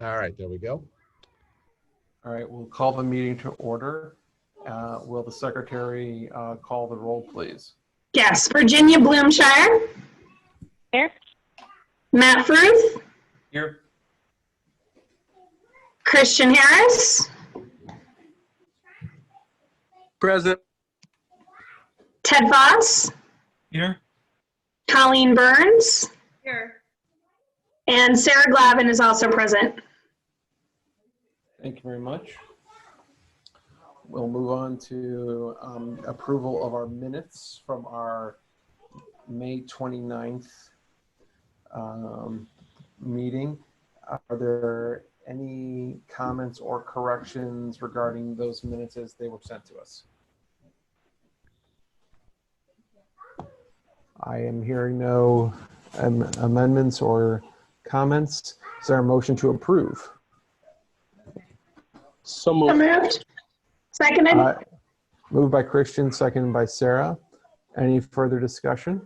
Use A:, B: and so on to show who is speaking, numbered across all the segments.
A: All right, there we go.
B: All right, we'll call the meeting to order. Will the secretary call the roll, please?
C: Yes, Virginia Bloomshire.
D: Here.
C: Matt Fruth.
B: Here.
C: Christian Harris.
E: Present.
C: Ted Voss.
E: Here.
C: Colleen Burns.
D: Here.
C: And Sarah Glavin is also present.
B: Thank you very much. We'll move on to approval of our minutes from our May 29th meeting. Are there any comments or corrections regarding those minutes as they were sent to us? I am hearing no amendments or comments. Is there a motion to approve?
E: So
C: So
E: moved.
C: moved. Seconded.
B: Moved by Christian, seconded by Sarah. Any further discussion?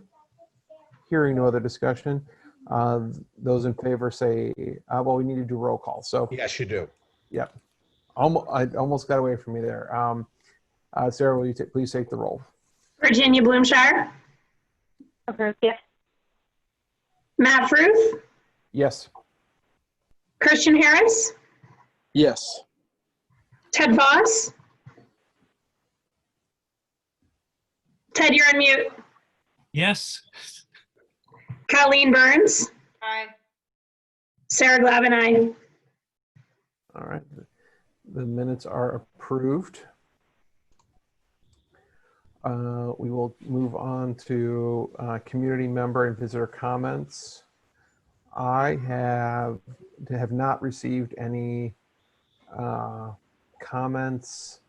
B: Hearing no other discussion. Those in favor say, well, we need to do roll call. So,
A: Yes, you do.
B: yeah, I almost got away from me there. Sarah, will you please take the roll?
C: Virginia Bloomshire.
D: Approved. Yes.
C: Matt Fruth.
B: Yes.
C: Christian Harris.
E: Yes.
C: Ted Voss. Ted, you're on mute.
E: Yes.
C: Colleen Burns.
D: Aye.
C: Sarah Glavin, aye.
B: All right. The minutes are approved. We will move on to community member and visitor comments. I have not received any comments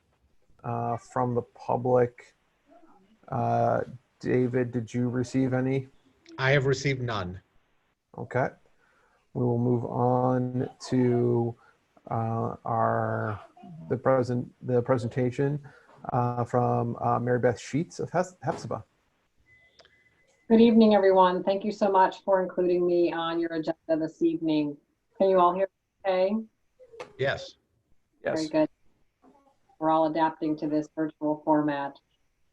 B: from the public. David, did you receive any?
A: I have received none.
B: Okay. We will move on to the presentation from Mary Beth Sheets of Hephzibah.
F: Good evening, everyone. Thank you so much for including me on your agenda this evening. Can you all hear me okay?
A: Yes.
B: Yes.
F: Very good. We're all adapting to this virtual format.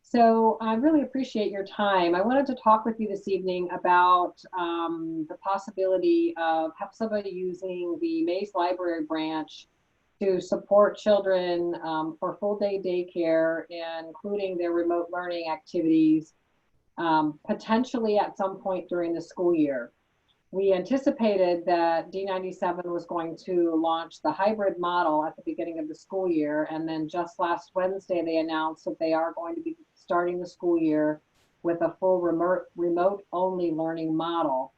F: So I really appreciate your time. I wanted to talk with you this evening about the possibility of Hephzibah using the Mays Library branch to support children for full-day daycare, including their remote learning activities, potentially at some point during the school year. We anticipated that D97 was going to launch the hybrid model at the beginning of the school year, and then just last Wednesday they announced that they are going to be starting the school year with a full remote-only learning model.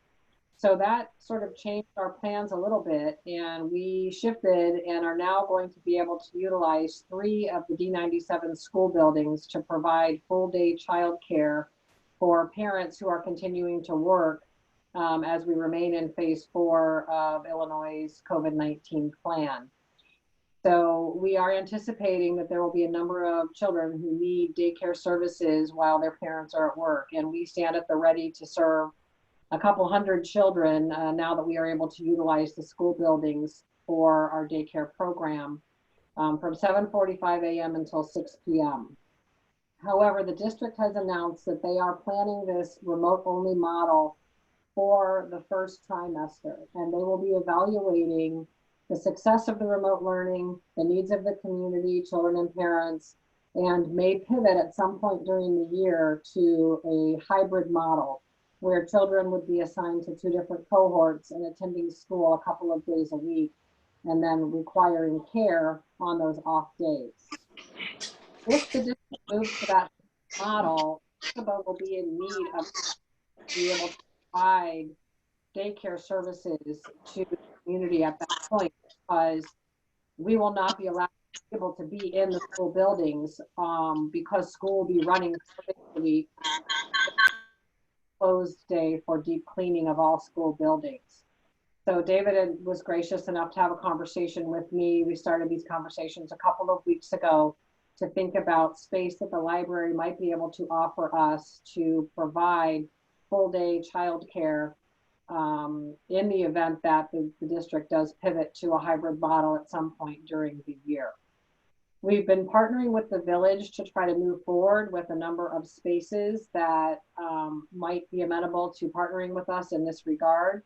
F: So that sort of changed our plans a little bit, and we shifted and are now going to be able to utilize 3 of the D97 school buildings to provide full-day childcare for parents who are continuing to work as we remain in phase 4 of Illinois' COVID-19 plan. So we are anticipating that there will be a number of children who need daycare services while their parents are at work, and we stand at the ready to serve a couple hundred children now that we are able to utilize the school buildings for our daycare program from 7:45 a.m. until 6 p.m. However, the district has announced that they are planning this remote-only model for the first trimester, and they will be evaluating the success of the remote learning, the needs of the community, children and parents, and may pivot at some point during the year to a hybrid model where children would be assigned to 2 different cohorts and attending school a couple of days a week, and then requiring care on those off days. If the district moves to that model, Hephzibah will be in need of being able to provide daycare services to the community at that point, because we will not be allowed to be able to be in the school buildings because school will be running the closed day for deep cleaning of all school buildings. So David was gracious enough to have a conversation with me. We started these conversations a couple of weeks ago to think about space that the library might be able to offer us to provide full day childcare in the event that the district does pivot to a hybrid model at some point during the year. We've been partnering with the village to try to move forward with a number of spaces that might be amenable to partnering with us in this regard.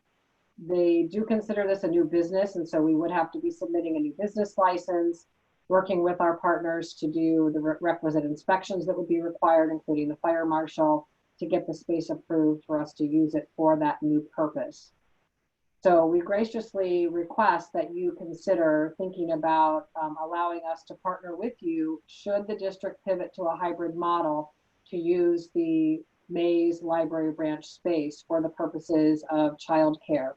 F: They do consider this a new business, and so we would have to be submitting a new business license, working with our partners to do the requisite inspections that would be required, including the fire marshal, to get the space approved for us to use it for that new purpose. So we graciously request that you consider thinking about allowing us to partner with you should the district pivot to a hybrid model to use the Mays Library Branch space for the purposes of childcare.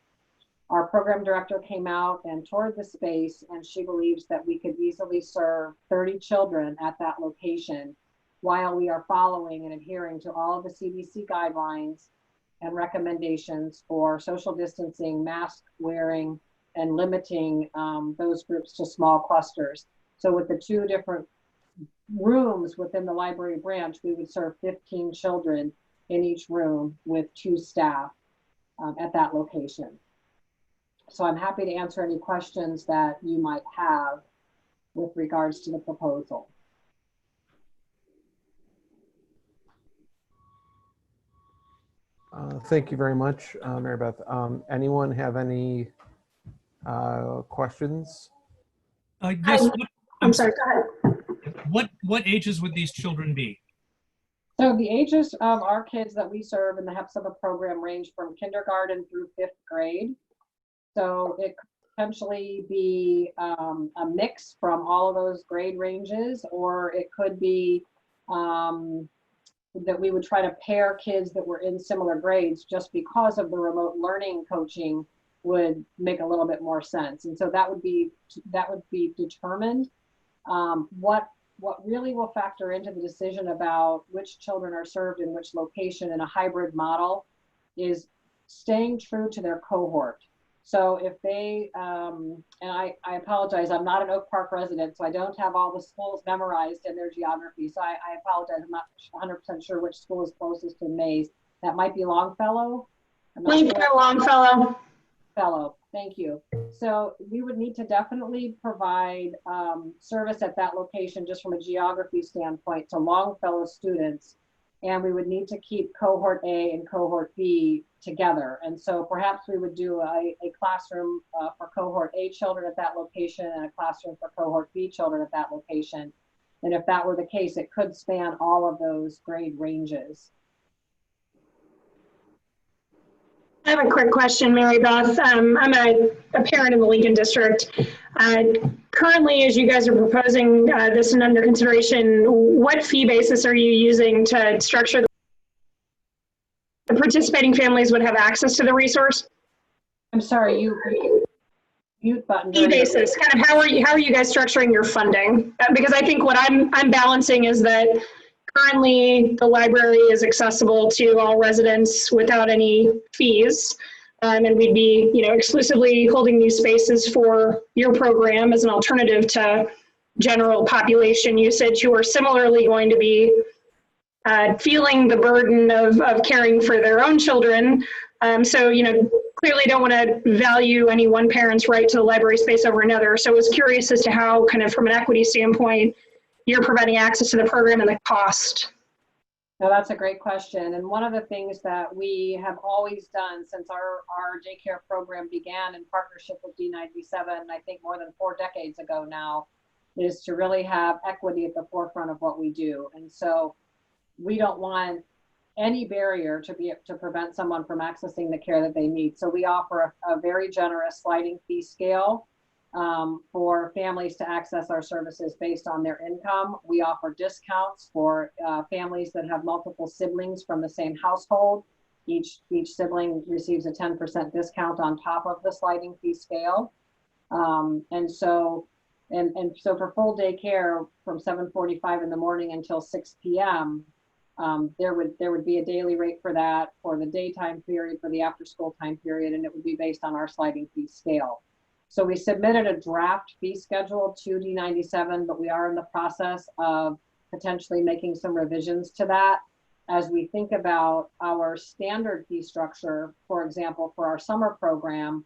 F: Our program director came out and toured the space, and she believes that we could easily serve 30 children at that location while we are following and adhering to all of the CDC guidelines and recommendations for social distancing, mask wearing, and limiting those groups to small clusters. So with the 2 different rooms within the library branch, we would serve 15 children in each room with 2 staff at that location. So I'm happy to answer any questions that you might have with regards to the proposal.
B: Thank you very much, Mary Beth. Anyone have any questions?
E: Yes.
C: I'm sorry, go ahead.
E: What ages would these children be?
F: So the ages of our kids that we serve in the HEPZA program range from kindergarten through 5th grade. So it could potentially be a mix from all of those grade ranges, or it could be that we would try to pair kids that were in similar grades just because of the remote learning coaching would make a little bit more sense. And so that would be determined. What really will factor into the decision about which children are served in which location in a hybrid model is staying true to their cohort. So if they, and I apologize, I'm not an Oak Park resident, so I don't have all the schools memorized in their geography. So I apologize, I'm not 100% sure which school is closest to Mays. That might be Longfellow.
C: Longfellow.
F: Fellow, thank you. So we would need to definitely provide service at that location just from a geography standpoint to Longfellow students. And we would need to keep cohort A and cohort B together. And so perhaps we would do a classroom for cohort A children at that location and a classroom for cohort B children at that location. And if that were the case, it could span all of those grade ranges.
C: I have a quick question, Mary Beth. I'm a parent in the Lincoln District. Currently, as you guys are proposing this and under consideration, what fee basis are you using to structure the participating families would have access to the resource?
F: I'm sorry, you mute button.
C: Fee basis, kind of how are you guys structuring your funding? Because I think what I'm balancing is that currently the library is accessible to all residents without any fees. And we'd be, exclusively holding these spaces for your program as an alternative to general population usage who are similarly going to be feeling the burden of caring for their own children. So, clearly don't want to value any one parent's right to the library space over another. So I was curious as to how, kind of from an equity standpoint, you're providing access to the program and the cost.
F: No, that's a great question. And one of the things that we have always done since our daycare program began in partnership with D97, I think more than 4 decades ago now, is to really have equity at the forefront of what we do. And so we don't want any barrier to prevent someone from accessing the care that they need. So we offer a very generous sliding fee scale for families to access our services based on their income. We offer discounts for families that have multiple siblings from the same household. Each sibling receives a 10% discount on top of the sliding fee scale. And so for full day care from 7:45 in the morning until 6 p.m., there would be a daily rate for that for the daytime period, for the after school time period, and it would be based on our sliding fee scale. So we submitted a draft fee schedule to D97, but we are in the process of potentially making some revisions to that. as we think about our standard fee structure, for example, for our summer program,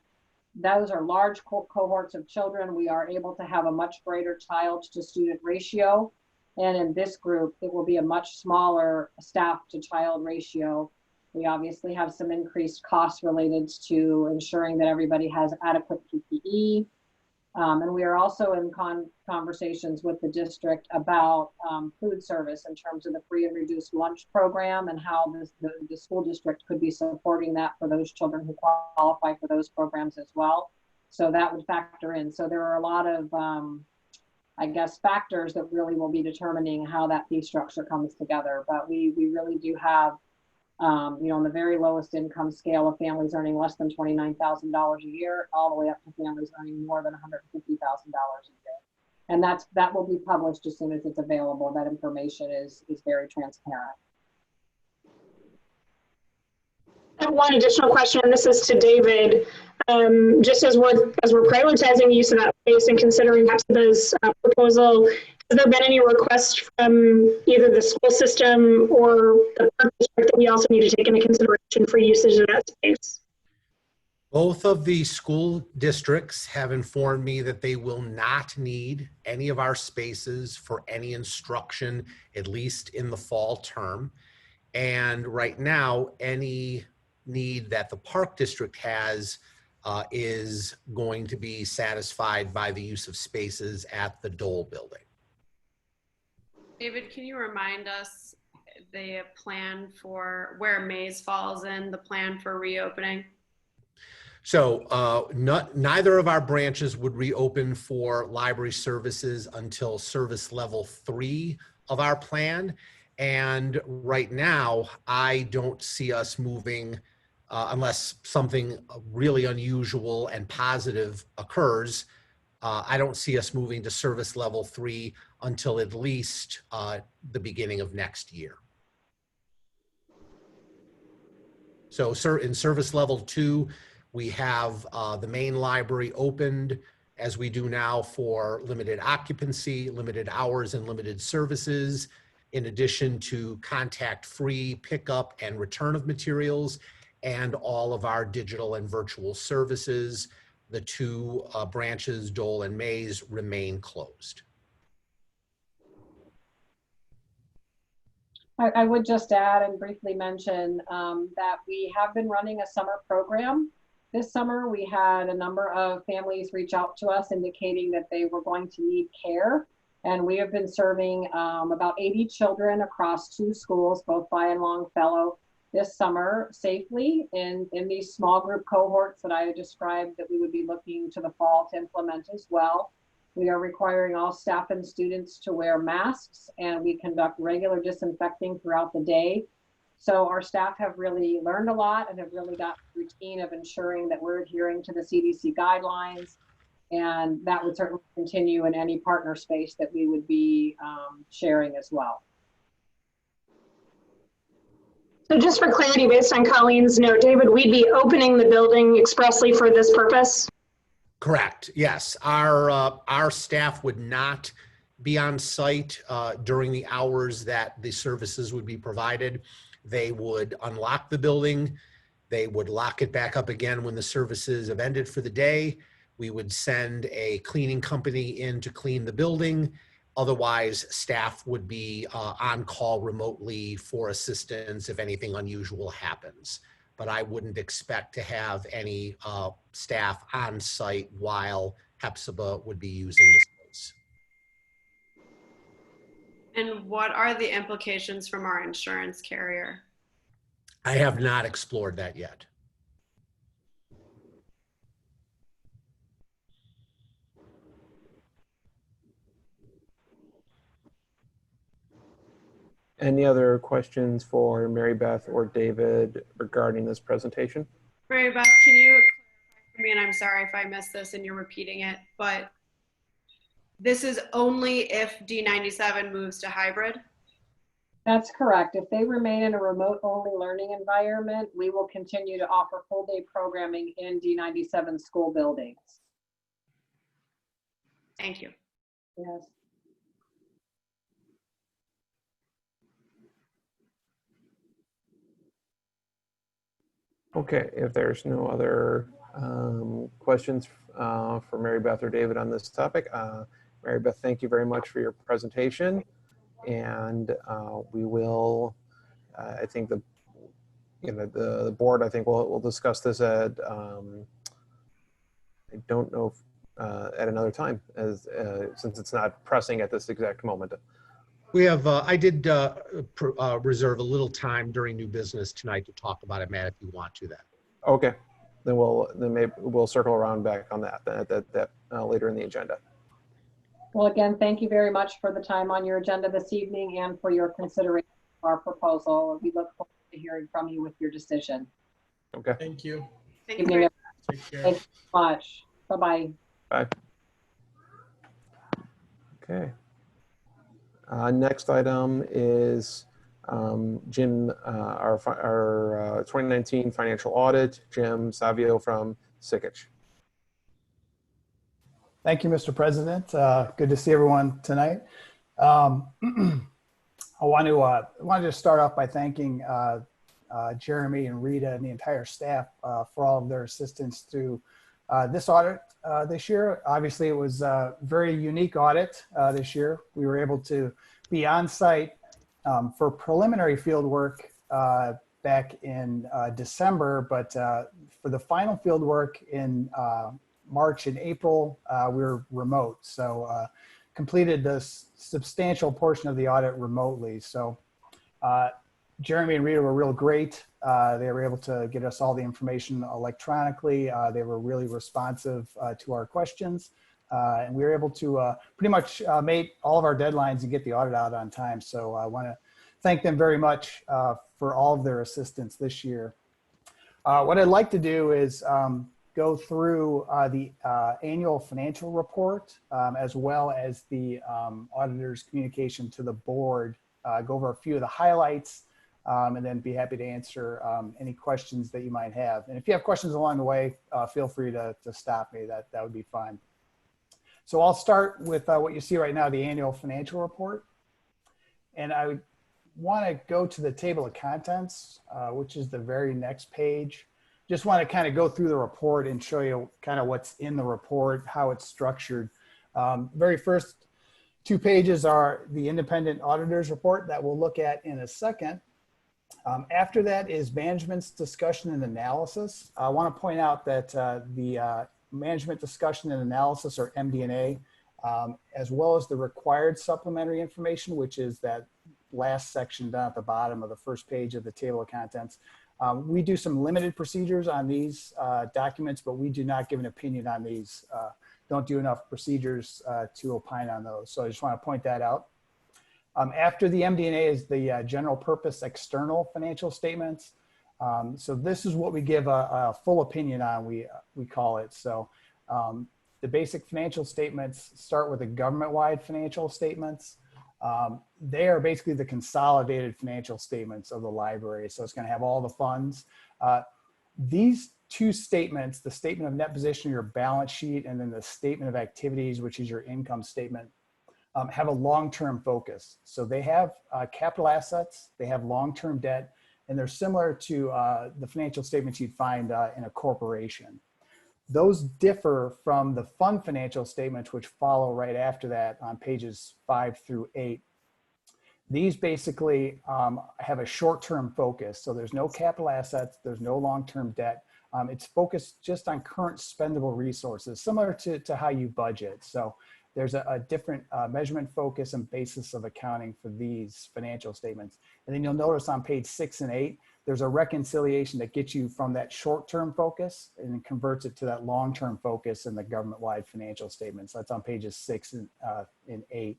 F: those are large cohorts of children. We are able to have a much greater child to student ratio. And in this group, it will be a much smaller staff to child ratio. We obviously have some increased costs related to ensuring that everybody has adequate PPE. And we are also in conversations with the district about food service in terms of the free and reduced lunch program and how the school district could be supporting that for those children who qualify for those programs as well. So that would factor in. So there are a lot of, I guess, factors that really will be determining how that fee structure comes together. But we really do have, on the very lowest income scale of families earning less than $29,000 a year, all the way up to families earning more than $150,000 a year. And that will be published as soon as it's available. That information is very transparent.
C: I have one additional question, and this is to David. Just as we're prioritizing use of that space and considering HEPZBA's proposal, has there been any request from either the school system or the park district that we also need to take into consideration for usage of that space?
A: Both of the school districts have informed me that they will not need any of our spaces for any instruction, at least in the fall term. And right now, any need that the park district has is going to be satisfied by the use of spaces at the Dole building.
G: David, can you remind us the plan for where Maze falls in, the plan for reopening?
A: So neither of our branches would reopen for library services until service level 3 of our plan. And right now, I don't see us moving unless something really unusual and positive occurs. I don't see us moving to service level 3 until at least the beginning of next year. So in service level 2, we have the main library opened as we do now for limited occupancy, limited hours, and limited services, in addition to contact-free pickup and return of materials, and all of our digital and virtual services. The 2 branches, Dole and Maze, remain closed.
F: I would just add and briefly mention that we have been running a summer program. This summer, we had a number of families reach out to us indicating that they were going to need care. And we have been serving about 80 children across 2 schools, both by and Longfellow, this summer safely in these small group cohorts that I described that we would be looking to the fall to implement as well. We are requiring all staff and students to wear masks, and we conduct regular disinfecting throughout the day. So our staff have really learned a lot and have really got the routine of ensuring that we're adhering to the CDC guidelines. And that would certainly continue in any partner space that we would be sharing as well.
C: So just for clarity, based on Colleen's note, David, we'd be opening the building expressly for this purpose?
A: Correct. Yes. Our staff would not be on site during the hours that the services would be provided. They would unlock the building. They would lock it back up again when the services have ended for the day. We would send a cleaning company in to clean the building. Otherwise, staff would be on call remotely for assistance if anything unusual happens. But I wouldn't expect to have any staff on site while HEPZBA would be using the space.
G: And what are the implications from our insurance carrier?
A: I have not explored that yet.
B: Any other questions for Mary Beth or David regarding this presentation?
G: Mary Beth, can you clarify for me, and I'm sorry if I missed this and you're repeating it, but this is only if D97 moves to hybrid?
F: That's correct. If they remain in a remote-only learning environment, we will continue to offer full-day programming in D97 school buildings.
G: Thank you.
F: Yes.
B: Okay, if there's no other questions for Mary Beth or David on this topic, Mary Beth, thank you very much for your presentation. And we will, I think the board, I think we'll discuss this at, I don't know, at another time, as since it's not pressing at this exact moment.
A: We have, I did reserve a little time during new business tonight to talk about it, Matt, if you want to then.
B: Okay, then maybe we'll circle around back on that later in the agenda.
F: Well, again, thank you very much for the time on your agenda this evening and for your consideration of our proposal. We look forward to hearing from you with your decision.
B: Okay.
H: Thank you.
G: Thank you.
F: Evening,
H: Take care.
F: thank you so much. Bye-bye.
B: Bye. Okay. Next item is Jim, our 2019 financial audit, Jim Savio from Sikich.
I: Thank you, Mr. President. Good to see everyone tonight. I want to start off by thanking Jeremy and Rita and the entire staff for all of their assistance through this audit this year. Obviously, it was a very unique audit this year. We were able to be on site for preliminary field work back in December, but for the final field work in March and April, we were remote. So completed this substantial portion of the audit remotely. So Jeremy and Rita were real great. They were able to get us all the information electronically. They were really responsive to our questions. And we were able to pretty much make all of our deadlines and get the audit out on time. So I want to thank them very much for all of their assistance this year. What I'd like to do is go through the annual financial report, as well as the auditor's communication to the board, go over a few of the highlights, and then be happy to answer any questions that you might have. And if you have questions along the way, feel free to stop me. That would be fine. So I'll start with what you see right now, the annual financial report. And I would want to go to the table of contents, which is the very next page. Just want to kind of go through the report and show you kind of what's in the report, how it's structured. Very first 2 pages are the independent auditor's report that we'll look at in a second. After that is management's discussion and analysis. I want to point out that the management discussion and analysis, or MD&A, as well as the required supplementary information, which is that last section down at the bottom of the first page of the table of contents. We do some limited procedures on these documents, but we do not give an opinion on these. Don't do enough procedures to opine on those. So I just want to point that out. After the MD&A is the general purpose external financial statements. So this is what we give a full opinion on, we call it. So the basic financial statements start with the government-wide financial statements. They are basically the consolidated financial statements of the library. So it's going to have all the funds. These 2 statements, the statement of net position, your balance sheet, and then the statement of activities, which is your income statement, have a long-term focus. So they have capital assets, they have long-term debt, and they're similar to the financial statements you'd find in a corporation. Those differ from the fund financial statements, which follow right after that on pages 5 through 8. These basically have a short-term focus. So there's no capital assets, there's no long-term debt. It's focused just on current spendable resources, similar to how you budget. So there's a different measurement focus and basis of accounting for these financial statements. And then you'll notice on page 6 and 8, there's a reconciliation that gets you from that short-term focus and converts it to that long-term focus in the government-wide financial statements. That's on pages 6 and 8.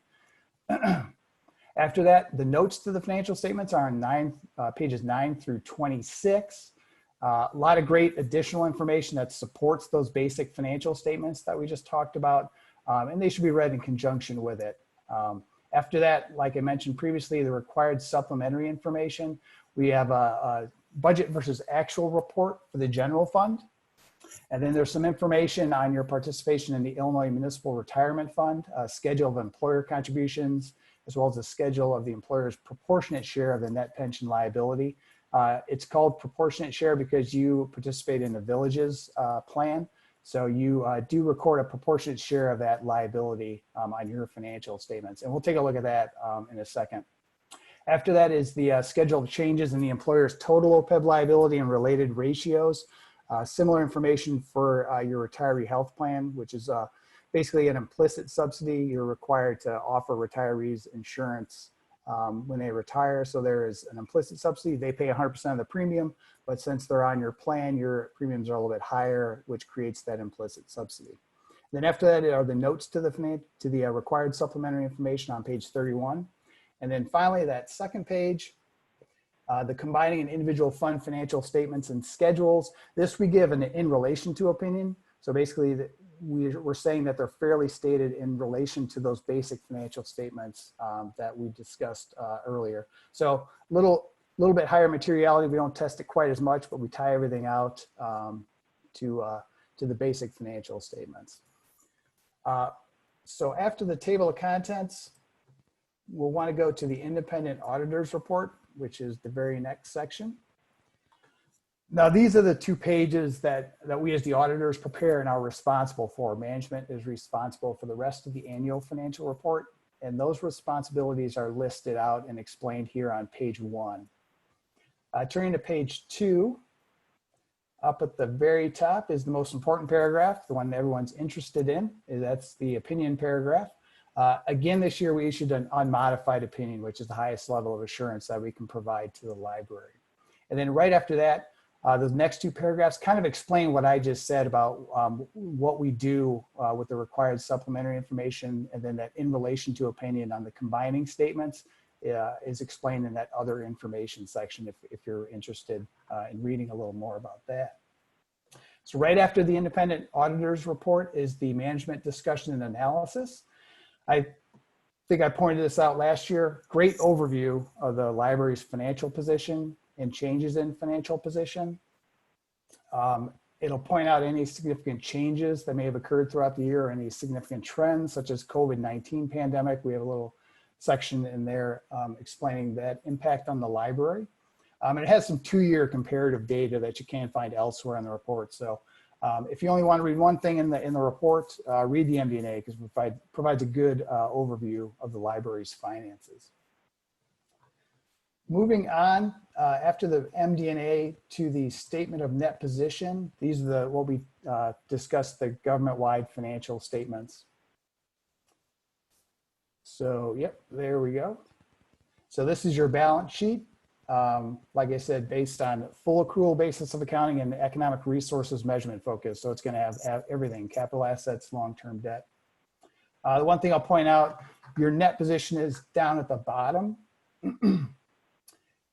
I: After that, the notes to the financial statements are on pages 9 through 26. A lot of great additional information that supports those basic financial statements that we just talked about, and they should be read in conjunction with it. After that, like I mentioned previously, the required supplementary information. We have a budget versus actual report for the general fund. And then there's some information on your participation in the Illinois Municipal Retirement Fund, a schedule of employer contributions, as well as a schedule of the employer's proportionate share of the net pension liability. It's called proportionate share because you participate in the village's plan. So you do record a proportionate share of that liability on your financial statements. And we'll take a look at that in a second. After that is the schedule of changes in the employer's total OPEB liability and related ratios. Similar information for your retiree health plan, which is basically an implicit subsidy. You're required to offer retirees insurance when they retire. So there is an implicit subsidy. They pay 100% of the premium, but since they're on your plan, your premiums are a little bit higher, which creates that implicit subsidy. Then after that are the notes to the required supplementary information on page 31. And then finally, that second page, the combining an individual fund financial statements and schedules. This we give an in relation to opinion. So basically we're saying that they're fairly stated in relation to those basic financial statements that we discussed earlier. So a little bit higher materiality. We don't test it quite as much, but we tie everything out to the basic financial statements. So after the table of contents, we'll want to go to the independent auditors report, which is the very next section. Now, these are the 2 pages that we as the auditors prepare and are responsible for. Management is responsible for the rest of the annual financial report, and those responsibilities are listed out and explained here on page 1. Turning to page 2, up at the very top is the most important paragraph, the one that everyone's interested in. That's the opinion paragraph. Again, this year we issued an unmodified opinion, which is the highest level of assurance that we can provide to the library. And then right after that, the next 2 paragraphs kind of explain what I just said about what we do with the required supplementary information, and then that in relation to opinion on the combining statements is explained in that other information section if you're interested in reading a little more about that. So right after the independent auditors report is the management discussion and analysis. I think I pointed this out last year. Great overview of the library's financial position and changes in financial position. It'll point out any significant changes that may have occurred throughout the year, or any significant trends such as COVID-19 pandemic. We have a little section in there explaining that impact on the library. And it has some 2-year comparative data that you can't find elsewhere in the report. So if you only want to read one thing in the report, read the MD&A because it provides a good overview of the library's finances. Moving on, after the MD&A to the statement of net position, these are what we discussed, the government-wide financial statements. So, yep, there we go. So this is your balance sheet. Like I said, based on full accrual basis of accounting and economic resources measurement focus. So it's going to have everything: capital assets, long-term debt. The one thing I'll point out, your net position is down at the bottom.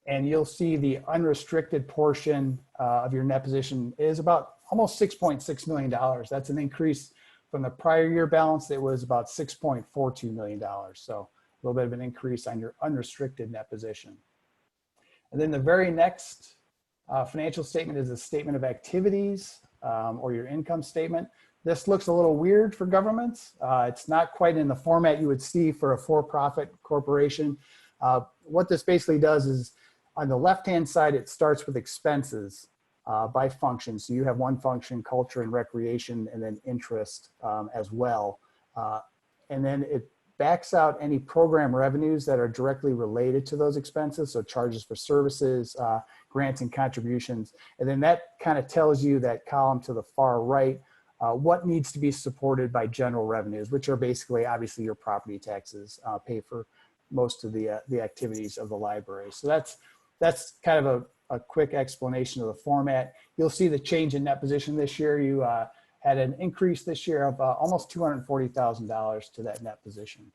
I: And you'll see the unrestricted portion of your net position is about almost $6.6 million. That's an increase from the prior year balance. It was about $6.42 million. So a little bit of an increase on your unrestricted net position. And then the very next financial statement is a statement of activities or your income statement. This looks a little weird for governments. It's not quite in the format you would see for a for-profit corporation. What this basically does is, on the left-hand side, it starts with expenses by function. So you have one function, culture and recreation, and then interest as well. And then it backs out any program revenues that are directly related to those expenses. So charges for services, grants and contributions. And then that kind of tells you, that column to the far right, what needs to be supported by general revenues, which are basically, obviously, your property taxes pay for most of the activities of the library. So that's kind of a quick explanation of the format. You'll see the change in net position this year. You had an increase this year of almost $240,000 to that net position.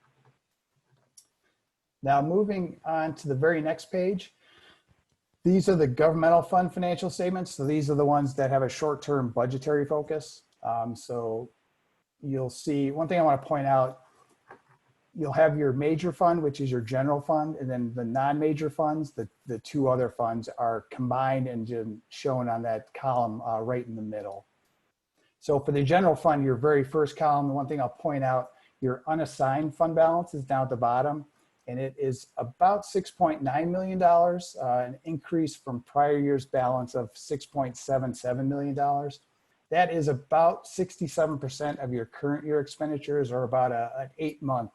I: Now moving on to the very next page. These are the governmental fund financial statements. So these are the ones that have a short-term budgetary focus. So you'll see, one thing I want to point out, you'll have your major fund, which is your general fund, and then the non-major funds, the 2 other funds, are combined and shown on that column right in the middle. So for the general fund, your very first column, the one thing I'll point out, your unassigned fund balance is down at the bottom. and it is about $6.9 million, an increase from prior year's balance of $6.77 million. That is about 67% of your current year expenditures, or about an 8-month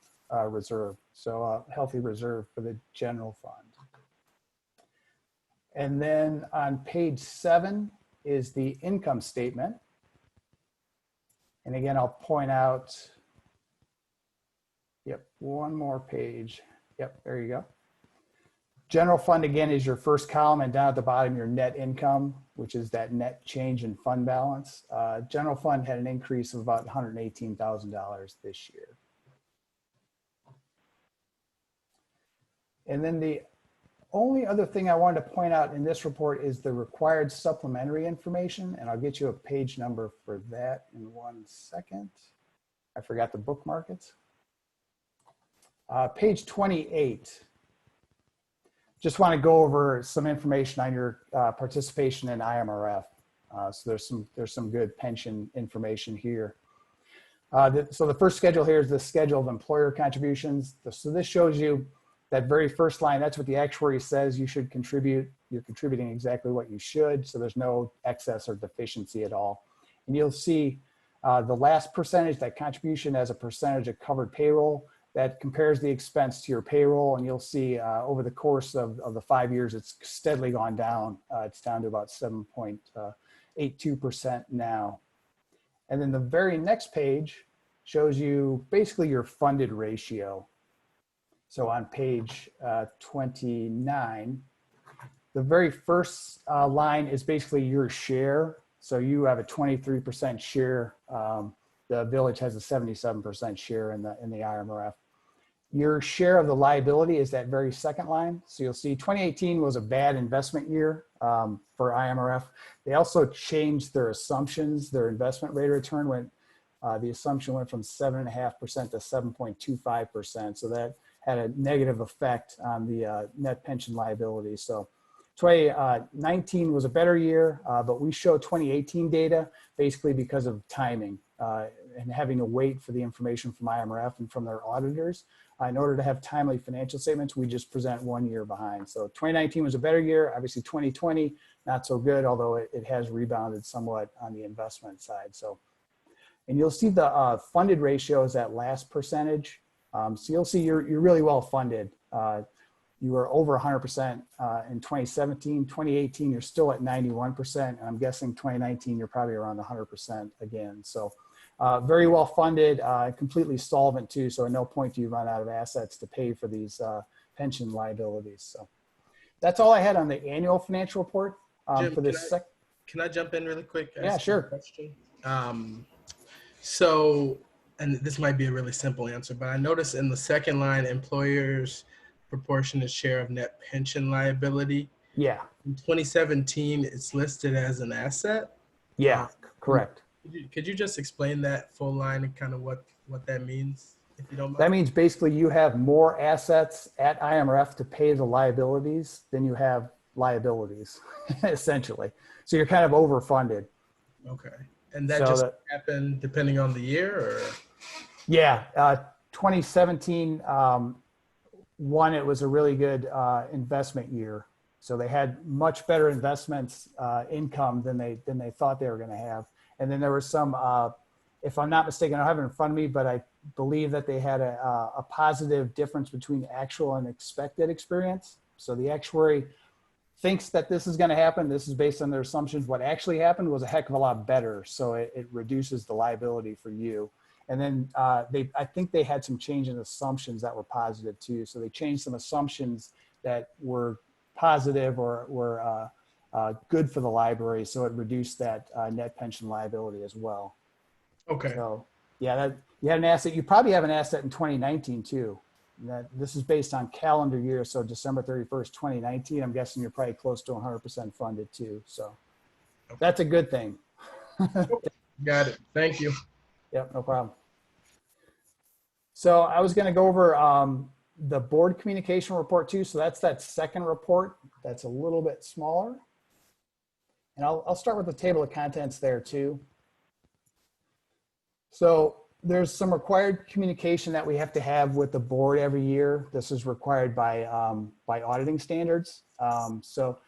I: reserve. So a healthy reserve for the general fund. And then on page 7 is the income statement. And again, I'll point out, yep, one more page. Yep, there you go. General fund, again, is your first column, and down at the bottom, your net income, which is that net change in fund balance. General fund had an increase of about $118,000 this year. And then the only other thing I wanted to point out in this report is the required supplementary information, and I'll get you a page number for that in 1 second. I forgot to bookmark it. Page 28. Just want to go over some information on your participation in IMRF. So there's some good pension information here. So the first schedule here is the schedule of employer contributions. So this shows you that very first line. That's what the actuary says you should contribute. You're contributing exactly what you should. So there's no excess or deficiency at all. And you'll see the last percentage, that contribution as a percentage of covered payroll, that compares the expense to your payroll. And you'll see over the course of the 5 years, it's steadily gone down. It's down to about 7.82% now. And then the very next page shows you basically your funded ratio. So on page 29, the very first line is basically your share. So you have a 23% share. The village has a 77% share in the IMRF. Your share of the liability is that very second line. So you'll see 2018 was a bad investment year for IMRF. They also changed their assumptions. Their investment rate of return went, the assumption went from 7.5% to 7.25%. So that had a negative effect on the net pension liability. So 2019 was a better year, but we show 2018 data basically because of timing and having to wait for the information from IMRF and from their auditors. In order to have timely financial statements, we just present 1 year behind. So 2019 was a better year. Obviously 2020, not so good, although it has rebounded somewhat on the investment side. So, and you'll see the funded ratio is that last percentage. So you'll see you're really well funded. You were over 100% in 2017, 2018, you're still at 91%. And I'm guessing 2019, you're probably around 100% again. So very well funded, completely solvent too. So at no point do you run out of assets to pay for these pension liabilities. So that's all I had on the annual financial report.
H: Jim,
I: for this
H: can I jump in really quick?
I: Yeah, sure.
H: Question? So, and this might be a really simple answer, but I noticed in the second line, employers' proportionate share of net pension liability.
I: Yeah.
H: In 2017, it's listed as an asset.
I: Yeah, correct.
H: Could you just explain that full line and kind of what that means, if you don't mind?
I: That means basically you have more assets at IMRF to pay the liabilities than you have liabilities, essentially. So you're kind of overfunded.
H: Okay. And that just happened depending on the year, or? Yeah,
I: 2017, one, it was a really good investment year. So they had much better investments income than they thought they were going to have. And then there was some, if I'm not mistaken, I don't have it in front of me, but I believe that they had a positive difference between actual and expected experience. So the actuary thinks that this is going to happen. This is based on their assumptions. What actually happened was a heck of a lot better. So it reduces the liability for you. And then I think they had some change in assumptions that were positive too. So they changed some assumptions that were positive or were good for the library. So it reduced that net pension liability as well.
H: Okay.
I: So yeah, you had an asset. You probably have an asset in 2019 too. This is based on calendar year. So December 31st, 2019, I'm guessing you're probably close to 100% funded too. So that's a good thing.
H: Got it. Thank you.
I: Yep, no problem. So I was going to go over the board communication report too. So that's that second report. That's a little bit smaller. And I'll start with the table of contents there too. So there's some required communication that we have to have with the board every year. This is required by auditing standards. So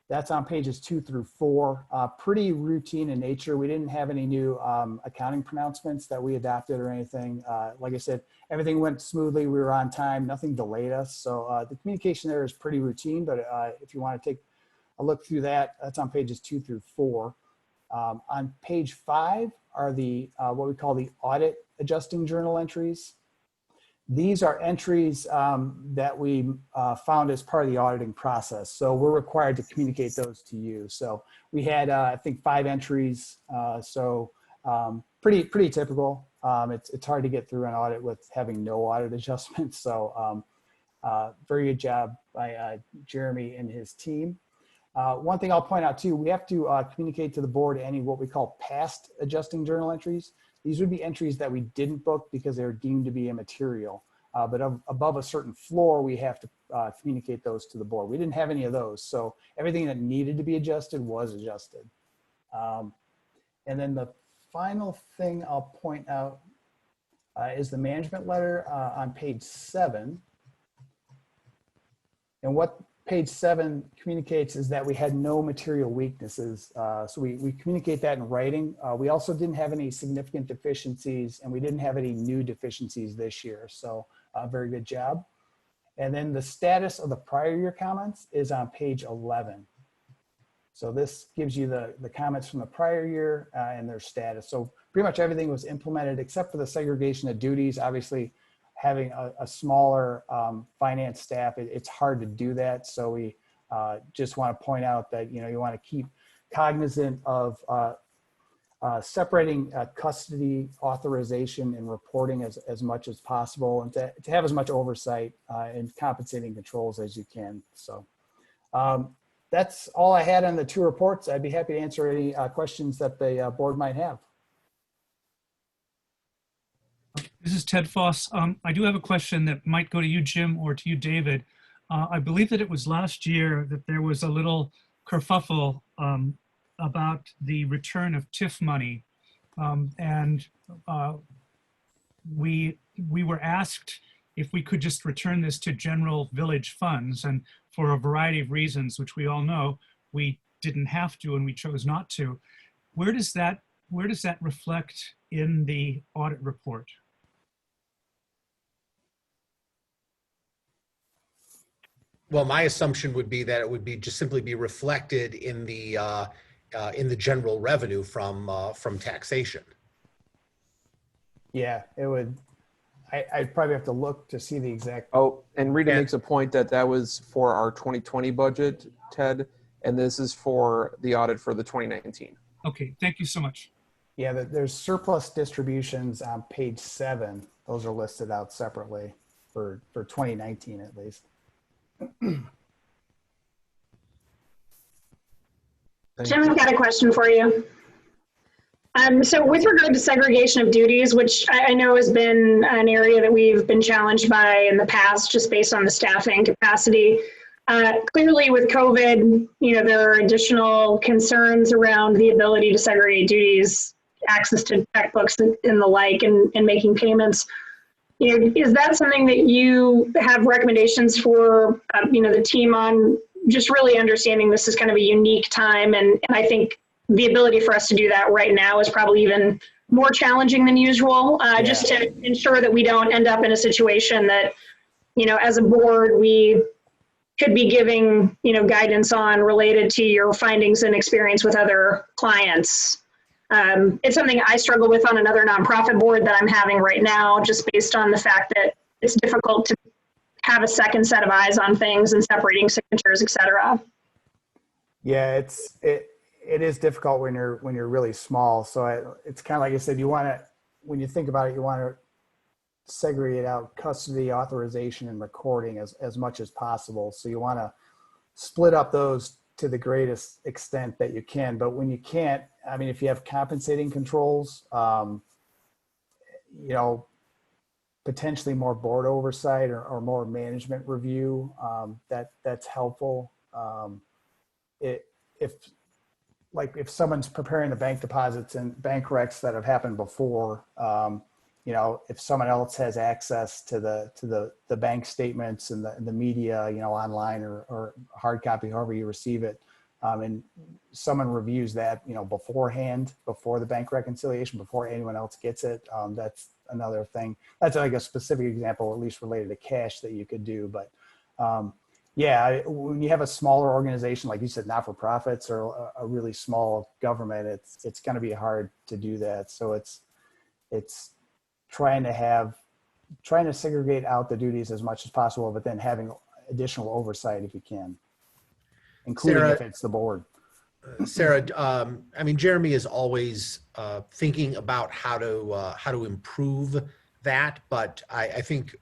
I: that's on pages 2 through 4. Pretty routine in nature. We didn't have any new accounting pronouncements that we adopted or anything. Like I said, everything went smoothly. We were on time. Nothing delayed us. So the communication there is pretty routine. But if you want to take a look through that, that's on pages 2 through 4. On page 5 are the what we call the audit adjusting journal entries. These are entries that we found as part of the auditing process. So we're required to communicate those to you. So we had, I think, 5 entries. Pretty typical. It's hard to get through an audit with having no audit adjustments. So very good job by Jeremy and his team. One thing I'll point out too, we have to communicate to the board any what we call past adjusting journal entries. These would be entries that we didn't book because they're deemed to be immaterial. But above a certain floor, we have to communicate those to the board. We didn't have any of those. So everything that needed to be adjusted was adjusted. And then the final thing I'll point out is the management letter on page 7. And what page 7 communicates is that we had no material weaknesses. So we communicate that in writing. We also didn't have any significant deficiencies, and we didn't have any new deficiencies this year. So very good job. And then the status of the prior year comments is on page 11. So this gives you the comments from the prior year and their status. So pretty much everything was implemented except for the segregation of duties. Obviously, having a smaller finance staff, it's hard to do that. So we just want to point out that, you want to keep cognizant of separating custody authorization and reporting as much as possible, and to have as much oversight and compensating controls as you can. So that's all I had on the 2 reports. I'd be happy to answer any questions that the board might have.
E: This is Ted Foss. I do have a question that might go to you, Jim, or to you, David. I believe that it was last year that there was a little kerfuffle about the return of TIF money. We were asked if we could just return this to general village funds, and for a variety of reasons, which we all know, we didn't have to and we chose not to. Where does that reflect in the audit report?
A: Well, my assumption would be that it would be just simply be reflected in the general revenue from taxation.
I: Yeah, it would. I'd probably have to look to see the exact.
B: Oh, and Rita makes a point that was for our 2020 budget, Ted, and this is for the audit for the 2019.
E: Okay, thank you so much.
I: Yeah, there's surplus distributions on page 7. Those are listed out separately for 2019 at least.
C: Jim, I've got a question for you. So with regard to segregation of duties, which I know has been an area that we've been challenged by in the past, just based on the staffing capacity, clearly with COVID, there are additional concerns around the ability to segregate duties, access to checkbooks and the like, and making payments. Is that something that you have recommendations for, the team on, just really understanding this is kind of a unique time, and I think the ability for us to do that right now is probably even more challenging than usual, just to ensure that we don't end up in a situation that, as a board, we could be giving, guidance on related to your findings and experience with other clients. It's something I struggle with on another nonprofit board that I'm having right now, just based on the fact that it's difficult to have a second set of eyes on things and separating signatures, et cetera.
I: Yeah, it is difficult when you're really small. So it's kind of like I said, when you think about it, you want to segregate out custody, authorization, and recording as much as possible. So you want to split up those to the greatest extent that you can. But when you can't, if you have compensating controls, potentially more board oversight or more management review, that's helpful. If someone's preparing the bank deposits and bank recs that have happened before, you know, if someone else has access to the bank statements and the media, you know, online or hard copy, however you receive it, and someone reviews that, you know, beforehand, before the bank reconciliation, before anyone else gets it, that's another thing. That's like a specific example, at least related to cash, that you could do. But yeah, when you have a smaller organization, like you said, not-for-profits or a really small government, it's going to be hard to do that. So it's trying to segregate out the duties as much as possible, but then having additional oversight if you can, including
A: Sarah,
I: if it's the board.
A: Sarah, I mean, Jeremy is always thinking about how to improve that, but I think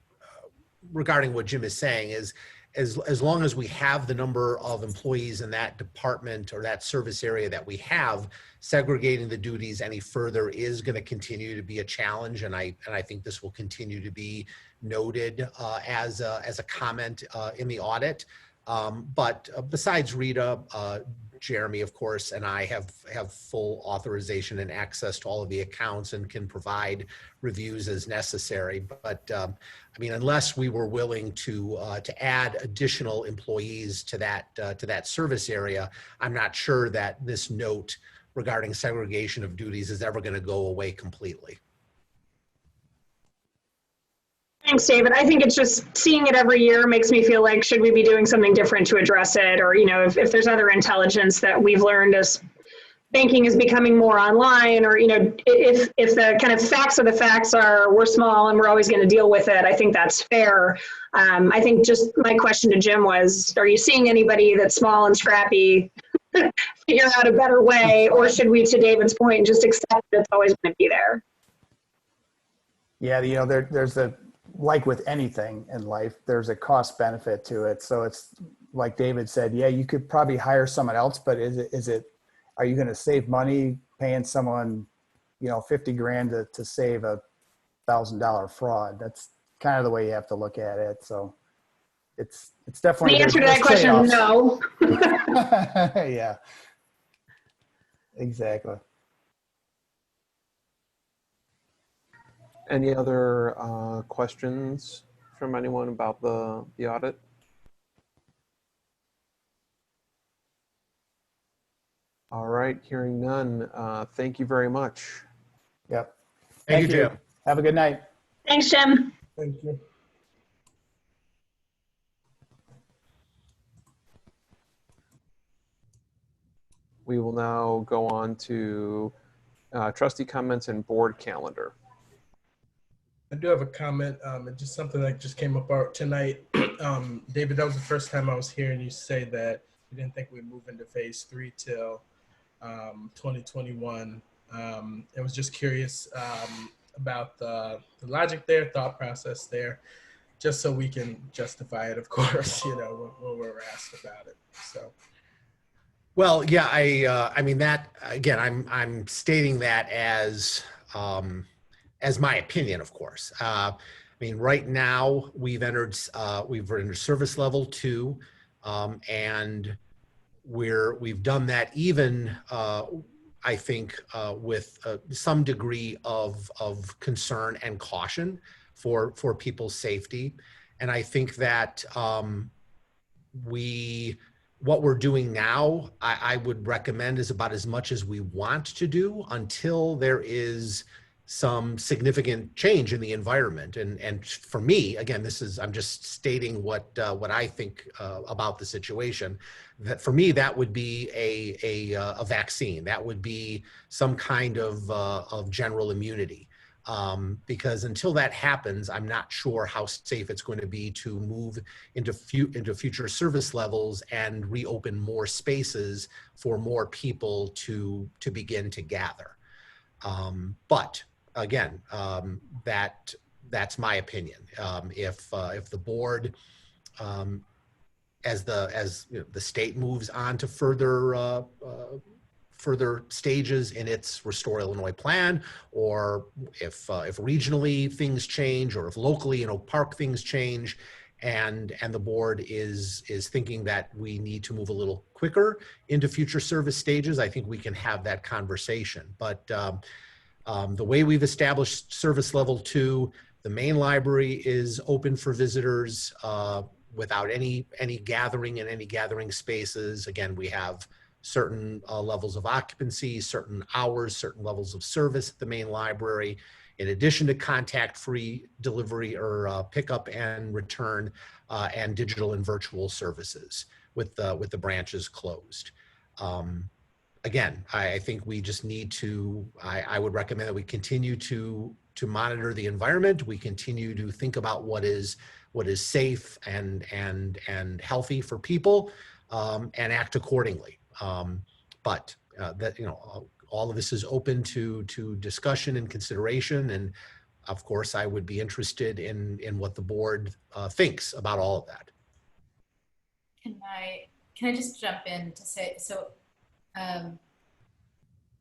A: regarding what Jim is saying is, as long as we have the number of employees in that department or that service area that we have, segregating the duties any further is going to continue to be a challenge, and I think this will continue to be noted as a comment in the audit. But besides Rita, Jeremy, of course, and I have full authorization and access to all of the accounts and can provide reviews as necessary. But I mean, unless we were willing to add additional employees to that service area, I'm not sure that this note regarding segregation of duties is ever going to go away completely.
C: Thanks, David. I think it's just seeing it every year makes me feel like, should we be doing something different to address it? Or, you know, if there's other intelligence that we've learned as banking is becoming more online, or, you know, if the kind of facts of the facts are we're small and we're always going to deal with it, I think that's fair. I think just my question to Jim was, are you seeing anybody that's small and scrappy figure out a better way, or should we, to David's point, just accept that it's always going to be there?
I: Yeah, you know, there's like with anything in life, there's a cost benefit to it. So it's like David said, yeah, you could probably hire someone else, but are you going to save money paying someone, you know, 50 grand to save $1,000 fraud? That's kind of the way you have to look at it. So it's definitely
C: The answer to that question is no.
I: Yeah, exactly.
B: Any other questions from anyone about the audit? All right, hearing none. Thank you very much.
I: Yep.
A: Thank you, Jim.
I: Have a good night.
C: Thanks, Jim.
H: Thank you.
B: We will now go on to trustee comments and board calendar.
H: I do have a comment. It's just something that just came up tonight. David, that was the first time I was hearing you say that you didn't think we'd move into phase 3 till 2021. I was just curious about the logic there, thought process there, just so we can justify it, of course, you know, when we're asked about it. So.
A: Well, yeah, I mean that again. I'm stating that as my opinion, of course. I mean, right now we've entered service level 2, and we've done that even I think with some degree of concern and caution for people's safety, and I think that what we're doing now, I would recommend, is about as much as we want to do until there is some significant change in the environment. And for me, again, I'm just stating what I think about the situation. That for me, that would be a vaccine. That would be some kind of general immunity. Because until that happens, I'm not sure how safe it's going to be to move into future service levels and reopen more spaces for more people to begin to gather. But again, that's my opinion. If the board, as you know, the state moves on to further stages in its Restore Illinois plan, or if regionally things change, or if locally in Oak Park things change, and the board is thinking that we need to move a little quicker into future service stages, I think we can have that conversation. But The way we've established service level 2, the main library is open for visitors without any gathering in any gathering spaces. Again, we have certain levels of occupancy, certain hours, certain levels of service at the main library, in addition to contact-free delivery or pickup and return and digital and virtual services with the branches closed. Again, I think we just need to, I would recommend that we continue to monitor the environment. We continue to think about what is safe and healthy for people, and act accordingly. But that, you know, all of this is open to discussion and consideration. And of course, I would be interested in what the board thinks about all of that.
J: Can I just jump in to say, so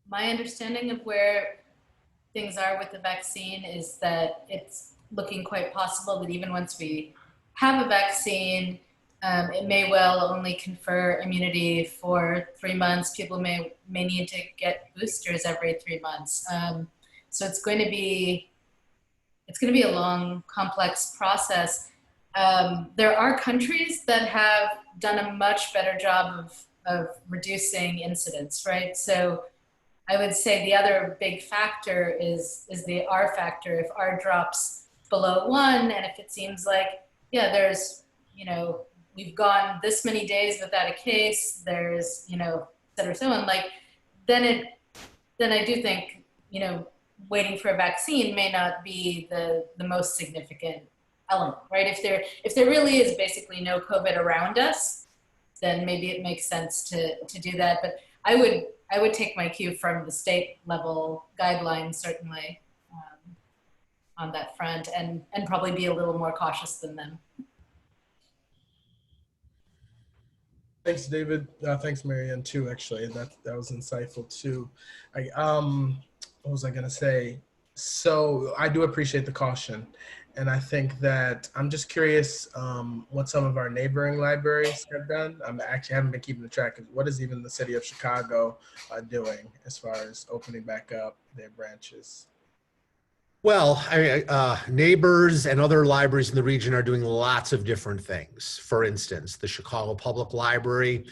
J: my understanding of where things are with the vaccine is that it's looking quite possible that even once we have a vaccine, it may well only confer immunity for 3 months. People may need to get boosters every 3 months. So it's going to be a long, complex process. There are countries that have done a much better job of reducing incidence, right? So I would say the other big factor is the R factor. If R drops below 1, and if it seems like, yeah, there's, you know, we've gone this many days without a case, there's, you know, et cetera, so on, like, then I do think, you know, waiting for a vaccine may not be the most significant element, right? If there really is basically no COVID around us, then maybe it makes sense to do that. But I would take my cue from the state level guidelines, certainly, on that front, and probably be a little more cautious than them.
H: Thanks, David. Thanks, Marianne, too, actually. That was insightful, too. What was I going to say? So I do appreciate the caution. And I think that I'm just curious what some of our neighboring libraries have done. I actually haven't been keeping the track of what is even the city of Chicago doing as far as opening back up their branches.
A: Well, neighbors and other libraries in the region are doing lots of different things. For instance, the Chicago Public Library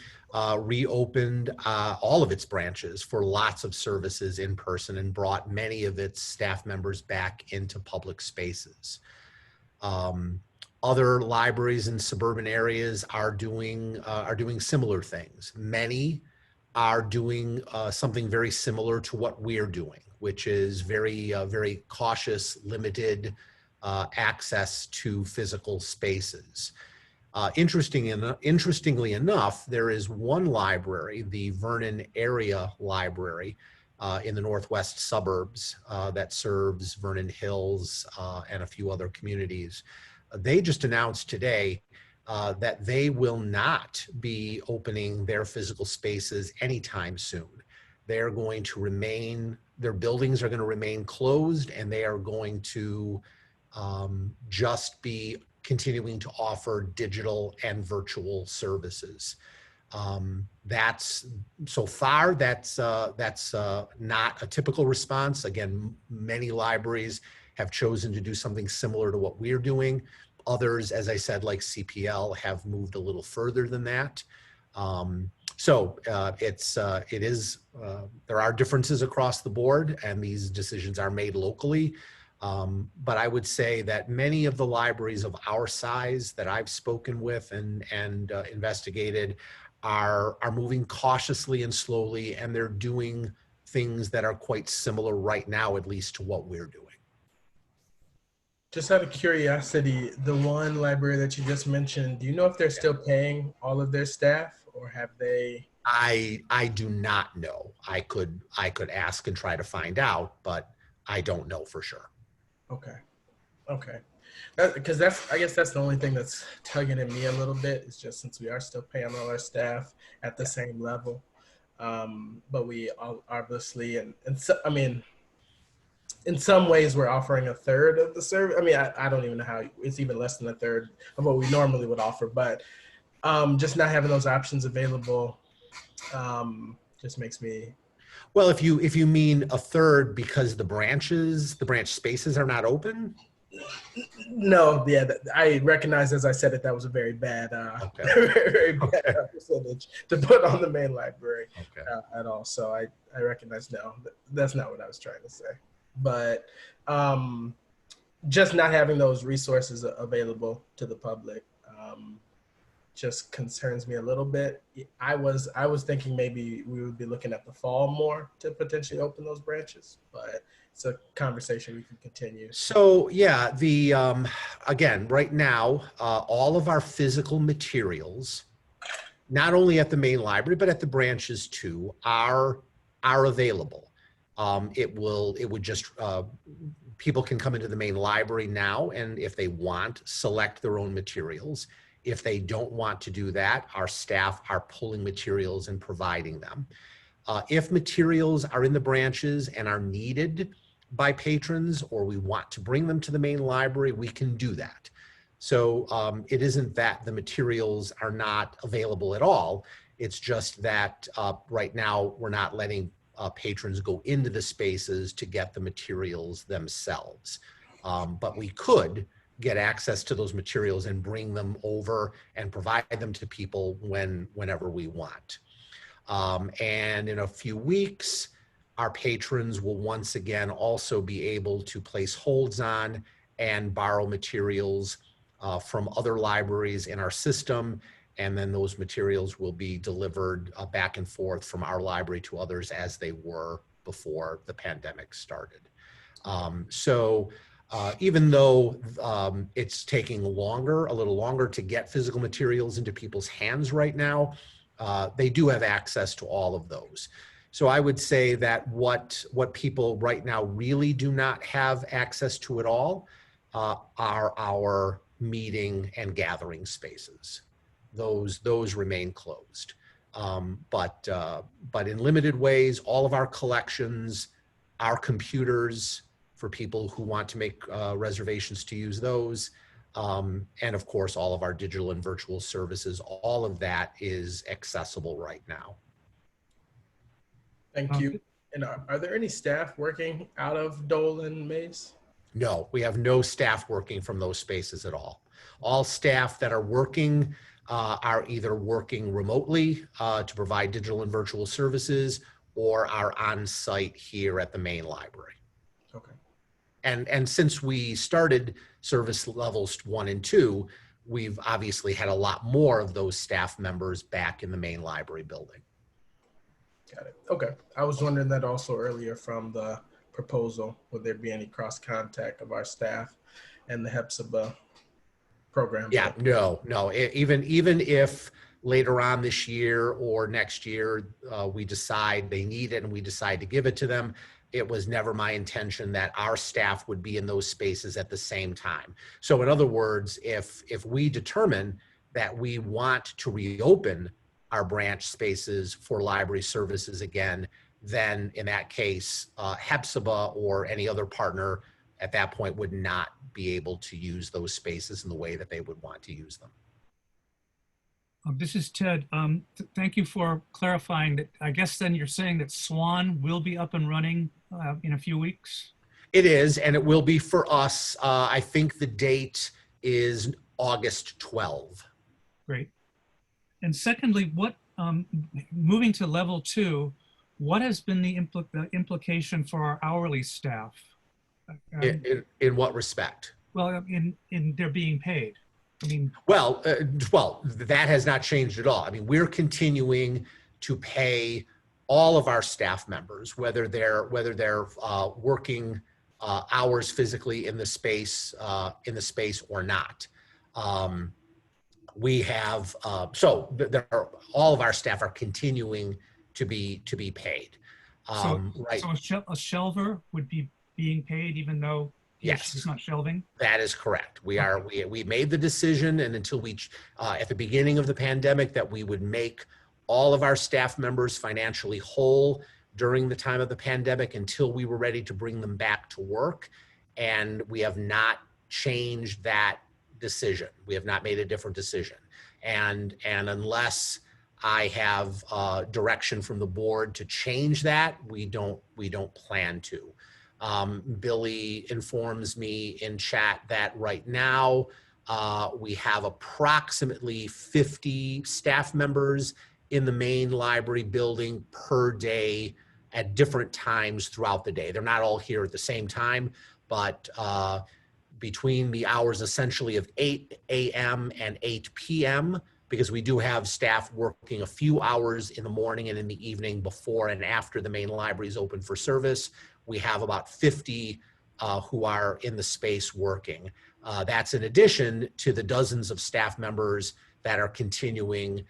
A: reopened all of its branches for lots of services in person and brought many of its staff members back into public spaces. Other libraries in suburban areas are doing similar things. Many are doing something very similar to what we're doing, which is very cautious, limited access to physical spaces. Interestingly enough, there is one library, the Vernon area library in the northwest suburbs that serves Vernon Hills and a few other communities. They just announced today that they will not be opening their physical spaces anytime soon. They're going to remain, their buildings are going to remain closed, and they are going to just be continuing to offer digital and virtual services. That's so far, that's not a typical response. Again, many libraries have chosen to do something similar to what we're doing. Others, as I said, like CPL, have moved a little further than that. There are differences across the board, and these decisions are made locally. But I would say that many of the libraries of our size that I've spoken with and investigated are moving cautiously and slowly, and they're doing things that are quite similar right now, at least to what we're doing.
H: Just out of curiosity, the one library that you just mentioned, do you know if they're still paying all of their staff, or have they?
A: I do not know. I could ask and try to find out, but I don't know for sure.
H: Okay. Because I guess that's the only thing that's tugging at me a little bit, is just since we are still paying all our staff at the same level. But we all obviously, and so, I mean, in some ways we're offering a third of the service. I mean, I don't even know how it's even less than a third of what we normally would offer, but just not having those options available just makes me.
A: Well, if you mean a third because the branch spaces are not open.
H: No, yeah, I recognize as I said it, that was a very bad,
A: Okay.
H: very bad
A: Okay.
H: percentage to put on the main library
A: Okay.
H: at all. So I recognize no, that's not what I was trying to say. But just not having those resources available to the public just concerns me a little bit. I was thinking maybe we would be looking at the fall more to potentially open those branches, but it's a conversation we can continue.
A: So yeah, again, right now, all of our physical materials, not only at the main library, but at the branches too, are available. People can come into the main library now, and if they want, select their own materials. If they don't want to do that, our staff are pulling materials and providing them. If materials are in the branches and are needed by patrons, or we want to bring them to the main library, we can do that. So it isn't that the materials are not available at all. It's just that right now we're not letting patrons go into the spaces to get the materials themselves. But we could get access to those materials and bring them over and provide them to people whenever we want. And in a few weeks, our patrons will once again also be able to place holds on and borrow materials from other libraries in our system. And then those materials will be delivered back and forth from our library to others as they were before the pandemic started. Even though it's taking a little longer to get physical materials into people's hands right now, they do have access to all of those. So I would say that what people right now really do not have access to at all are our meeting and gathering spaces. Those remain closed. But in limited ways, all of our collections, our computers for people who want to make reservations to use those, and of course, all of our digital and virtual services, all of that is accessible right now.
H: Thank you. And are there any staff working out of Dole and Mays?
A: No, we have no staff working from those spaces at all. All staff that are working are either working remotely to provide digital and virtual services, or are on site here at the main library.
H: Okay.
A: And since we started service levels 1 and 2, we've obviously had a lot more of those staff members back in the main library building.
H: Got it. Okay. I was wondering that also earlier from the proposal, would there be any cross contact of our staff and the HEPZBA program?
A: Yeah, no. Even if later on this year or next year, we decide they need it and we decide to give it to them, it was never my intention that our staff would be in those spaces at the same time. So in other words, if we determine that we want to reopen our branch spaces for library services again, then in that case, HEPZBA or any other partner at that point would not be able to use those spaces in the way that they would want to use them.
E: This is Ted. Thank you for clarifying that. I guess then you're saying that Swan will be up and running in a few weeks?
A: It is, and it will be for us. I think the date is August 12. Great.
E: And secondly, what moving to level 2, what has been the implication for our hourly staff?
A: In what respect?
E: Well, in their being paid. I mean,
A: well, that has not changed at all. I mean, we're continuing to pay all of our staff members, whether they're working hours physically in the space or not. We have all of our staff are continuing to be paid. Right.
E: So a shelver would be being paid even though it's not shelving?
A: That is correct. We made the decision, and until at the beginning of the pandemic, that we would make all of our staff members financially whole during the time of the pandemic until we were ready to bring them back to work. And we have not changed that decision. We have not made a different decision. And unless I have direction from the board to change that. We don't plan to. Billy informs me in chat that right now we have approximately 50 staff members in the main library building per day at different times throughout the day. They're not all here at the same time, but between the hours essentially of 8 a.m. and 8 p.m., because we do have staff working a few hours in the morning and in the evening before and after the main library is open for service. We have about 50 who are in the space working. That's in addition to the dozens of staff members that are continuing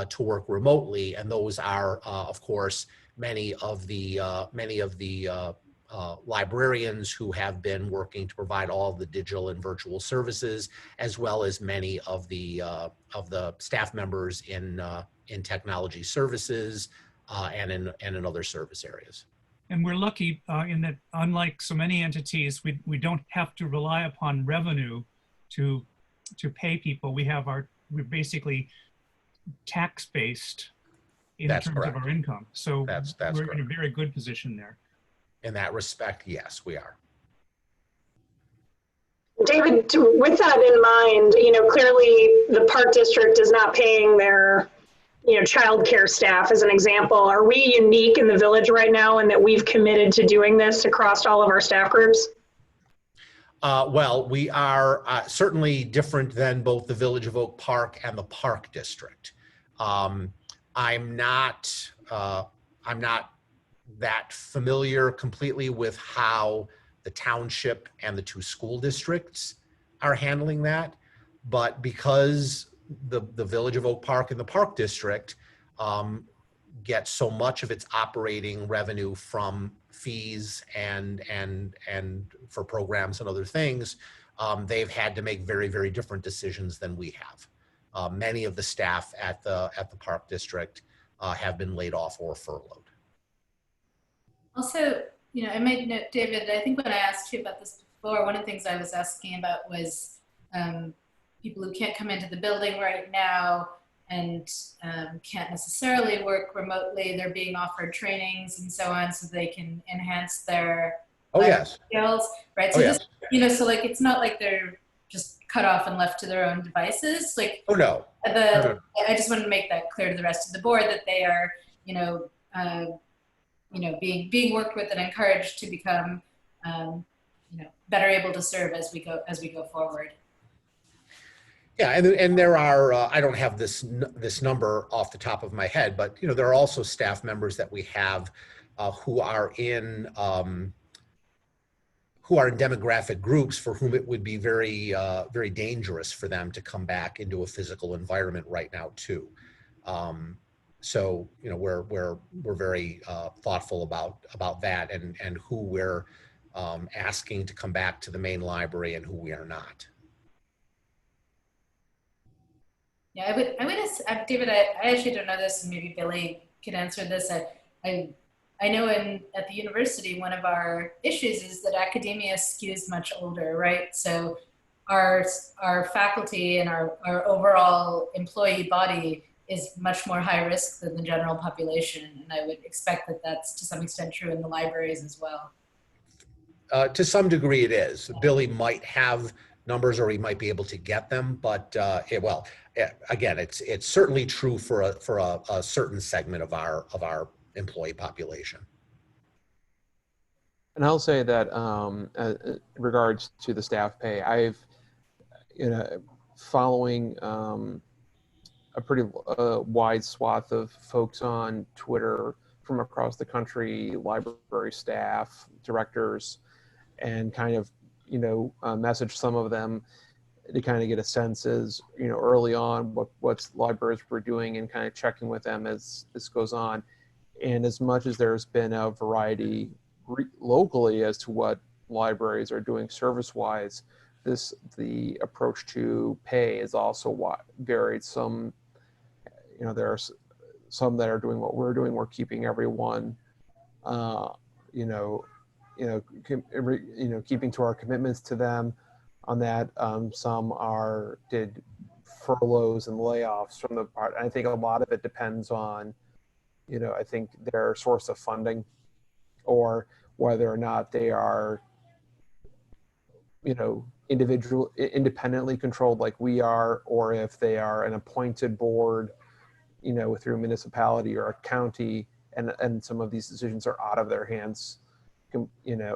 A: to work remotely, and those are, of course, many of the librarians who have been working to provide all of the digital and virtual services, as well as many of the staff members in technology services and in other service areas.
E: And we're lucky in that, unlike so many entities, we don't have to rely upon revenue to pay people. We're basically tax-based in
A: That's
E: terms
A: correct.
E: of our income. So
A: That's
E: we're
A: correct.
E: in a very good position there.
A: In that respect, yes, we are.
C: David, with that in mind, clearly the Park District is not paying their, childcare staff as an example. Are we unique in the village right now in that we've committed to doing this across all of our staff groups?
A: Well, we are certainly different than both the Village of Oak Park and the Park District. I'm not that familiar completely with how the township and the two school districts are handling that, but because the Village of Oak Park and the Park District get so much of its operating revenue from fees and for programs and other things, they've had to make very, very different decisions than we have. Many of the staff at the Park District have been laid off or furloughed.
J: Also, I made note, David, I think when I asked you about this before, one of the things I was asking about was people who can't come into the building right now and can't necessarily work remotely. They're being offered trainings and so on so they can enhance their skills, right? So just, so like, it's not like they're just cut off and left to their own devices. Like, I just wanted to make that clear to the rest of the board that they are, being worked with and encouraged to become, better able to serve as we go forward.
A: Yeah, and there are, I don't have this number off the top of my head, but there are also staff members that we have who are in demographic groups for whom it would be very very dangerous for them to come back into a physical environment right now too. So we're very thoughtful about that and who we're asking to come back to the main library and who we are not.
J: Yeah, I would ask, David, I actually don't know this, and maybe Billy could answer this. I know at the university, one of our issues is that academia skews much older, right? So our faculty and our overall employee body is much more high risk than the general population. And I would expect that that's to some extent true in the libraries as well.
A: To some degree it is. Billy might have numbers or he might be able to get them, but again, it's certainly true for a certain segment of our employee population.
B: And I'll say that in regards to the staff pay, I've following a pretty wide swath of folks on Twitter from across the country, library staff, directors, and kind of message some of them to kind of get a sense as early on what libraries were doing and kind of checking with them as this goes on. And as much as there's been a variety locally as to what libraries are doing service-wise, the approach to pay is also varied. Some there are some that are doing what we're doing. We're keeping everyone keeping to our commitments to them on that. Some did furloughs and layoffs from the part. And I think a lot of it depends on, I think their source of funding, or whether or not they are, independently controlled like we are, or if they are an appointed board, through a municipality or a county, and some of these decisions are out of their hands,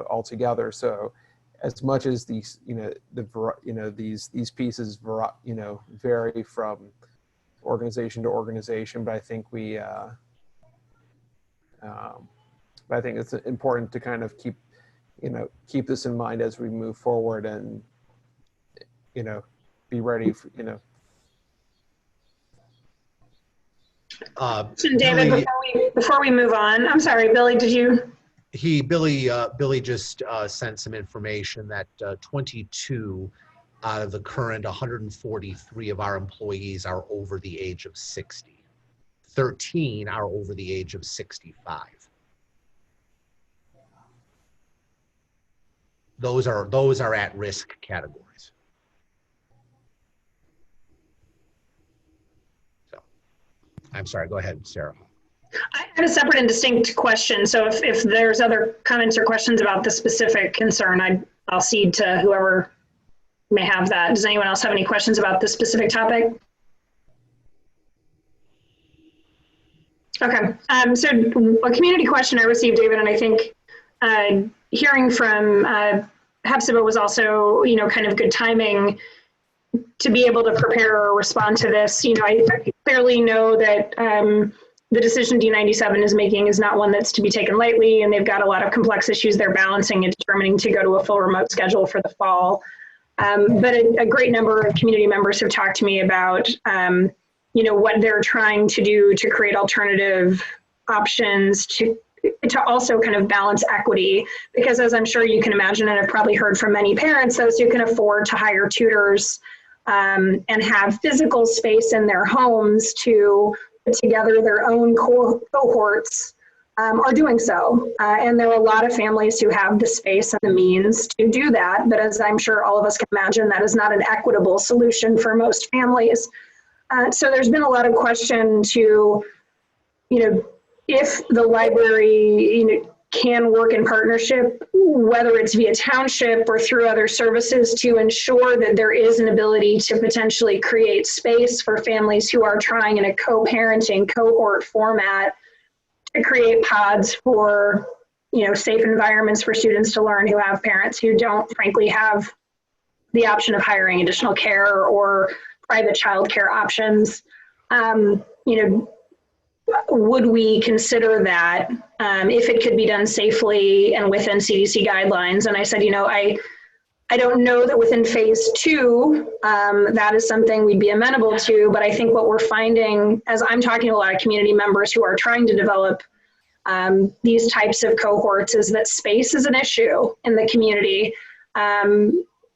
B: altogether. So as much as these, these pieces, vary from organization to organization, but I think but I think it's important to kind of keep this in mind as we move forward, and, be ready for,
C: David,
A: Billy,
C: before we move on, I'm sorry, Billy, did you?
A: Billy just sent some information that 22 out of the current 143 of our employees are over the age of 60. 13 are over the age of 65. Those are at risk categories. So, I'm sorry, go ahead, Sarah.
C: I have a separate and distinct question. So if there's other comments or questions about the specific concern, I'll cede to whoever may have that. Does anyone else have any questions about this specific topic? Okay, so a community question I received, David, and I think hearing from Hepzibah was also, kind of good timing to be able to prepare or respond to this. I clearly know that the decision D97 is making is not one that's to be taken lightly, and they've got a lot of complex issues they're balancing and determining to go to a full remote schedule for the fall. But a great number of community members have talked to me about, what they're trying to do to create alternative options to also kind of balance equity, because as I'm sure you can imagine, and I've probably heard from many parents, those who can afford to hire tutors and have physical space in their homes to put together their own cohorts are doing so. And there are a lot of families who have the space and the means to do that. But as I'm sure all of us can imagine, that is not an equitable solution for most families. So there's been a lot of question to, if the library, can work in partnership, whether it's via township or through other services, to ensure that there is an ability to potentially create space for families who are trying in a co-parenting cohort format to create pods for, safe environments for students to learn who have parents who don't frankly have the option of hiring additional care or private childcare options. Would we consider that if it could be done safely and within CDC guidelines? And I said, I don't know that within phase 2, that is something we'd be amenable to, but I think what we're finding, as I'm talking to a lot of community members who are trying to develop these types of cohorts, is that space is an issue in the community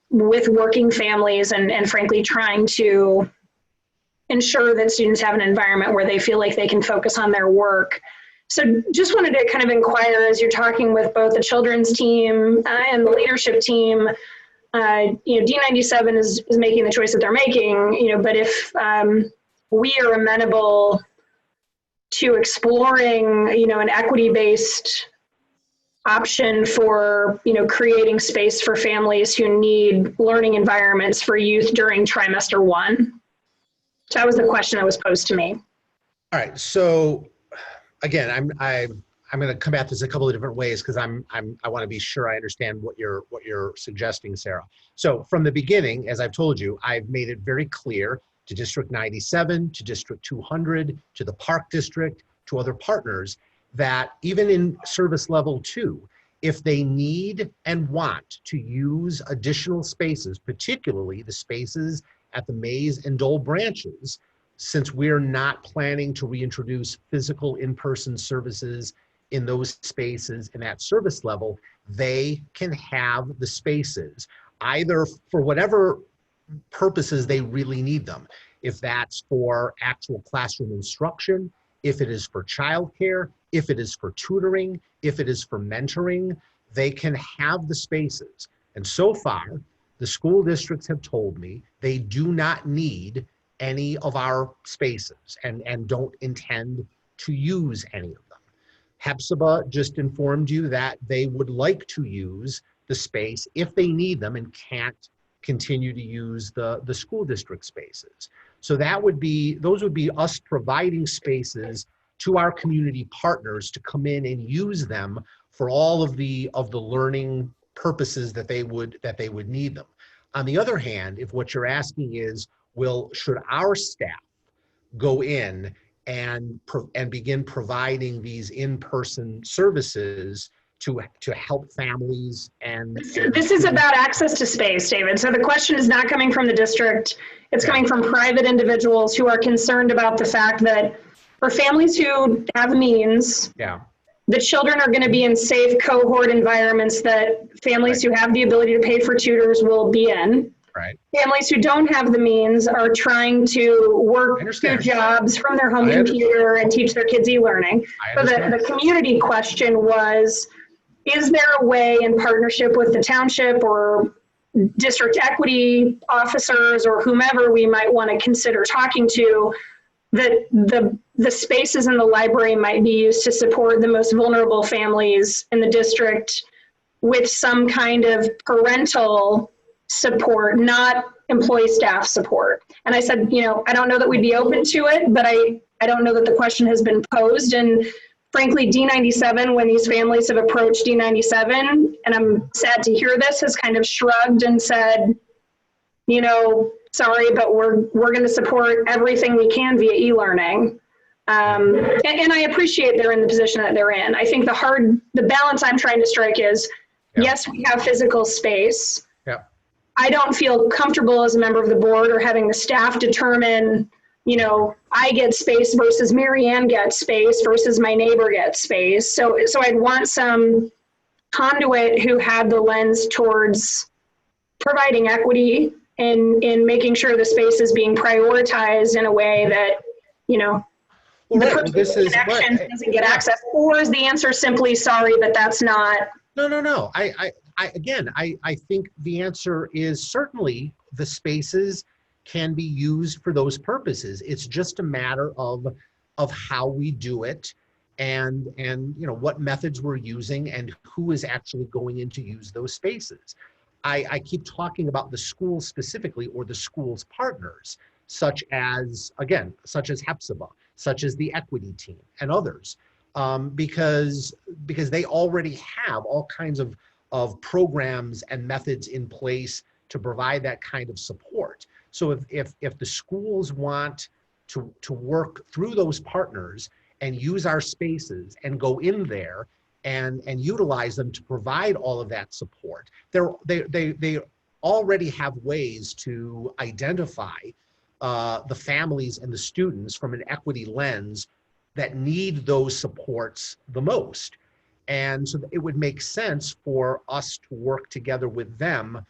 C: with working families and frankly trying to ensure that students have an environment where they feel like they can focus on their work. So just wanted to kind of inquire, as you're talking with both the children's team and the leadership team, D97 is making the choice that they're making, but if we are amenable to exploring, an equity-based option for, creating space for families who need learning environments for youth during trimester 1. So that was the question that was posed to me.
A: All right. So again, I'm going to come at this a couple of different ways because I want to be sure I understand what you're suggesting, Sarah. So from the beginning, as I've told you, I've made it very clear to District 97, to District 200, to the Park District, to other partners, that even in service level 2, if they need and want to use additional spaces, particularly the spaces at the Mays and Dole branches, since we're not planning to reintroduce physical in-person services in those spaces in that service level, they can have the spaces either for whatever purposes they really need them. If that's for actual classroom instruction, if it is for childcare, if it is for tutoring, if it is for mentoring, they can have the spaces. And so far, the school districts have told me they do not need any of our spaces and don't intend to use any of them. Hepzibah just informed you that they would like to use the space if they need them and can't continue to use the school district spaces. So those would be us providing spaces to our community partners to come in and use them for all of the learning purposes that they would need them. On the other hand, if what you're asking is, should our staff go in and begin providing these in-person services to help families and
C: This is about access to space, David. So the question is not coming from the district. It's coming from private individuals who are concerned about the fact that for families who have means, the children are going to be in safe cohort environments that families who have the ability to pay for tutors will be in.
A: Right.
C: Families who don't have the means are trying to work through jobs from their home computer and teach their kids e-learning. So the community question was, is there a way in partnership with the township or district equity officers or whomever we might want to consider talking to, that the spaces in the library might be used to support the most vulnerable families in the district with some kind of parental support, not employee staff support. And I said, I don't know that we'd be open to it, but I don't know that the question has been posed. And frankly, D97, when these families have approached D97, and I'm sad to hear this, has kind of shrugged and said, sorry, but we're going to support everything we can via e-learning. And I appreciate they're in the position that they're in. I think the balance I'm trying to strike is, yes, we have physical space. I don't feel comfortable as a member of the board or having the staff determine, I get space versus Mary Ann gets space versus my neighbor gets space. So I'd want some conduit who had the lens towards providing equity in making sure the space is being prioritized in a way that, the person with connections doesn't get access. Or is the answer simply, sorry, but that's not?
A: No. I think the answer is certainly the spaces can be used for those purposes. It's just a matter of how we do it and what methods we're using and who is actually going in to use those spaces. I keep talking about the school specifically or the school's partners, such as Hepzibah, such as the equity team and others. Because they already have all kinds of programs and methods in place to provide that kind of support. So if the schools want to work through those partners and use our spaces and go in there and utilize them to provide all of that support, they already have ways to identify the families and the students from an equity lens that need those supports the most. And so it would make sense for us to work together with them,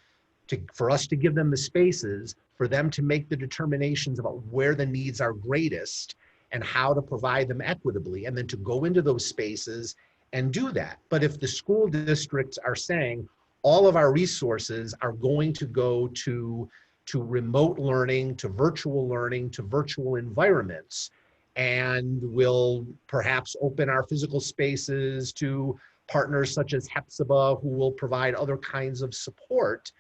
A: for us to give them the spaces, for them to make the determinations about where the needs are greatest and how to provide them equitably, and then to go into those spaces and do that. But if the school districts are saying all of our resources are going to go to remote learning, to virtual environments, and we'll perhaps open our physical spaces to partners such as Hepzibah, who will provide other kinds of support.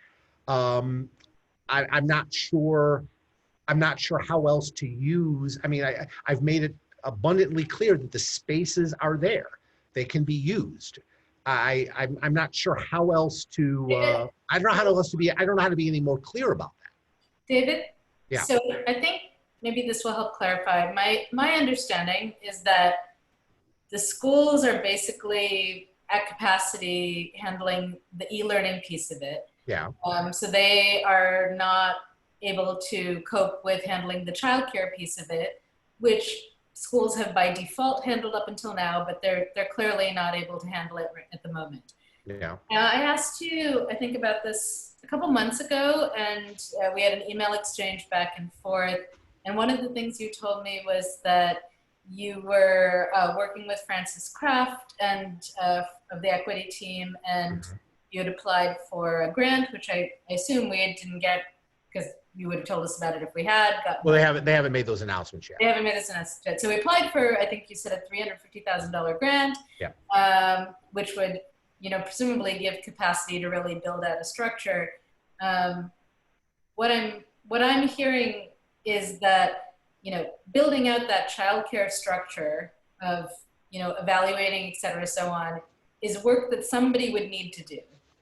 A: I'm not sure how else to use. I mean, I've made it abundantly clear that the spaces are there. They can be used. I'm not sure how else to. I don't know how to be any more clear about that.
J: David?
A: Yeah.
J: So I think maybe this will help clarify. My understanding is that the schools are basically at capacity handling the e-learning piece of it.
A: Yeah.
J: So they are not able to cope with handling the childcare piece of it, which schools have by default handled up until now, but they're clearly not able to handle it at the moment.
A: Yeah.
J: I asked you, I think, about this a couple months ago, and we had an email exchange back and forth. And one of the things you told me was that you were working with Francis Kraft and of the equity team, and you had applied for a grant, which I assume we didn't get because you would have told us about it if we had gotten.
A: Well, they haven't made those announcements yet.
J: They haven't made this announcement yet. So we applied for, I think you said, a $350,000 grant, which would, presumably give capacity to really build out a structure. What I'm hearing is that, building out that childcare structure of, evaluating, et cetera, so on, is work that somebody would need to do,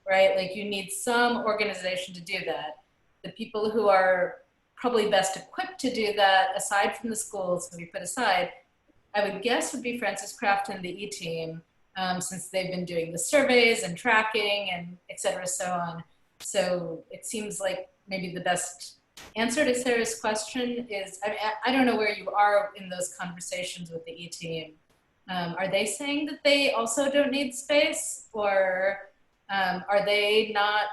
J: right? Like you need some organization to do that. The people who are probably best equipped to do that, aside from the schools that we put aside, I would guess would be Francis Craft and the E-Team, since they've been doing the surveys and tracking and et cetera, so on. So it seems like maybe the best answer to Sarah's question is, I don't know where you are in those conversations with the E-Team. Are they saying that they also don't need space, or are they not,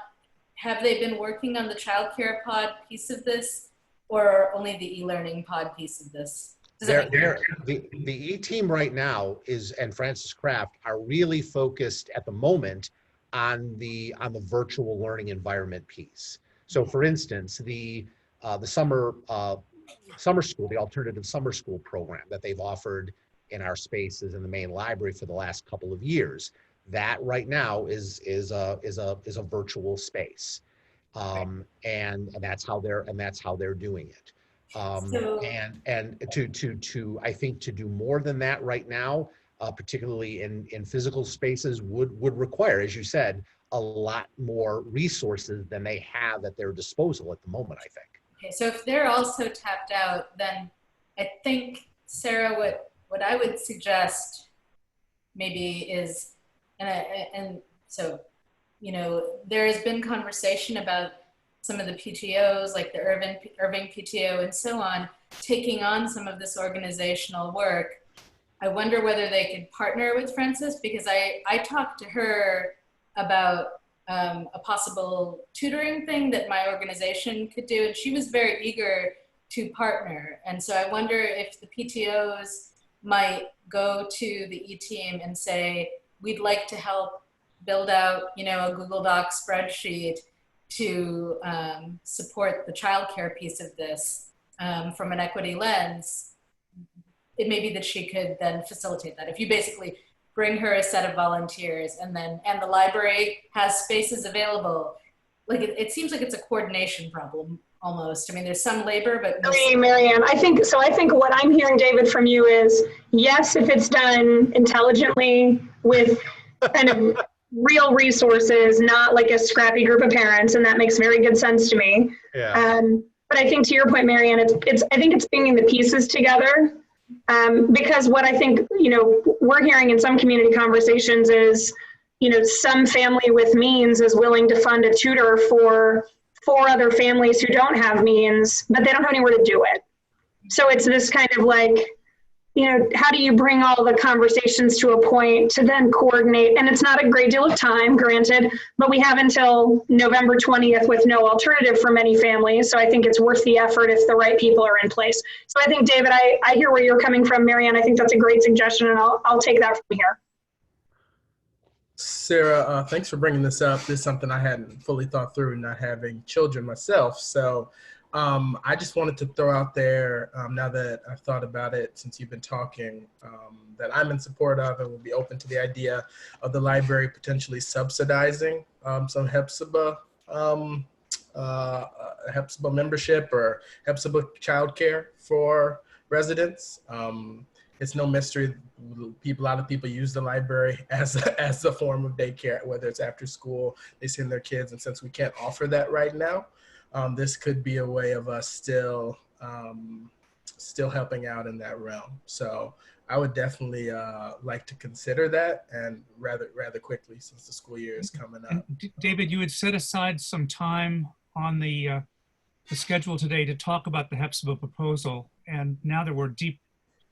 J: have they been working on the childcare pod piece of this, or only the e-learning pod piece of this?
A: The E-Team right now and Francis Craft are really focused at the moment on the virtual learning environment piece. So for instance, the summer school, the alternative summer school program that they've offered in our spaces in the main library for the last couple of years, that right now is a virtual space, and that's how they're doing it. And to I think to do more than that right now, particularly in physical spaces, would require, as you said, a lot more resources than they have at their disposal at the moment, I think.
J: Okay, so if they're also tapped out, then I think, Sarah, what I would suggest maybe is, and so, there has been conversation about some of the PTOs, like the Irving PTO and so on, taking on some of this organizational work. I wonder whether they could partner with Frances, because I talked to her about a possible tutoring thing that my organization could do, and she was very eager to partner. And so I wonder if the PTOs might go to the E-Team and say, we'd like to help build out, a Google Doc spreadsheet to support the childcare piece of this from an equity lens. It may be that she could then facilitate that. If you basically bring her a set of volunteers and the library has spaces available, like it seems like it's a coordination problem almost. I mean, there's some labor, but
C: Hey, Marianne, I think what I'm hearing, David, from you is, yes, if it's done intelligently with kind of real resources, not like a scrappy group of parents, and that makes very good sense to me.
A: Yeah.
C: But I think to your point, Marianne, I think it's bringing the pieces together, because what I think, we're hearing in some community conversations is, some family with means is willing to fund a tutor for 4 other families who don't have means, but they don't have anywhere to do it. So it's this kind of like, how do you bring all the conversations to a point to then coordinate? And it's not a great deal of time, granted, but we have until November 20th with no alternative for many families. So I think it's worth the effort if the right people are in place. So I think, David, I hear where you're coming from, Marianne. I think that's a great suggestion, and I'll take that from here.
H: Sarah, thanks for bringing this up. This is something I hadn't fully thought through, not having children myself. So I just wanted to throw out there, now that I've thought about it since you've been talking, that I'm in support of and will be open to the idea of the library potentially subsidizing some HEPZBA membership or HEPZBA childcare for residents. It's no mystery. A lot of people use the library as a form of daycare, whether it's after school, they send their kids. And since we can't offer that right now, this could be a way of us still helping out in that realm. So I would definitely like to consider that, and rather quickly, since the school year is coming up.
E: David, you had set aside some time on the schedule today to talk about the HEPZBA proposal, and now that we're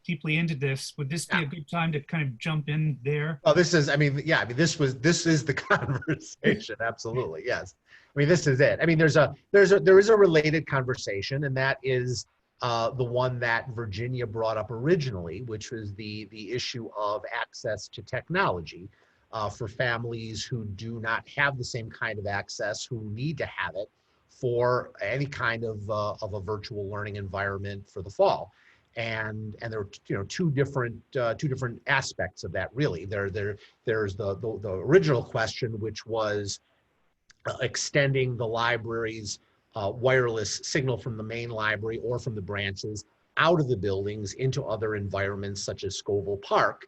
E: deeply into this, would this be a good time to kind of jump in there?
A: Oh, this is the conversation. Absolutely. Yes. I mean, this is it. I mean, there is a related conversation, and that is the one that Virginia brought up originally, which was the issue of access to technology for families who do not have the same kind of access, who need to have it for any kind of a virtual learning environment for the fall. And there are, you know, two different aspects of that, really. There's the original question, which was extending the library's wireless signal from the main library or from the branches out of the buildings into other environments such as Scoville Park.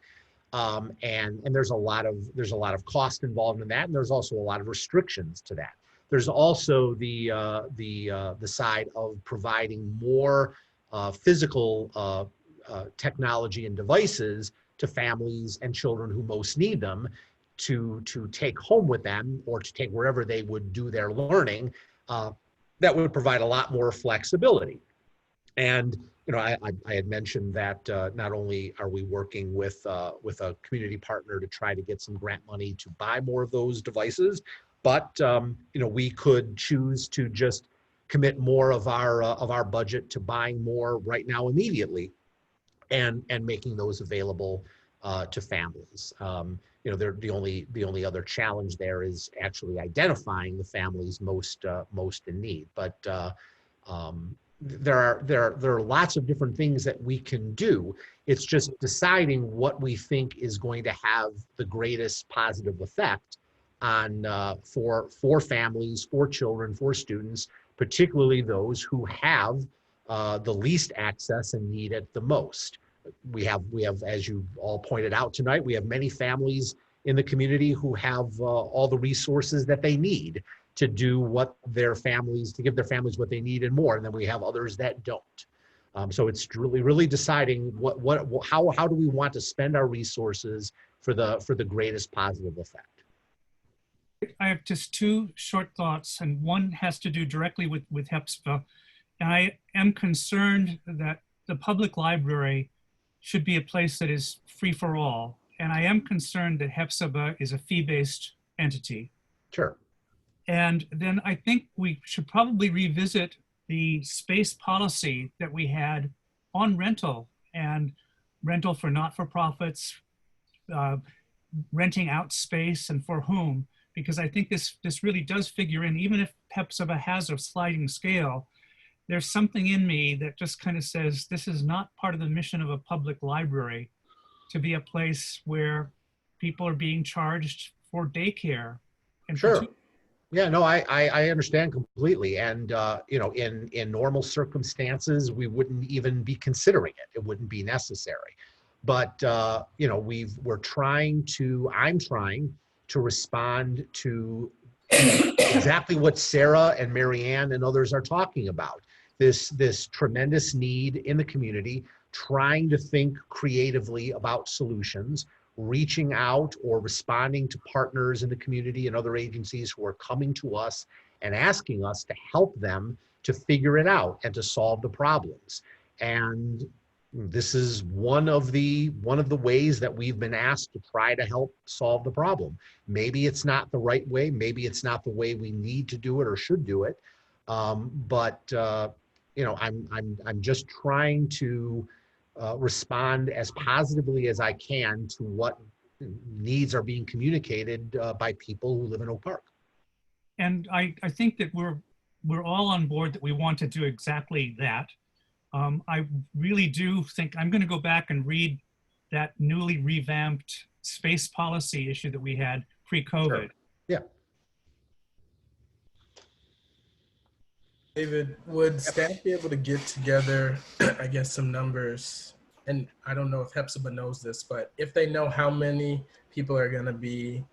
A: And there's a lot of cost involved in that, and there's also a lot of restrictions to that. There's also the side of providing more physical technology and devices to families and children who most need them to take home with them or to take wherever they would do their learning. That would provide a lot more flexibility. And you know, I had mentioned that not only are we working with a community partner to try to get some grant money to buy more of those devices, but you know, we could choose to just commit more of our budget to buying more right now immediately, and making those available to families. You know, the only other challenge there is actually identifying the families most in need. But there are lots of different things that we can do. It's just deciding what we think is going to have the greatest positive effect on for families, for children, for students, particularly those who have the least access and need it the most. We have, as you all pointed out tonight, we have many families in the community who have all the resources that they need to do what to give their families what they need and more. And then we have others that don't. So it's really deciding how do we want to spend our resources for the greatest positive effect.
E: I have just two short thoughts, and one has to do directly with HEPSPA. And I am concerned that the public library should be a place that is free for all. And I am concerned that HEPSPA is a fee-based entity.
A: Sure.
E: And then I think we should probably revisit the space policy that we had on rental, and rental for not-for-profits, renting out space, and for whom, because I think this really does figure in. Even if HEPSPA has a sliding scale, there's something in me that just kind of says this is not part of the mission of a public library to be a place where people are being charged for daycare. And
A: sure. Yeah, no, I understand completely. And, you know, in normal circumstances, we wouldn't even be considering it. It wouldn't be necessary. But, you know, I'm trying to respond to exactly what Sarah and Marianne and others are talking about. This tremendous need in the community, trying to think creatively about solutions, reaching out or responding to partners in the community and other agencies who are coming to us and asking us to help them to figure it out and to solve the problems. And this is one of the ways that we've been asked to try to help solve the problem. Maybe it's not the right way, maybe it's not the way we need to do it or should do it, but you know, I'm just trying to respond as positively as I can to what needs are being communicated by people who live in Oak Park.
E: And I think that we're all on board that we want to do exactly that. I really do think I'm going to go back and read that newly revamped space policy issue that we had pre-COVID.
A: Sure. Yeah.
H: David, would staff be able to get together, I guess, some numbers? And I don't know if HEPSPA knows this, but if they know how many people are going to be,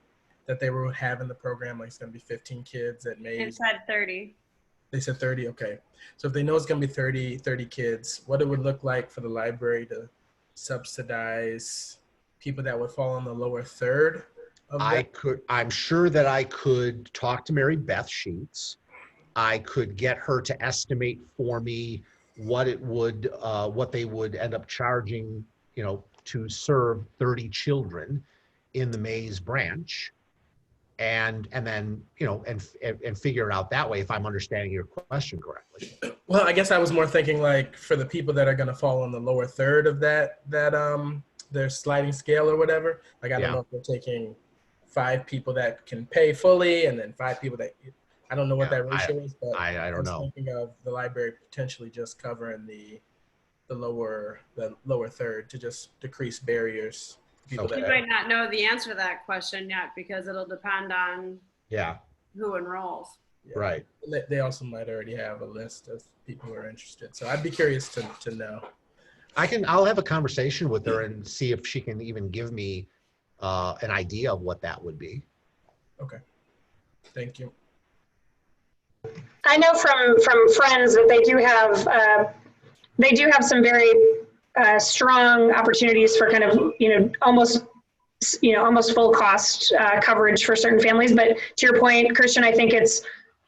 H: that they will have in the program, like it's going to be 15 kids at Mays.
G: It said 30.
H: They said 30, okay. So if they know it's going to be 30 kids, what it would look like for the library to subsidize people that would fall in the lower third of that?
A: I'm sure that I could talk to Mary Beth Sheets. I could get her to estimate for me what they would end up charging, you know, to serve 30 children in the Mays branch, and then, you know, and figure it out that way, if I'm understanding your question correctly.
H: Well, I guess I was more thinking like for the people that are going to fall in the lower third of that their sliding scale or whatever. Like I don't know if they're taking 5 people that can pay fully and then 5 people that I don't know what
A: Yeah,
H: that ratio is, but
A: I don't
H: was
A: know.
H: thinking of the library potentially just covering the lower third to just decrease barriers. People
A: Okay.
G: You might not know the answer to that question yet because it'll depend on
A: Yeah,
G: who enrolls.
H: Yeah.
A: right.
H: They also might already have a list of people who are interested. So I'd be curious to know.
A: I'll have a conversation with her and see if she can even give me an idea of what that would be.
H: Okay. Thank you.
C: I know from friends that they do have some very strong opportunities for kind of almost full cost coverage for certain families. But to your point, Christian, I think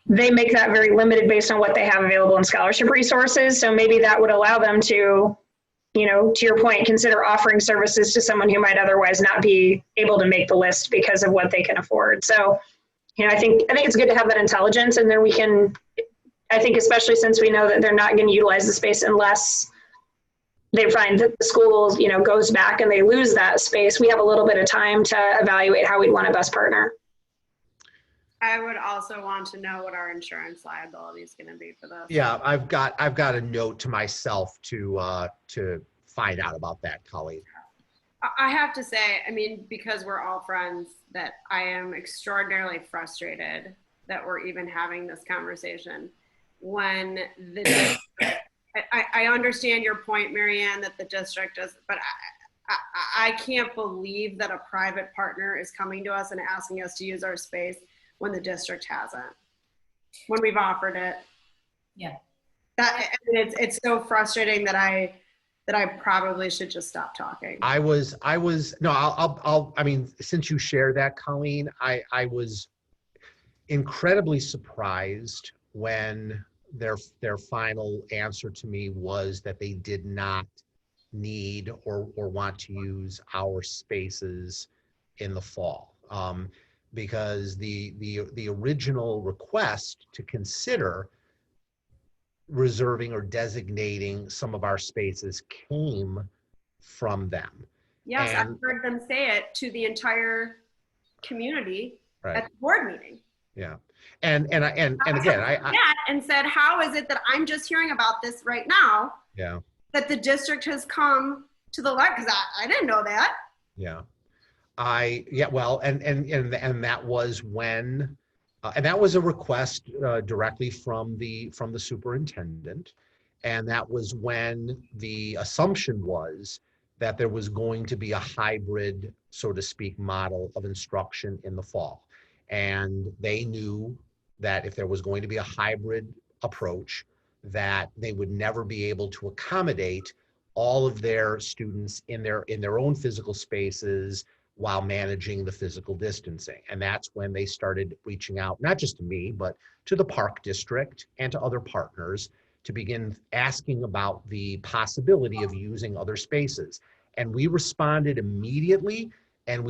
C: they make that very limited based on what they have available in scholarship resources. So maybe that would allow them to, to your point, consider offering services to someone who might otherwise not be able to make the list because of what they can afford. So, I think it's good to have that intelligence, and then we can, I think, especially since we know that they're not going to utilize the space unless they find that the school, goes back and they lose that space, we have a little bit of time to evaluate how we'd want to best partner.
G: I would also want to know what our insurance liability is going to be for this.
A: Yeah, I've got a note to myself to find out about that, Colleen.
G: I have to say, I mean, because we're all friends, that I am extraordinarily frustrated that we're even having this conversation when the I understand your point, Marianne, that the district does, but I can't believe that a private partner is coming to us and asking us to use our space when the district hasn't, when we've offered it.
J: Yeah.
G: It's so frustrating that I probably should just stop talking.
A: I mean, since you shared that, Colleen, I was incredibly surprised when their final answer to me was that they did not need or want to use our spaces in the fall. Because the original request to consider reserving or designating some of our spaces came from them.
G: Yes,
A: And,
G: I've heard them say it to the entire community
A: right.
G: at the board meeting.
A: Yeah. And again,
G: and said, how is it that I'm just hearing about this right now?
A: Yeah.
G: That the district has come to the light, because I didn't know that.
A: Yeah. Well, and that was when, and that was a request directly from the superintendent. And that was when the assumption was that there was going to be a hybrid, so to speak, model of instruction in the fall. And they knew that if there was going to be a hybrid approach, that they would never be able to accommodate all of their students in their own physical spaces while managing the physical distancing. And that's when they started reaching out, not just to me, but to the park district and to other partners to begin asking about the possibility of using other spaces. And we responded immediately, and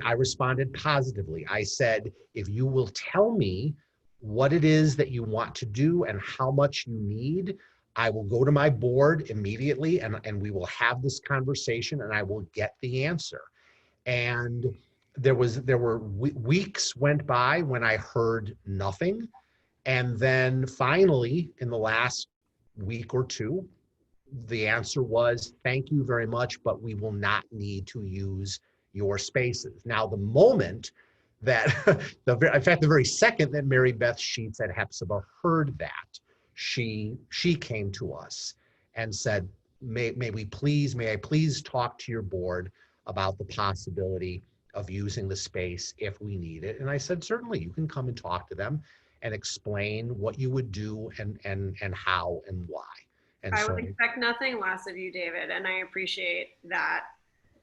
A: I responded positively. I said, if you will tell me what it is that you want to do and how much you need, I will go to my board immediately and we will have this conversation and I will get the answer. And weeks went by when I heard nothing. And then finally, in the last week or two, the answer was, thank you very much, but we will not need to use your spaces. Now, the moment that, in fact, the very second that Mary Beth Sheets at Hepzibah heard that, she came to us and said, may I please talk to your board about the possibility of using the space if we need it. And I said, certainly, you can come and talk to them and explain what you would do and how and why. And
G: I would expect nothing less of you, David, and I appreciate that.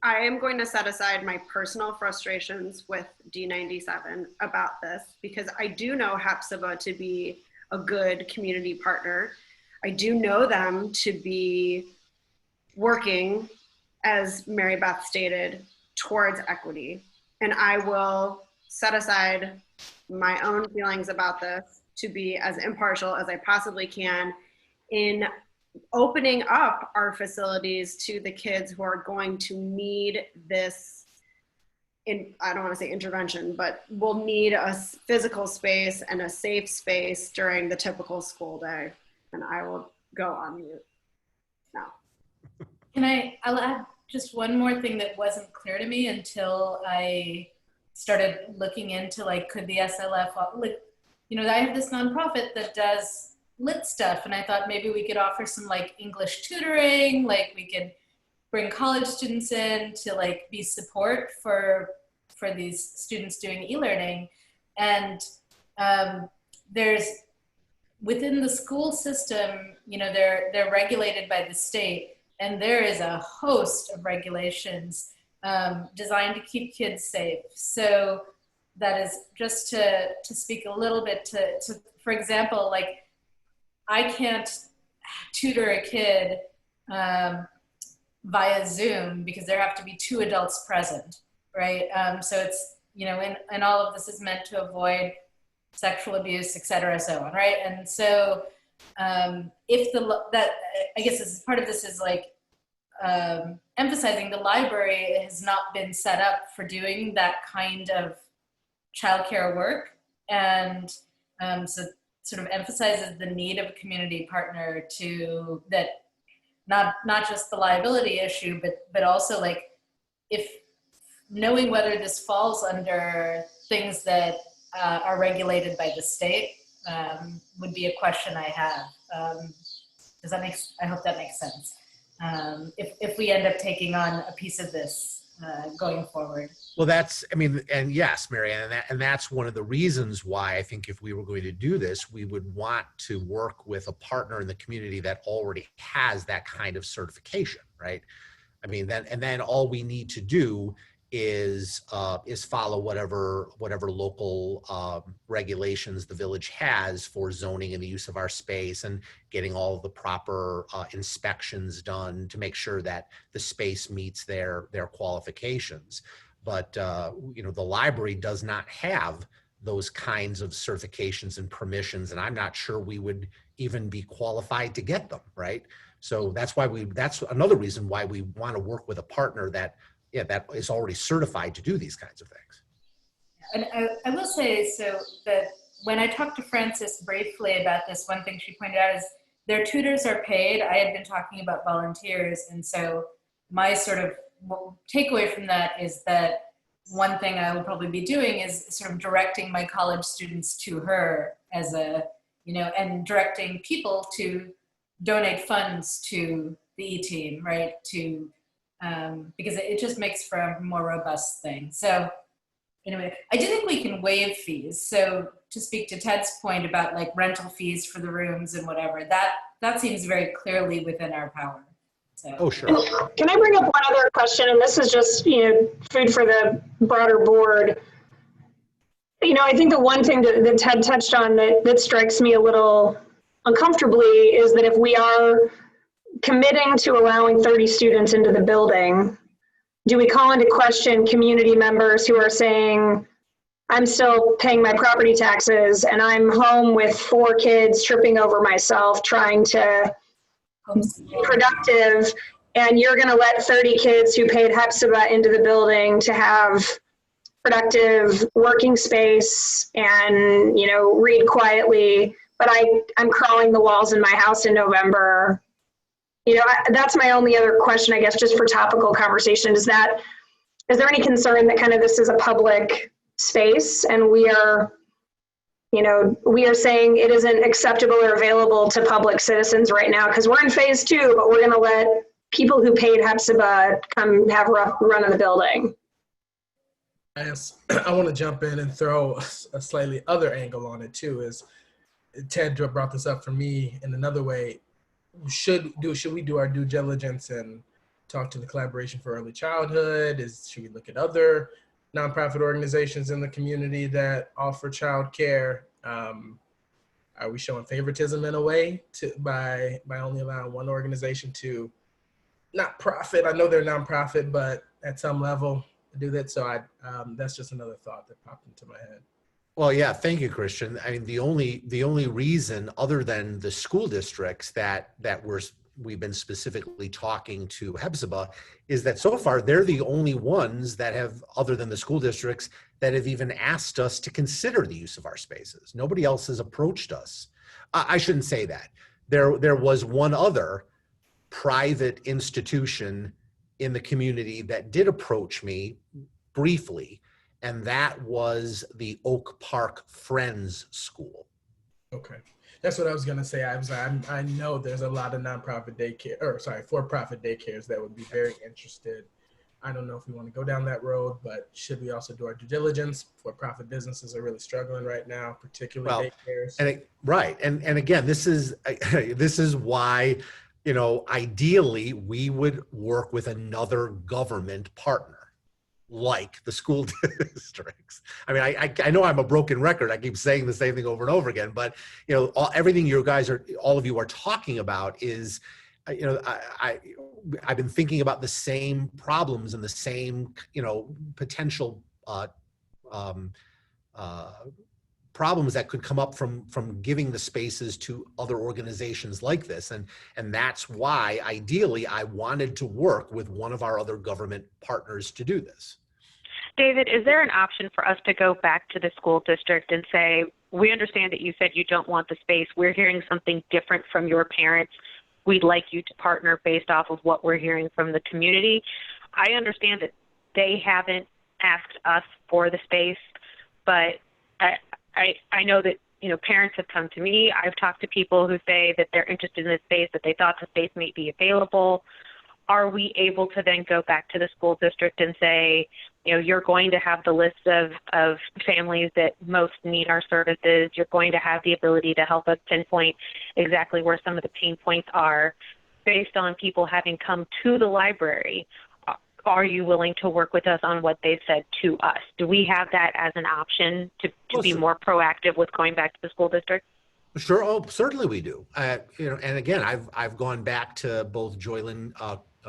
G: I am going to set aside my personal frustrations with D97 about this because I do know Hepzibah to be a good community partner. I do know them to be working, as Mary Beth stated, towards equity. And I will set aside my own feelings about this to be as impartial as I possibly can in opening up our facilities to the kids who are going to need this I don't want to say intervention, but will need a physical space and a safe space during the typical school day. And I will go on mute now.
J: I'll add just one more thing that wasn't clear to me until I started looking into, like, could the SLF, like, you know, I have this nonprofit that does lit stuff, and I thought maybe we could offer some like English tutoring, like we could bring college students in to like be support for these students doing e-learning. And there's, within the school system, you know, they're regulated by the state, and there is a host of regulations designed to keep kids safe. So that is just to speak a little bit to, for example, like I can't tutor a kid via Zoom because there have to be 2 adults present, right? So it's, you know, and all of this is meant to avoid sexual abuse, et cetera, so on, right? And so if I guess this is, part of this is like emphasizing the library has not been set up for doing that kind of childcare work, and so sort of emphasizes the need of a community partner to that, not just the liability issue, but also like if knowing whether this falls under things that are regulated by the state would be a question I have. Does that I hope that makes sense. If we end up taking on a piece of this going forward.
A: Well, that's, I mean, and yes, Marianne, and that's one of the reasons why I think if we were going to do this, we would want to work with a partner in the community that already has that kind of certification, right? I mean, then all we need to do is follow whatever local regulations the village has for zoning and the use of our space, and getting all of the proper inspections done to make sure that the space meets their qualifications. But you know, the library does not have those kinds of certifications and permissions, and I'm not sure we would even be qualified to get them, right? So that's another reason why we want to work with a partner that is already certified to do these kinds of things.
J: And I will say, so that when I talked to Frances briefly about this, one thing she pointed out is their tutors are paid. I had been talking about volunteers. And so my sort of takeaway from that is that one thing I will probably be doing is sort of directing my college students to her as a, you know, and directing people to donate funds to the E-team, right? Because it just makes for a more robust thing. So anyway, I do think we can waive fees. So to speak to Ted's point about like rental fees for the rooms and whatever, that seems very clearly within our power. So.
A: Oh, sure.
C: Can I bring up one other question? And this is just, you know, food for the broader board. You know, I think the one thing that Ted touched on that strikes me a little uncomfortably is that if we are committing to allowing 30 students into the building, do we call into question community members who are saying, I'm still paying my property taxes and I'm home with 4 kids tripping over myself trying to be productive, and you're going to let 30 kids who paid Hepzibah into the building to have productive working space and, you know, read quietly, but I'm crawling the walls in my house in November. You know, that's my only other question, I guess, just for topical conversation. Is there any concern that kind of this is a public space and we are saying it isn't acceptable or available to public citizens right now because we're in phase 2, but we're going to let people who paid Hepzibah come have a run of the building?
H: Yes, I want to jump in and throw a slightly other angle on it too. Is Ted brought this up for me in another way. Should we do our due diligence and talk to the Collaboration for Early Childhood? Should we look at other nonprofit organizations in the community that offer childcare? Are we showing favoritism in a way by only allowing one organization to not profit? I know they're nonprofit, but at some level do that. So that's just another thought that popped into my head.
A: Well, yeah, thank you, Christian. I mean, the only reason other than the school districts that we're we've been specifically talking to Hepzibah is that so far they're the only ones that have, other than the school districts, that have even asked us to consider the use of our spaces. Nobody else has approached us. I shouldn't say that. There was one other private institution in the community that did approach me briefly, and that was the Oak Park Friends School.
H: Okay. That's what I was gonna say. I know there's a lot of nonprofit for-profit daycares that would be very interested. I don't know if we want to go down that road, but should we also do our due diligence? For-profit businesses are really struggling right now, particularly daycares.
A: Right, and again, this is why, you know, ideally we would work with another government partner, like the school districts. I mean, I know I'm a broken record. I keep saying the same thing over and over again, but you know, everything all of you are talking about is, you know, I've been thinking about the same problems and the same, you know, potential problems that could come up from giving the spaces to other organizations like this, and that's why ideally I wanted to work with one of our other government partners to do this.
D: David, is there an option for us to go back to the school district and say, we understand that you said you don't want the space. We're hearing something different from your parents. We'd like you to partner based off of what we're hearing from the community. I understand that they haven't asked us for the space, but I know that, you know, parents have come to me. I've talked to people who say that they're interested in this space, that they thought the space may be available. Are we able to then go back to the school district and say, you know, you're going to have the list of families that most need our services. You're going to have the ability to help us pinpoint exactly where some of the pain points are based on people having come to the library. Are you willing to work with us on what they've said to us? Do we have that as an option to be more proactive with going back to the school district?
A: Sure. Oh, certainly we do. You know, and again, I've gone back to both Joylyn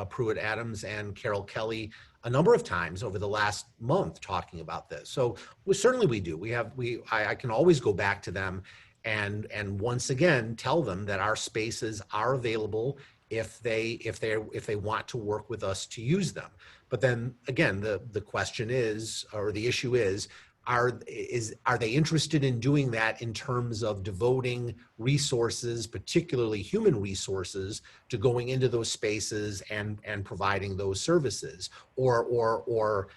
A: Pruitt Adams and Carol Kelly a number of times over the last month talking about this. So certainly we do. I can always go back to them and once again tell them that our spaces are available if they want to work with us to use them. But then again, the question is, or the issue is, are they interested in doing that in terms of devoting resources, particularly human resources, to going into those spaces and providing those services, or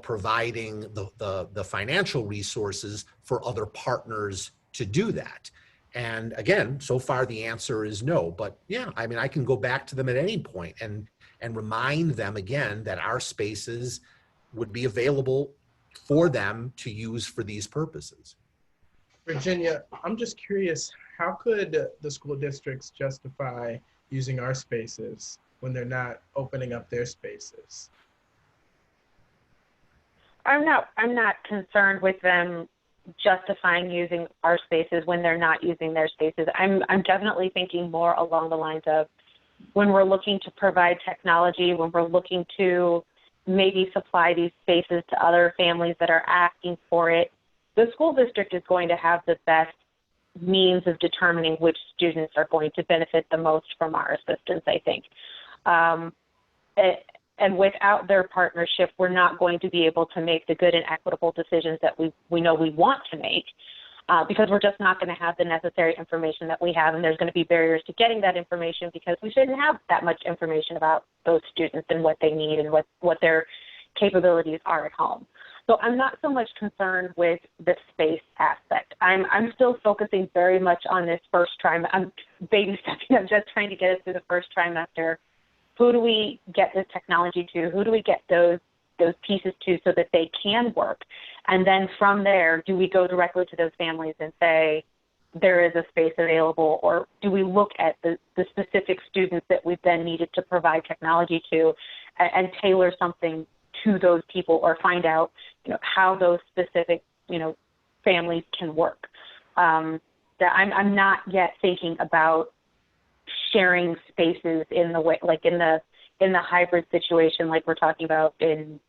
A: providing the financial resources for other partners to do that? And again, so far the answer is no. But yeah, I mean, I can go back to them at any point and remind them again that our spaces would be available for them to use for these purposes.
H: Virginia, I'm just curious, how could the school districts justify using our spaces when they're not opening up their spaces?
D: I'm not concerned with them justifying using our spaces when they're not using their spaces. I'm definitely thinking more along the lines of when we're looking to provide technology, when we're looking to maybe supply these spaces to other families that are asking for it, the school district is going to have the best means of determining which students are going to benefit the most from our assistance, I think. And without their partnership, we're not going to be able to make the good and equitable decisions that we know we want to make, because we're just not going to have the necessary information that we have, and there's going to be barriers to getting that information because we shouldn't have that much information about those students and what they need and what their capabilities are at home. So I'm not so much concerned with the space aspect. I'm still focusing very much on this first trimester. I'm baby stepping. I'm just trying to get us through the first trimester. Who do we get this technology to? Who do we get those pieces to so that they can work? And then from there, do we go directly to those families and say, there is a space available, or do we look at the specific students that we've then needed to provide technology to and tailor something to those people, or find out, you know, how those specific, you know, families can work? That I'm not yet thinking about sharing spaces in the way, like in the hybrid situation, like we're talking about in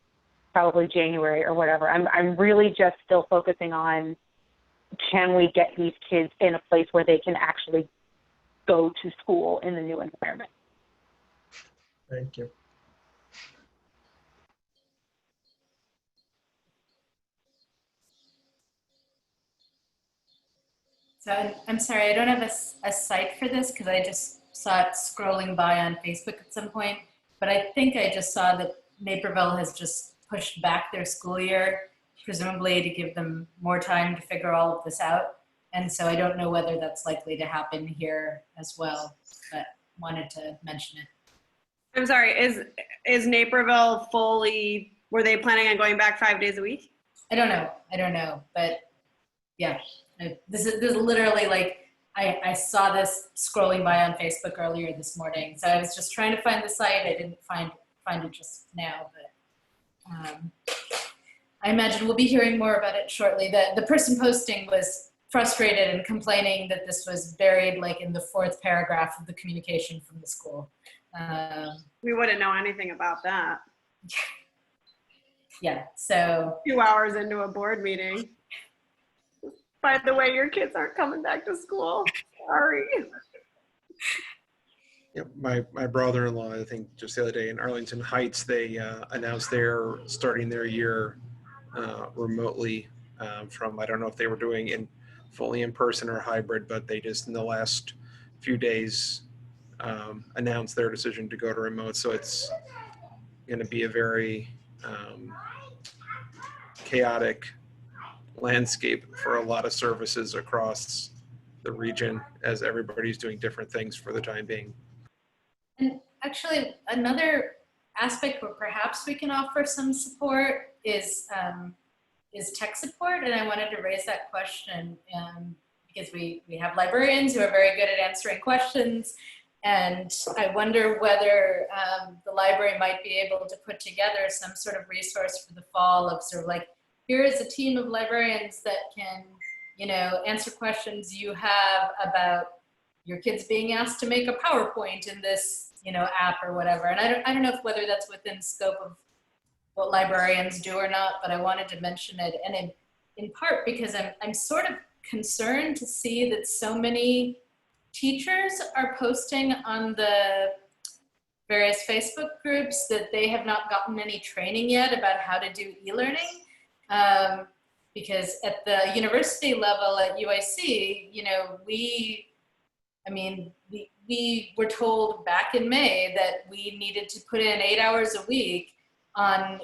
D: probably January or whatever. I'm really just still focusing on, can we get these kids in a place where they can actually go to school in the new environment.
H: Thank you.
J: So I'm sorry, I don't have a site for this because I just saw it scrolling by on Facebook at some point, but I think I just saw that Naperville has just pushed back their school year, presumably to give them more time to figure all of this out. And so I don't know whether that's likely to happen here as well, but wanted to mention it.
G: I'm sorry, is Naperville fully, were they planning on going back 5 days a week?
J: I don't know, but yeah, this is literally like, I saw this scrolling by on Facebook earlier this morning. So I was just trying to find the site. I didn't find it just now, but I imagine we'll be hearing more about it shortly. The person posting was frustrated and complaining that this was buried like in the 4th paragraph of the communication from the school.
G: We wouldn't know anything about that.
J: Yeah, so
G: 2 hours into a board meeting. By the way, your kids aren't coming back to school. Sorry.
B: Yep, my brother-in-law, I think just the other day in Arlington Heights, they announced they're starting their year remotely from, I don't know if they were doing fully in person or hybrid, but they just in the last few days announced their decision to go to remote. So it's going to be a very chaotic landscape for a lot of services across the region as everybody's doing different things for the time being.
J: And actually, another aspect where perhaps we can offer some support is tech support. And I wanted to raise that question because we have librarians who are very good at answering questions. And I wonder whether the library might be able to put together some sort of resource for the fall of sort of like, here is a team of librarians that can, answer questions you have about your kids being asked to make a PowerPoint in this, app or whatever. And I don't know whether that's within scope of what librarians do or not, but I wanted to mention it. And in part because I'm sort of concerned to see that so many teachers are posting on the various Facebook groups that they have not gotten any training yet about how to do e-learning. Because at the university level at UIC, we were told back in May that we needed to put in 8 hours a week on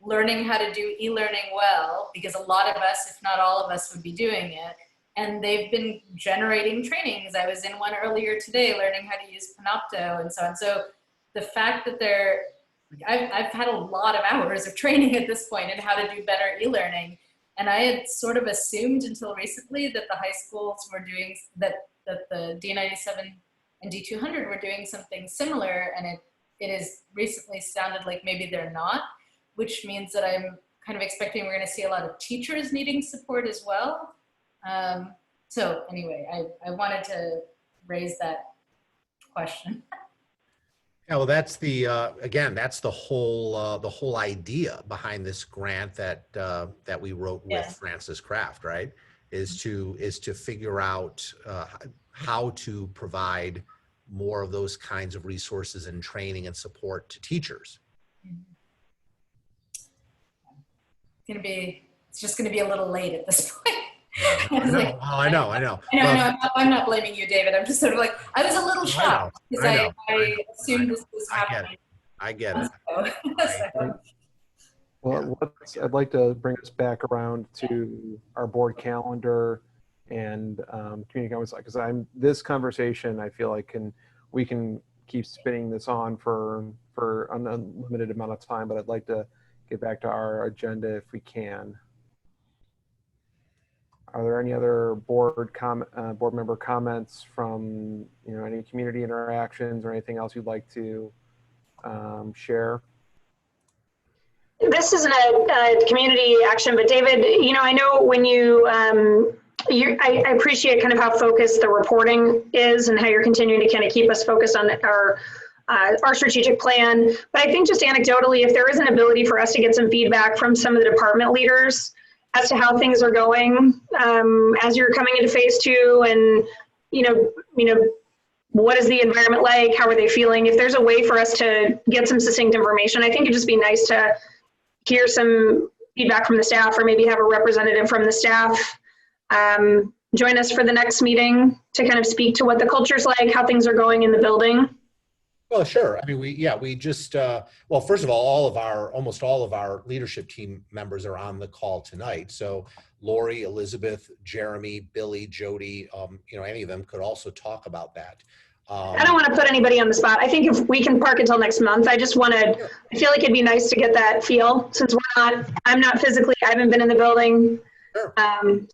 J: learning how to do e-learning well, because a lot of us, if not all of us, would be doing it. And they've been generating trainings. I was in one earlier today learning how to use Panopto and so on. So the fact that I've had a lot of hours of training at this point in how to do better e-learning. And I had sort of assumed until recently that the high schools were doing, that the D97 and D200 were doing something similar. And it has recently sounded like maybe they're not, which means that I'm kind of expecting we're gonna see a lot of teachers needing support as well. So anyway, I wanted to raise that question.
A: Yeah, well, that's the again, that's the whole idea behind this grant that we wrote with Francis Kraft, right? Is to figure out how to provide more of those kinds of resources and training and support to teachers.
J: It's just gonna be a little late at this point.
A: I know.
J: I'm not blaming you, David. I'm just sort of like, I was a little shocked because I assumed this was happening.
A: I get it.
B: Well, I'd like to bring us back around to our board calendar and community comments, because this conversation, I feel like we can keep spinning this on for an unlimited amount of time, but I'd like to get back to our agenda if we can. Are there any other board member comments from any community interactions or anything else you'd like to share?
C: This isn't a community action, but David, I know when I appreciate kind of how focused the reporting is and how you're continuing to kind of keep us focused on our strategic plan. But I think just anecdotally, if there is an ability for us to get some feedback from some of the department leaders as to how things are going as you're coming into phase 2, and what is the environment like? How are they feeling? If there's a way for us to get some succinct information, I think it'd just be nice to hear some feedback from the staff, or maybe have a representative from the staff join us for the next meeting to kind of speak to what the culture's like, how things are going in the building.
A: Well, sure. I mean, we just, well, first of all, almost all of our leadership team members are on the call tonight. So Lori, Elizabeth, Jeremy, Billy, Jody, any of them could also talk about that.
C: I don't want to put anybody on the spot. I think if we can park until next month, I feel like it'd be nice to get that feel, since I'm not physically, I haven't been in the building.
A: Sure.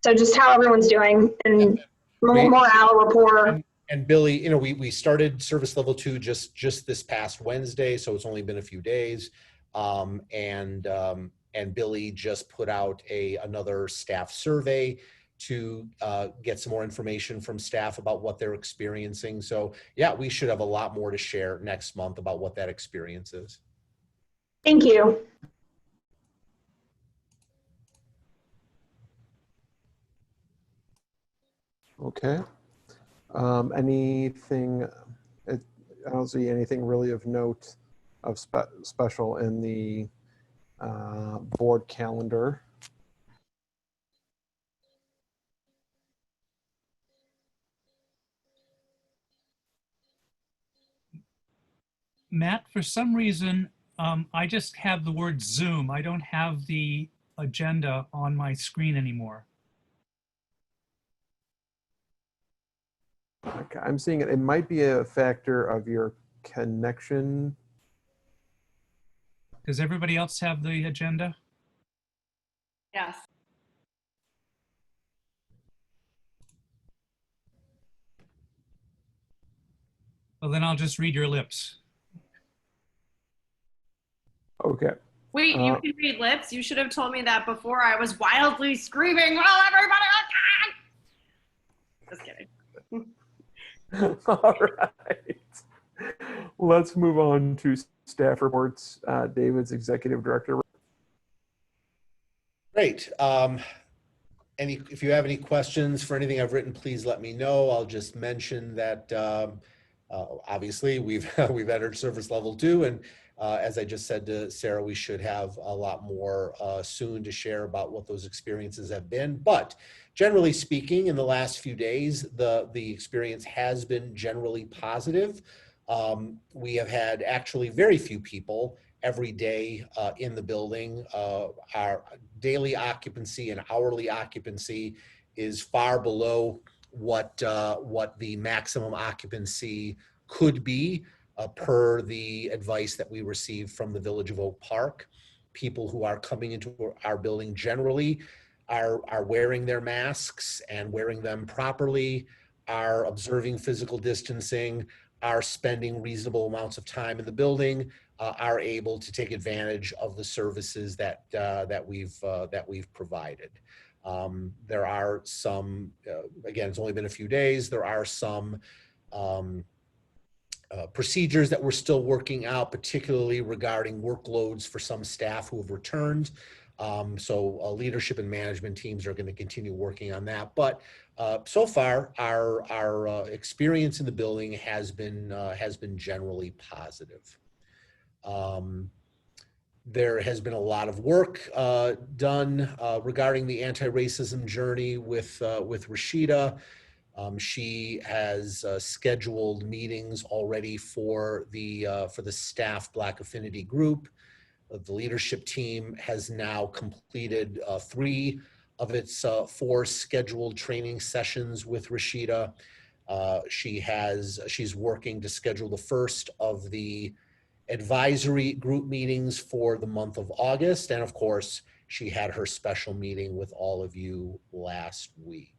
C: So just how everyone's doing, and morale, rapport.
A: And Billy, we started service level 2 just this past Wednesday, so it's only been a few days. And Billy just put out another staff survey to get some more information from staff about what they're experiencing. So yeah, we should have a lot more to share next month about what that experience is.
C: Thank you.
B: Okay. Anything, I don't see anything really of note of special in the board calendar.
E: Matt, for some reason, I just have the word Zoom. I don't have the agenda on my screen anymore.
B: Okay, I'm seeing it. It might be a factor of your connection.
E: Does everybody else have the agenda?
G: Yes.
E: Well, then I'll just read your lips.
B: Okay.
G: Wait, you can read lips? You should have told me that before. I was wildly screaming while everybody was... Just kidding.
B: All right. Let's move on to staff reports. David's executive director.
A: Great. If you have any questions for anything I've written, please let me know. I'll just mention that obviously we've entered service level 2, and as I just said to Sarah, we should have a lot more soon to share about what those experiences have been. But generally speaking, in the last few days, the experience has been generally positive. We have had actually very few people every day in the building. Our daily occupancy and hourly occupancy is far below what the maximum occupancy could be per the advice that we received from the Village of Oak Park. People who are coming into our building generally are wearing their masks and wearing them properly, are observing physical distancing, are spending reasonable amounts of time in the building, are able to take advantage of the services that we've provided. There are some, again, it's only been a few days. There are some procedures that we're still working out, particularly regarding workloads for some staff who have returned. So leadership and management teams are going to continue working on that. But so far, our experience in the building has been generally positive. There has been a lot of work done regarding the anti-racism journey with Rashida. She has scheduled meetings already for the staff Black Affinity group. The leadership team has now completed 3 of its 4 scheduled training sessions with Rashida. She's working to schedule the first of the advisory group meetings for the month of August. And of course, she had her special meeting with all of you last week.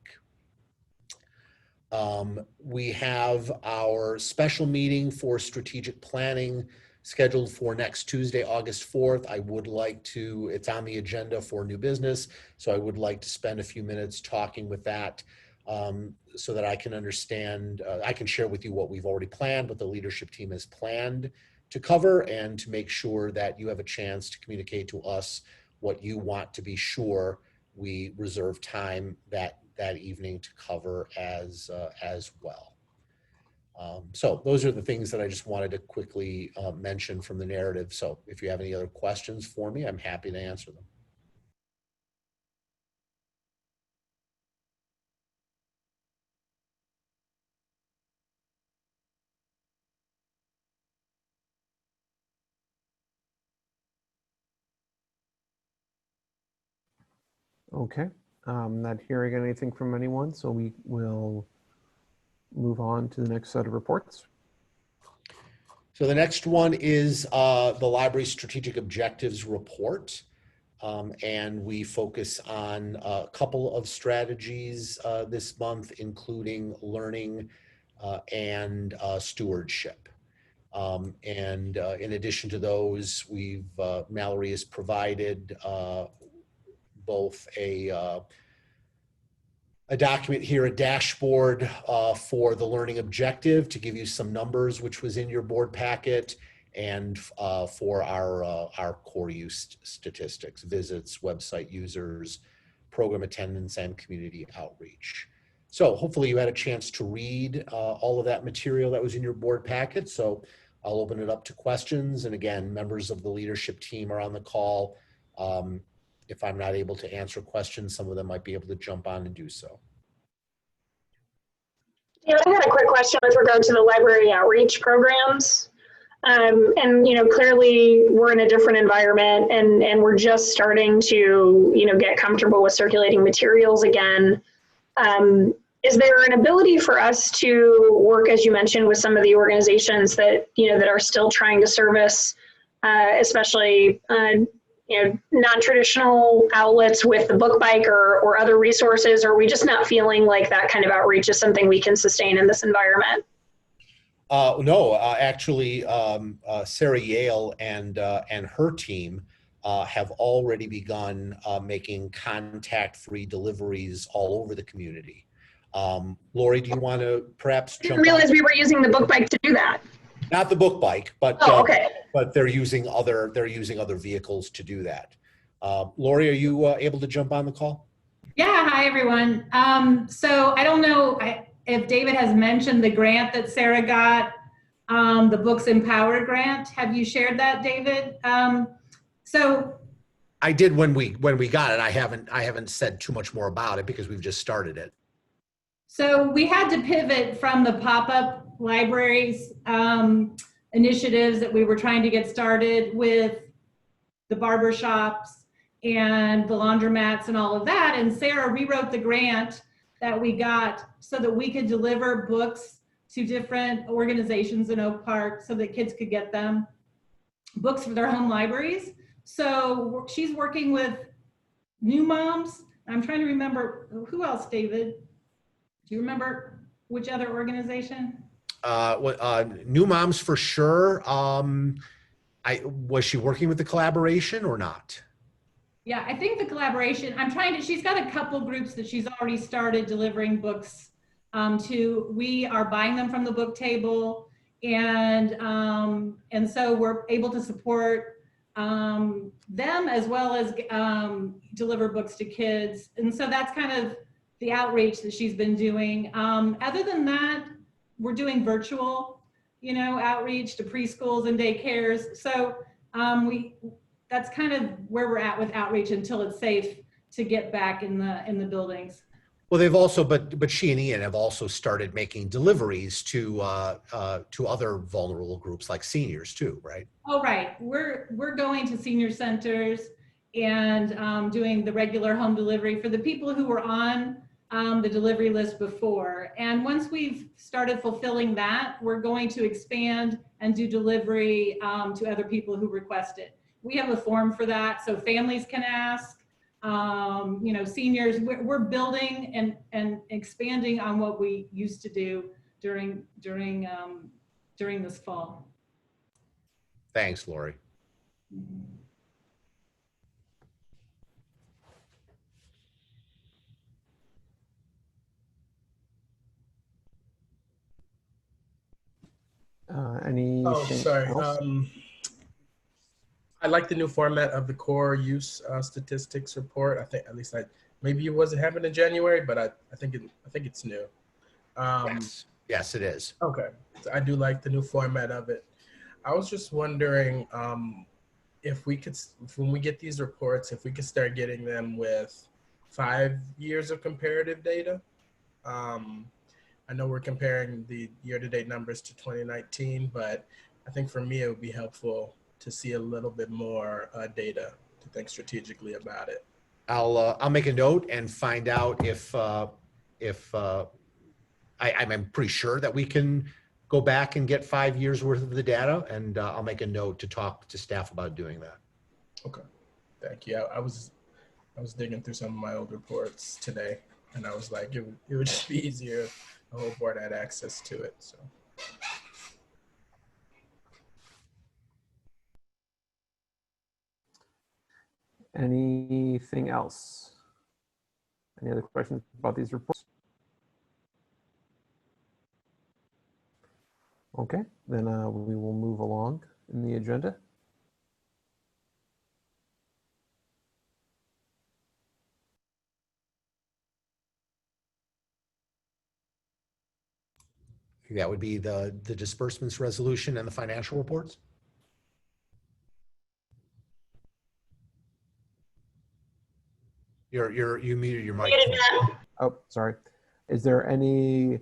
A: We have our special meeting for strategic planning scheduled for next Tuesday, August 4th. It's on the agenda for new business, so I would like to spend a few minutes talking with that so that I can understand, I can share with you what we've already planned, what the leadership team has planned to cover, and to make sure that you have a chance to communicate to us what you want to be sure we reserve time that evening to cover as well. So those are the things that I just wanted to quickly mention from the narrative. So if you have any other questions for me, I'm happy to answer them.
B: Okay, not hearing anything from anyone, so we will move on to the next set of reports.
A: So the next one is the library strategic objectives report. And we focus on a couple of strategies this month, including learning and stewardship. And in addition to those, Mallory has provided both a document here, a dashboard for the learning objective to give you some numbers, which was in your board packet, and for our core use statistics, visits, website users, program attendance, and community outreach. So hopefully you had a chance to read all of that material that was in your board packet. So I'll open it up to questions. And again, members of the leadership team are on the call. If I'm not able to answer questions, some of them might be able to jump on and do so.
C: Yeah, I had a quick question with regard to the library outreach programs. And, you know, clearly we're in a different environment and we're just starting to, you know, get comfortable with circulating materials again. Is there an ability for us to work, as you mentioned, with some of the organizations that, you know, that are still trying to service, especially, you know, non-traditional outlets with the book bike or other resources? Or are we just not feeling like that kind of outreach is something we can sustain in this environment?
A: No, actually, Sarah Yale and her team have already begun making contact-free deliveries all over the community. Lori, do you want to perhaps jump?
C: I didn't realize we were using the book bike to do that.
A: Not the book bike, but
C: okay.
A: But they're using other vehicles to do that. Lori, are you able to jump on the call?
K: Yeah, hi everyone. So I don't know if David has mentioned the grant that Sarah got, the Books Empower grant. Have you shared that, David? So
A: I did when we got it. I haven't said too much more about it because we've just started it.
K: So we had to pivot from the pop-up libraries initiatives that we were trying to get started with the barber shops and the laundromats and all of that. And Sarah rewrote the grant that we got so that we could deliver books to different organizations in Oak Park so that kids could get them, books for their home libraries. So she's working with New Moms. I'm trying to remember, who else, David? Do you remember which other organization?
A: New Moms for sure. Was she working with the collaboration or not?
K: Yeah, I think the collaboration, she's got a couple groups that she's already started delivering books to. We are buying them from the book table, and so we're able to support them as well as deliver books to kids. And so that's kind of the outreach that she's been doing. Other than that, we're doing virtual, you know, outreach to preschools and daycares. So that's kind of where we're at with outreach until it's safe to get back in the buildings.
A: Well, they've also, but she and Ian have also started making deliveries to other vulnerable groups like seniors too, right?
K: Oh, right. We're going to senior centers and doing the regular home delivery for the people who were on the delivery list before. And once we've started fulfilling that, we're going to expand and do delivery to other people who request it. We have a form for that, so families can ask, you know, seniors. We're building and expanding on what we used to do during this fall.
A: Thanks, Lori.
H: Sorry. I like the new format of the core use statistics report. I think, at least maybe it wasn't happening in January, but I think it's new.
A: Yes. Yes, it is.
H: Okay, so I do like the new format of it. I was just wondering if we could, when we get these reports, if we could start getting them with 5 years of comparative data. I know we're comparing the year-to-date numbers to 2019, but I think for me it would be helpful to see a little bit more data to think strategically about it.
A: I'll make a note and find out if I'm pretty sure that we can go back and get 5 years worth of the data, and I'll make a note to talk to staff about doing that.
H: Okay, thank you. I was was digging through some of my old reports today, and I was like, it would just be easier if the whole board had access to it. So.
B: Anything else? Any other questions about these reports? Okay, then we will move along in the agenda.
A: That would be the disbursements resolution and the financial reports. You muted your microphone.
B: Oh, sorry. Is there any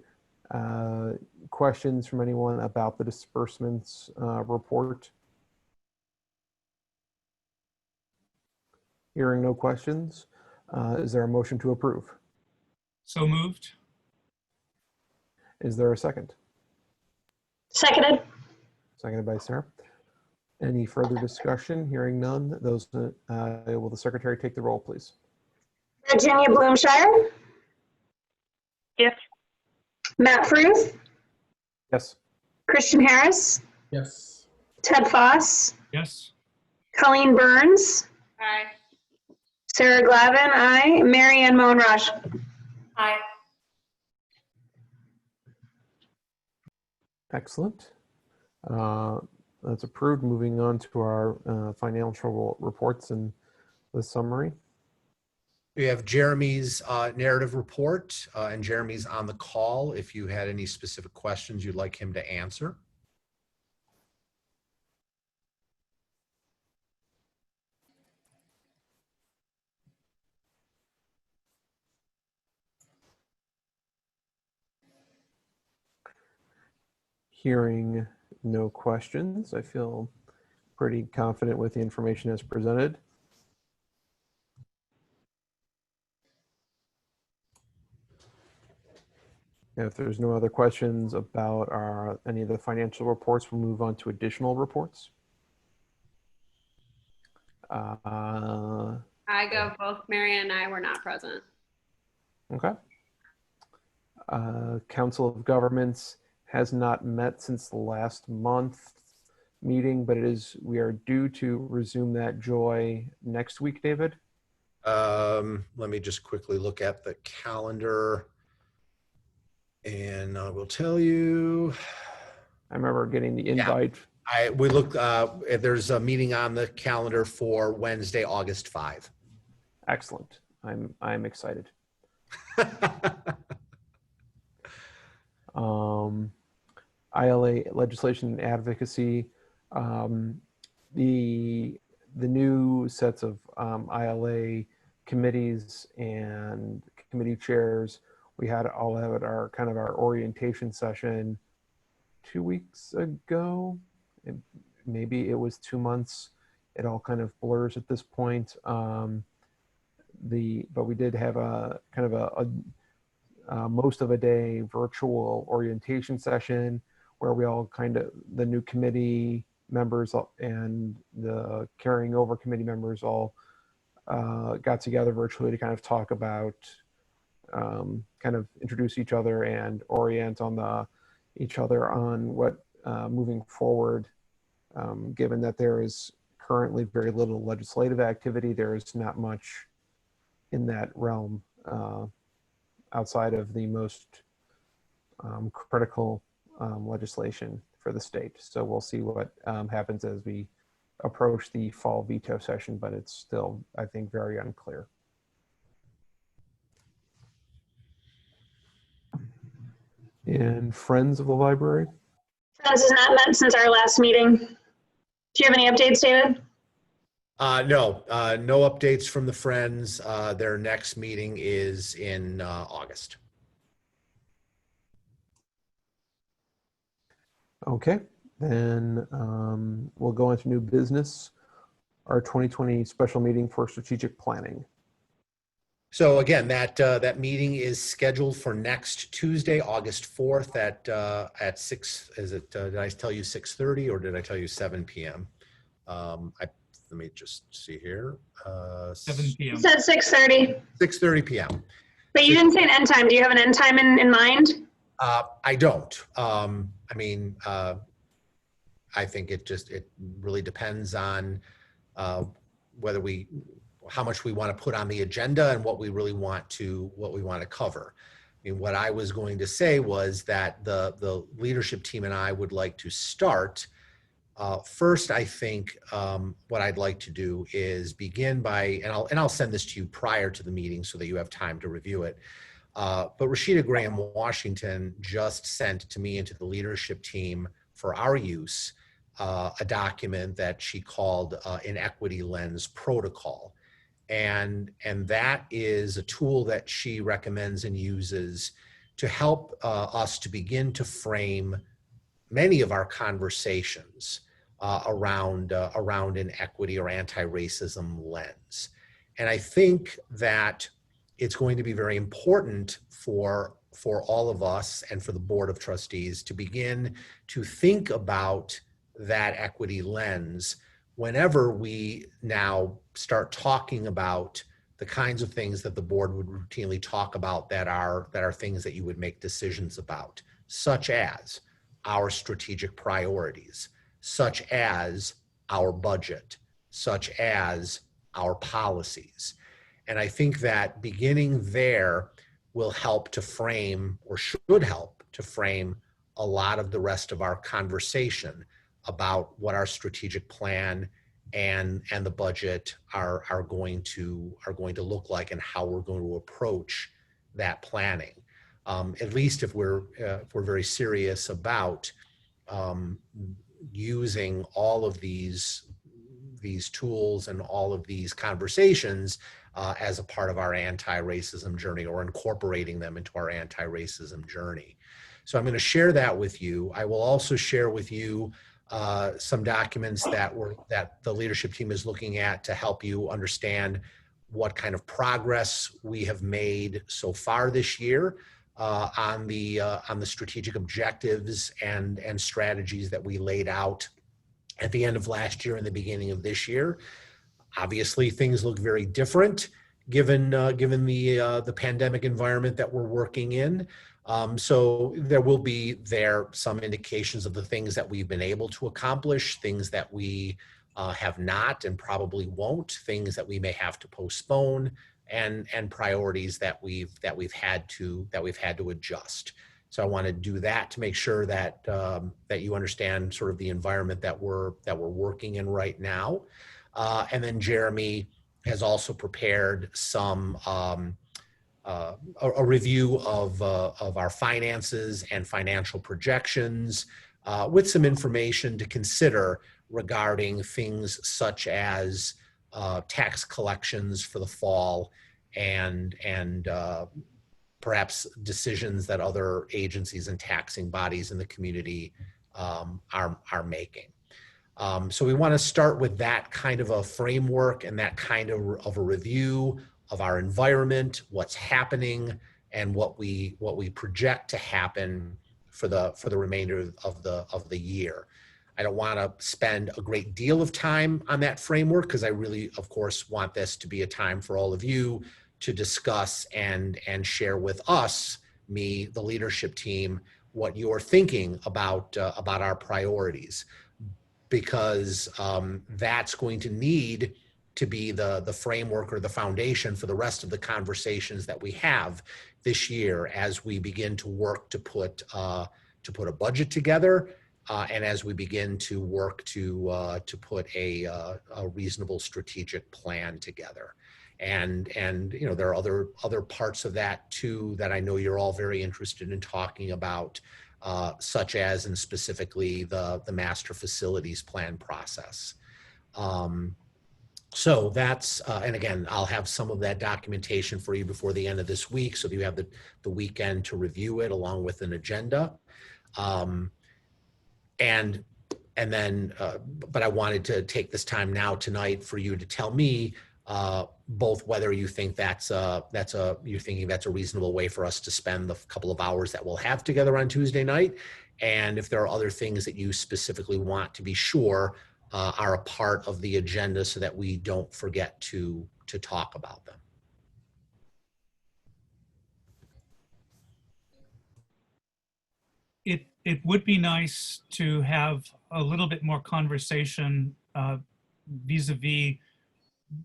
B: questions from anyone about the disbursements report? Hearing no questions, is there a motion to approve?
E: So moved.
B: Is there a second?
C: Seconded.
B: Seconded by Sarah. Any further discussion? Hearing none, those will the secretary take the roll, please?
C: Virginia Bloomshire,
D: Yes.
C: Matt Fruth,
B: Yes.
C: Christian Harris,
H: Yes.
C: Ted Foss,
E: Yes.
C: Colleen Burns,
G: Aye.
C: Sarah Glavin, aye. Mary Ann Mohnraj.
J: Aye.
B: Excellent. That's approved. Moving on to our financial reports and the summary.
A: We have Jeremy's narrative report, and Jeremy's on the call if you had any specific questions you'd like him to answer.
B: Hearing no questions, I feel pretty confident with the information as presented. If there's no other questions about any of the financial reports, we'll move on to additional reports.
G: I go both Mary and I were not present.
B: Okay. Council of Governments has not met since the last month meeting, but we are due to resume that joy next week, David.
A: Let me just quickly look at the calendar, and I will tell you.
B: I remember getting the invite.
A: Yeah, we looked. There's a meeting on the calendar for Wednesday, August 5.
B: Excellent. I'm excited. ILA legislation and advocacy. The new sets of ILA committees and committee chairs, we had all have our kind of our orientation session 2 weeks ago. Maybe it was 2 months. It all kind of blurs at this point. But we did have a kind of a most of a day virtual orientation session where we all the new committee members and the carrying over committee members all got together virtually to kind of talk about, kind of introduce each other and orient on each other on what moving forward, given that there is currently very little legislative activity, there is not much in that realm outside of the most critical legislation for the state. So we'll see what happens as we approach the fall veto session, but it's still, I think, very And Friends of the Library?
C: Friends has not met since our last meeting. Do you have any updates, David?
A: No updates from the Friends. Their next meeting is in August.
B: Okay, then we'll go into new business. Our 2020 special meeting for strategic planning.
A: So again, that meeting is scheduled for next Tuesday, August 4th at 6. Is it? Did I tell you 6:30 or did I tell you 7 p.m.? Let me just see here.
E: 7 p.m.
C: You said 6:30,
A: 6:30 p.m.
C: but you didn't say an end time. Do you have an end time in mind?
A: I don't. I mean, I think it really depends on how much we want to put on the agenda and what we really want to cover. I mean, what I was going to say was that the leadership team and I would like to start. First, I think what I'd like to do is begin by, and I'll send this to you prior to the meeting so that you have time to review it. But Rashida Graham Washington just sent to me and to the leadership team for our use a document that she called an Equity Lens Protocol. And that is a tool that she recommends and uses to help us to begin to frame many of our conversations around an equity or anti-racism lens. And I think that it's going to be very important for all of us and for the Board of Trustees to begin to think about that equity lens whenever we now start talking about the kinds of things that the board would routinely talk about that are things that you would make decisions about, such as our strategic priorities, such as our budget, such as our policies. And I think that beginning there will help to frame, or should help to frame, a lot of the rest of our conversation about what our strategic plan and the budget are going to look like and how we're going to approach that planning. At least if we're very serious about using all of these tools and all of these conversations as a part of our anti-racism journey, or incorporating them into our anti-racism journey. So I'm going to share that with you. I will also share with you some documents that the leadership team is looking at to help you understand what kind of progress we have made so far this year on the strategic objectives and strategies that we laid out at the end of last year and the beginning of this year. Obviously, things look very different given the pandemic environment that we're working in. So there will be some indications of the things that we've been able to accomplish, things that we have not and probably won't, things that we may have to postpone, and priorities that we've had to adjust. So I want to do that to make sure that that you understand sort of the environment that we're working in right now. And then Jeremy has also prepared some a review of our finances and financial projections with some information to consider regarding things such as tax collections for the fall and perhaps decisions that other agencies and taxing bodies in the community are making. So we want to start with that kind of a framework and that kind of a review of our environment, what's happening, and what we project to happen for the remainder of the year. I don't want to spend a great deal of time on that framework because I really, of course, want this to be a time for all of you to discuss and share with us, me, the leadership team, what you're thinking about our priorities, because that's going to need to be the framework or the foundation for the rest of the conversations that we have this year as we begin to work to put a budget together and as we begin to work to put a reasonable strategic plan together. And you know, there are other parts of that too that I know you're all very interested in talking about, such as and specifically the master facilities plan process. So that's, and again, I'll have some of that documentation for you before the end of this week. So you have the weekend to review it along with an agenda. And then, but I wanted to take this time now tonight for you to tell me both whether you think you're thinking that's a reasonable way for us to spend the couple of hours that we'll have together on Tuesday night, and if there are other things that you specifically want to be sure are a part of the agenda so that we don't forget to talk about them.
E: It would be nice to have a little bit more conversation vis-a-vis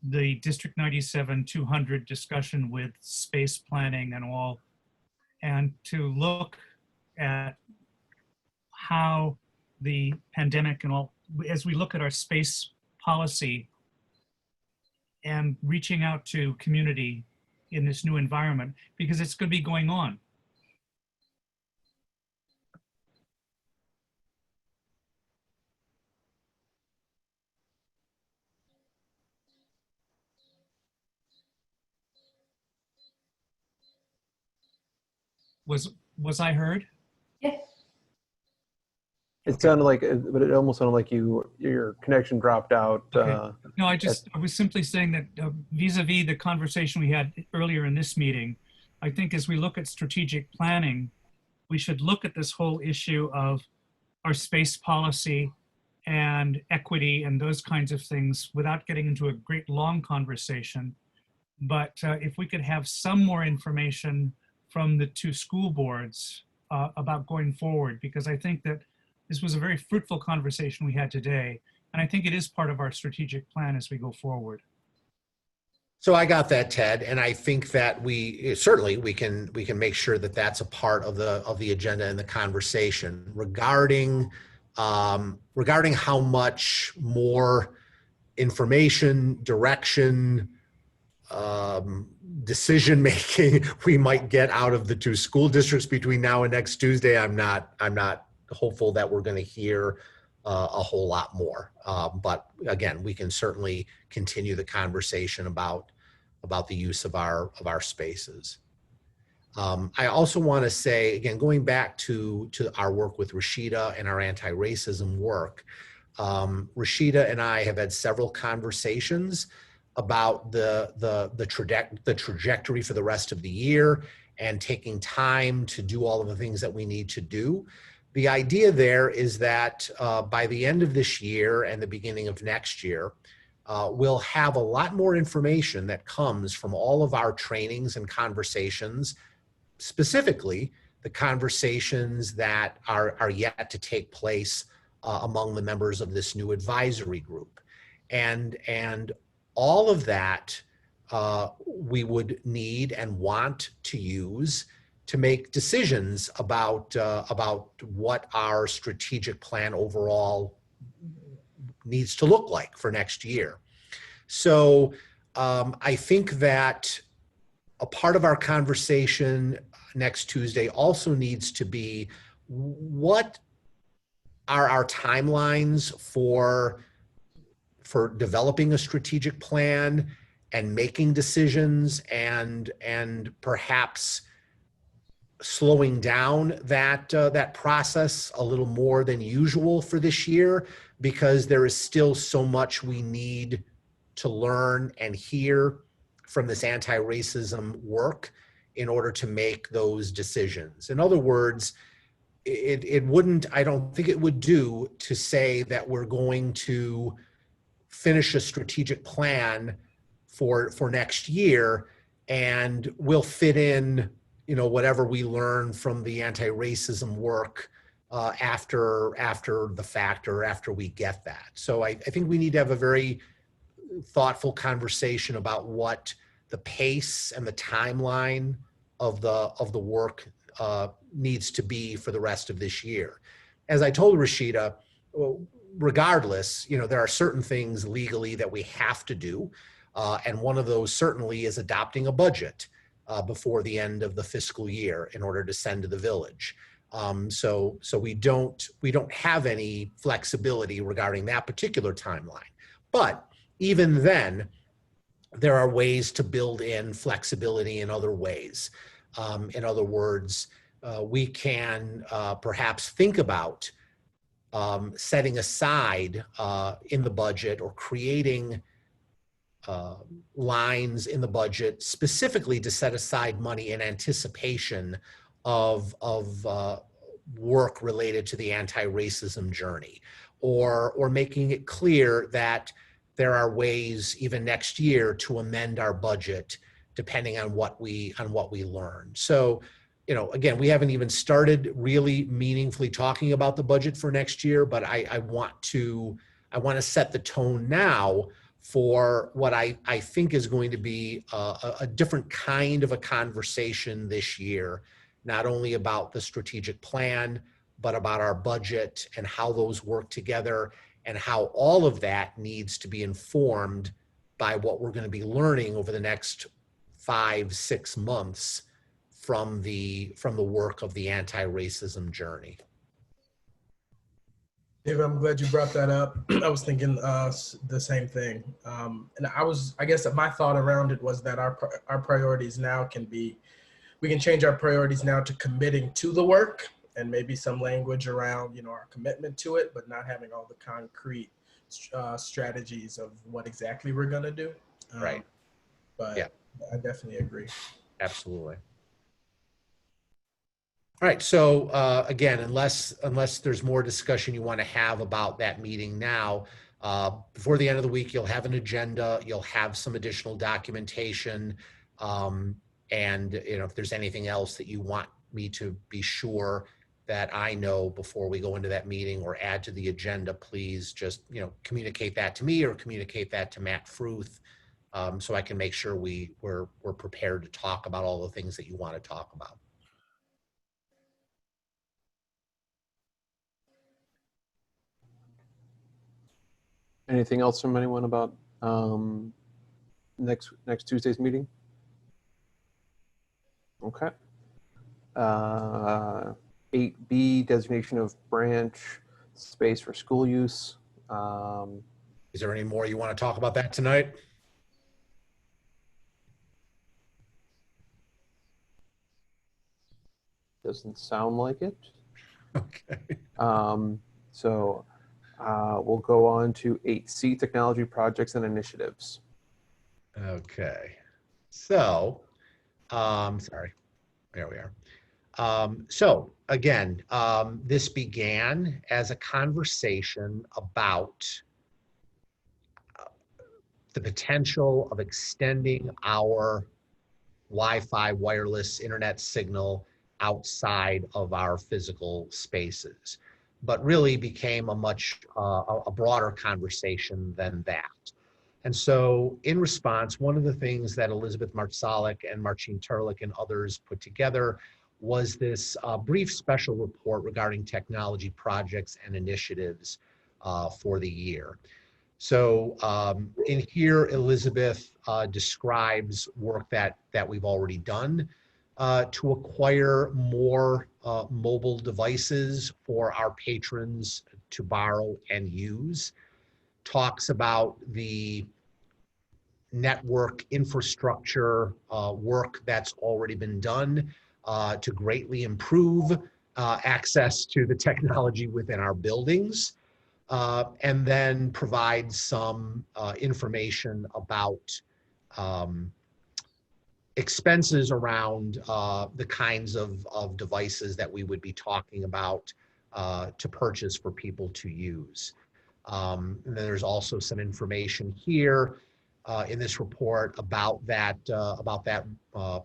E: the District 97 200 discussion with space planning and all, and to look at how the pandemic and all, as we look at our space policy and reaching out to community in this new environment, because it's going to be going on. Was I heard?
J: Yeah.
B: It sounded like, but it almost sounded like your connection dropped out.
E: Okay. No, I was simply saying that vis-a-vis the conversation we had earlier in this meeting, I think as we look at strategic planning, we should look at this whole issue of our space policy and equity and those kinds of things without getting into a great long conversation. But if we could have some more information from the two school boards about going forward, because I think that this was a very fruitful conversation we had today, and I think it is part of our strategic plan as we go forward.
A: So I got that, Ted, and I think that we can make sure that that's a part of the agenda and the conversation regarding how much more information, direction, decision making we might get out of the two school districts between now and next Tuesday. I'm not hopeful that we're going to hear a whole lot more. But again, we can certainly continue the conversation about the use of our spaces. I also want to say, again, going back to our work with Rashida and our anti-racism work, Rashida and I have had several conversations about the trajectory for the rest of the year and taking time to do all of the things that we need to do. The idea there is that by the end of this year and the beginning of next year, we'll have a lot more information that comes from all of our trainings and conversations, specifically the conversations that are yet to take place among the members of this new advisory group. And all of that we would need and want to use to make decisions about what our strategic plan overall needs to look like for next year. So I think that a part of our conversation next Tuesday also needs to be, what are our timelines for developing a strategic plan and making decisions and perhaps slowing down that process a little more than usual for this year, because there is still so much we need to learn and hear from this anti-racism work in order to make those decisions. In other words, I don't think it would do to say that we're going to finish a strategic plan for next year and we'll fit in, whatever we learn from the anti-racism work after the fact or after we get that. So I think we need to have a very thoughtful conversation about what the pace and the timeline of the work needs to be for the rest of this year. As I told Rashida, regardless, there are certain things legally that we have to do. And one of those certainly is adopting a budget before the end of the fiscal year in order to send to the village. So we don't have any flexibility regarding that particular timeline. But even then, there are ways to build in flexibility in other ways. In other words, we can perhaps think about setting aside in the budget or creating lines in the budget specifically to set aside money in anticipation of work related to the anti-racism journey, or making it clear that there are ways even next year to amend our budget depending on what we learn. So, you know, again, we haven't even started really meaningfully talking about the budget for next year, but I want to set the tone now for what I think is going to be a different kind of a conversation this year, not only about the strategic plan, but about our budget and how those work together, and how all of that needs to be informed by what we're going to be learning over the next 5-6 months from the work of the anti-racism journey.
H: David, I'm glad you brought that up. I was thinking the same thing. And I guess my thought around it was that our priorities now we can change our priorities now to committing to the work, and maybe some language around, you know, our commitment to it, but not having all the concrete strategies of what exactly we're going to do.
A: Right.
H: But yeah, I definitely agree.
A: Absolutely. All right, so again, unless there's more discussion you want to have about that meeting now, before the end of the week, you'll have an agenda, you'll have some additional documentation, and you know, if there's anything else that you want me to be sure that I know before we go into that meeting or add to the agenda, please just, you know, communicate that to me or communicate that to Matt Fruth, so I can make sure we're prepared to talk about all the things that you want to talk about.
B: Anything else from anyone about next Tuesday's meeting? Okay. 8B, designation of branch space for school use.
A: Is there any more you want to talk about that tonight?
B: Doesn't sound like it.
A: Okay.
B: So we'll go on to 8C, technology projects and initiatives.
A: Okay. So, sorry, there we are. So again, this began as a conversation about the potential of extending our Wi-Fi wireless internet signal outside of our physical spaces, but really became a much a broader conversation than that. And so in response, one of the things that Elizabeth Martzalik and Marcin Turlik and others put together was this brief special report regarding technology projects and initiatives for the year. So in here, Elizabeth describes work that we've already done to acquire more mobile devices for our patrons to borrow and use. Talks about the network infrastructure work that's already been done to greatly improve access to the technology within our buildings, and then provide some information about expenses around the kinds of devices that we would be talking about to purchase for people to use. And then there's also some information here in this report about that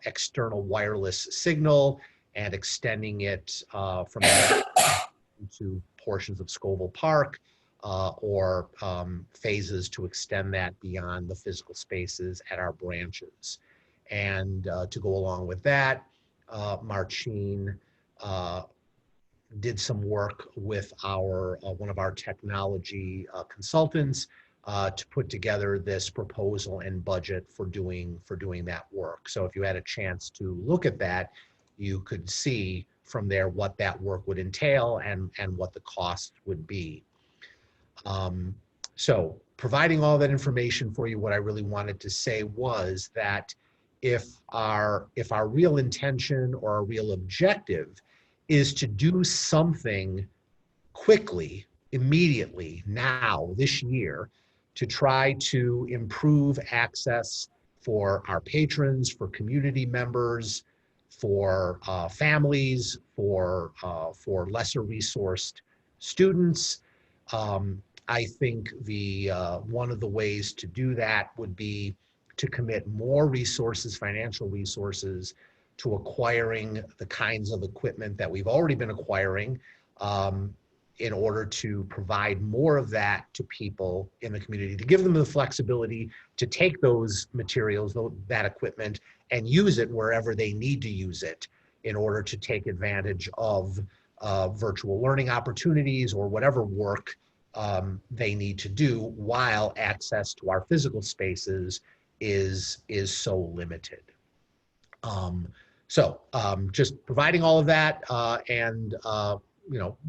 A: external wireless signal and extending it from to portions of Scoville Park, or phases to extend that beyond the physical spaces at our branches. And to go along with that, Marcin did some work with our one of our technology consultants to put together this proposal and budget for doing that work. So if you had a chance to look at that, you could see from there what that work would entail and what the cost would be. So providing all that information for you, what I really wanted to say was that if our real intention or our real objective is to do something quickly, immediately, now, this year, to try to improve access for our patrons, for community members, for families, for lesser resourced students. I think one of the ways to do that would be to commit more resources, financial resources, to acquiring the kinds of equipment that we've already been acquiring, in order to provide more of that to people in the community, to give them the flexibility to take those materials, that equipment, and use it wherever they need to use it in order to take advantage of virtual learning opportunities or whatever work they need to do while access to our physical spaces is so limited. Just providing all of that and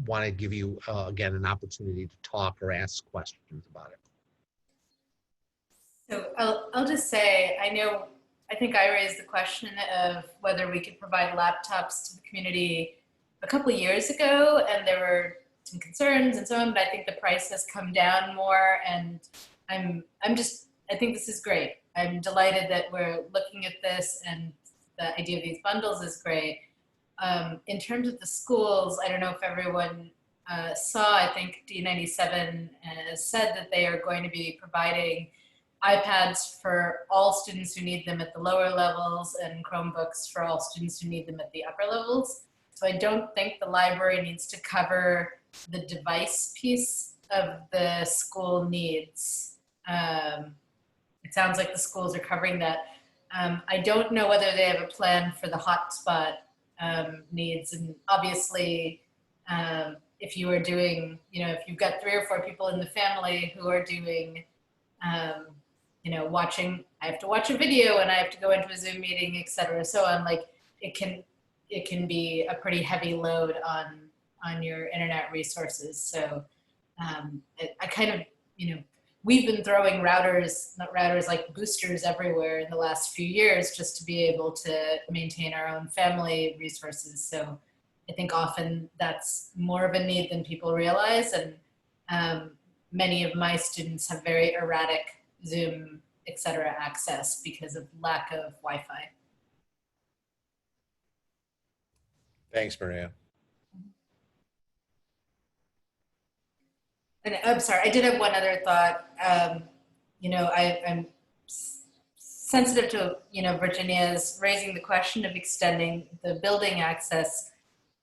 A: want to give you, again, an opportunity to talk or ask questions about it.
J: So I'll just say, I think I raised the question of whether we could provide laptops to the community a couple of years ago, and there were some concerns and so on, but I think the price has come down more, and I think this is great. I'm delighted that we're looking at this, and the idea of these bundles is great. In terms of the schools, I don't know if everyone saw, I think D97 has said that they are going to be providing iPads for all students who need them at the lower levels and Chromebooks for all students who need them at the upper levels. So I don't think the library needs to cover the device piece of the school needs. It sounds like the schools are covering that. I don't know whether they have a plan for the hotspot needs, and obviously if you are doing, if you've got 3 or 4 people in the family who are doing, watching, I have to watch a video and I have to go into a Zoom meeting, et cetera, so on, like it can be a pretty heavy load on your internet resources. So I kind of, we've been throwing like boosters everywhere in the last few years just to be able to maintain our own family resources. So I think often that's more of a need than people realize. And many of my students have very erratic Zoom, et cetera, access because of lack of Wi-Fi.
A: Thanks, Maria.
J: And I'm sorry, I did have one other thought. I'm sensitive to, Virginia's raising the question of extending the building access.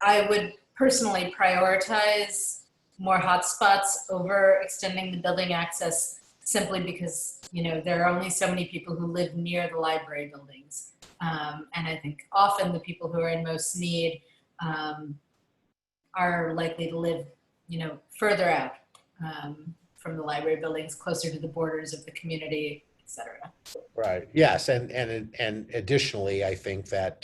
J: I would personally prioritize more hotspots over extending the building access, simply because, there are only so many people who live near the library buildings. And I think often the people who are in most need are likely to live, further out from the library buildings, closer to the borders of the community, et cetera.
A: Right. Yes, and additionally, I think that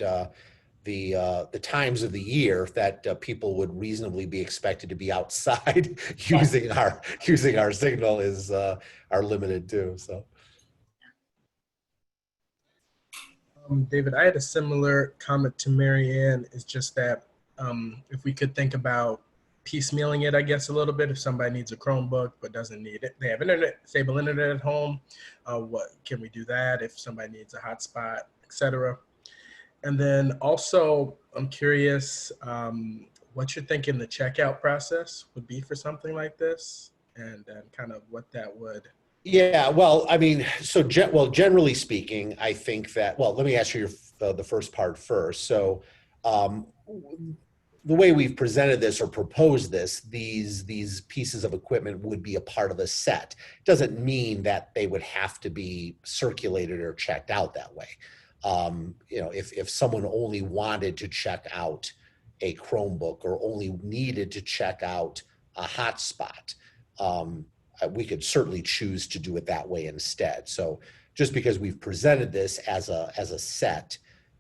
A: the times of the year that people would reasonably be expected to be outside using our signal is are limited too. So,
H: David, I had a similar comment to Mary Ann. It's just that if we could think about piecemealing it, I guess, a little bit. If somebody needs a Chromebook but doesn't need it, they have stable internet at home, what can we do that? If somebody needs a hotspot, etc. And then also, I'm curious what you're thinking the checkout process would be for something like this, and kind of what that would.
A: Yeah, well, I mean, generally speaking, I think that, well, let me answer the first part first. So, the way we've presented this or proposed this, these pieces of equipment would be a part of a set. Doesn't mean that they would have to be circulated or checked out that way. If someone only wanted to check out a Chromebook or only needed to check out a hotspot, we could certainly choose to do it that way instead. So just because we've presented this as a set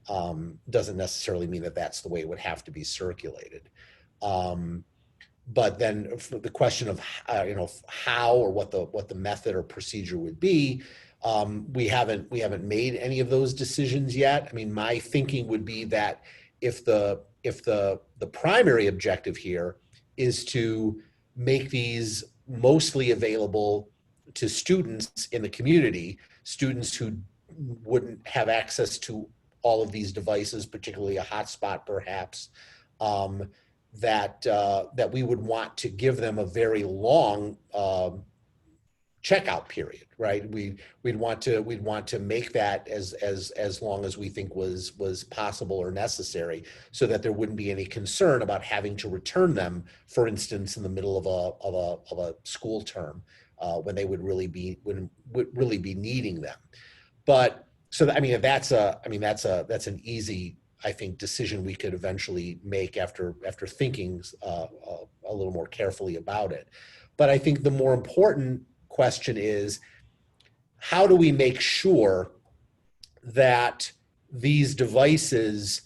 A: doesn't necessarily mean that that's the way it would have to be circulated. But then for the question of how or what the method or procedure would be, we haven't made any of those decisions yet. I mean, my thinking would be that if the primary objective here is to make these mostly available to students in the community, students who wouldn't have access to all of these devices, particularly a hotspot perhaps, that we would want to give them a very long checkout period, right? We'd want to make that as long as we think was possible or necessary, so that there wouldn't be any concern about having to return them, for instance, in the middle of a school term, when they would really be needing them. But so I mean, that's an easy, I think, decision we could eventually make after thinking a little more carefully about it. But I think the more important question is, how do we make sure that these devices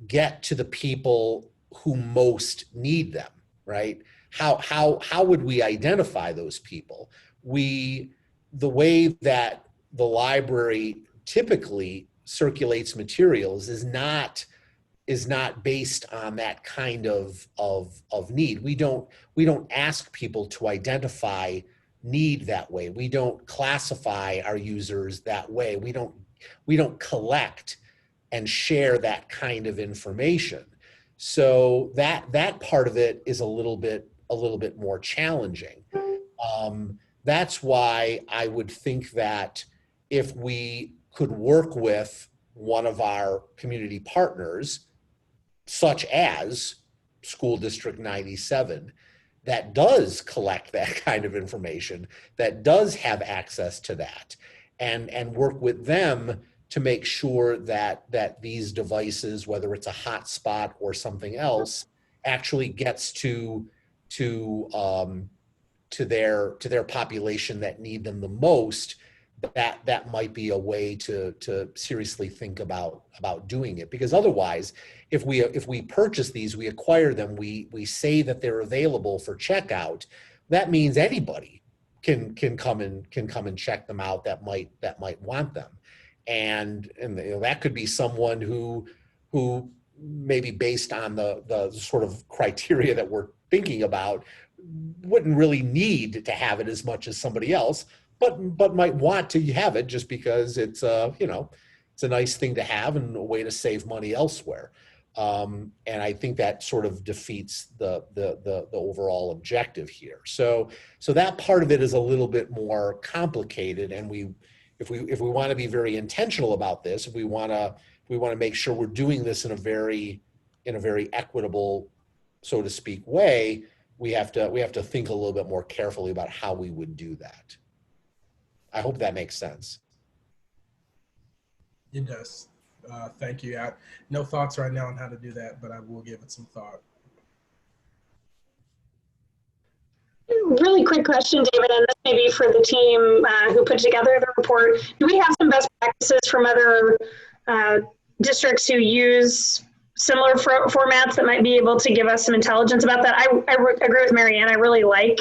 A: get to the people who most need them, right? How would we identify those people? The way that the library typically circulates materials is not based on that kind of need. We don't ask people to identify need that way. We don't classify our users that way. We don't collect and share that kind of information. So that part of it is a little bit more challenging. That's why I would think that if we could work with one of our community partners, such as School District 97, that does collect that kind of information, that does have access to that, and work with them to make sure that these devices, whether it's a hotspot or something else, actually gets to their population that need them the most. That might be a way to seriously think about doing it. Because otherwise, if we purchase these, we acquire them, we say that they're available for checkout, that means anybody can come and check them out that might want them. And that could be someone who maybe, based on the sort of criteria that we're thinking about, wouldn't really need to have it as much as somebody else, but might want to have it just because it's it's a nice thing to have and a way to save money elsewhere. And I think that sort of defeats the overall objective here. So that part of it is a little bit more complicated. And if we want to be very intentional about this, if we want to make sure we're doing this in a very equitable, so to speak, way, we have to think a little bit more carefully about how we would do that. I hope that makes sense.
H: It does. Thank you. No thoughts right now on how to do that, but I will give it some thought.
C: Really quick question, David, and this may be for the team who put together the report. Do we have some best practices from other districts who use similar formats that might be able to give us some intelligence about that? I agree with Marianne. I really like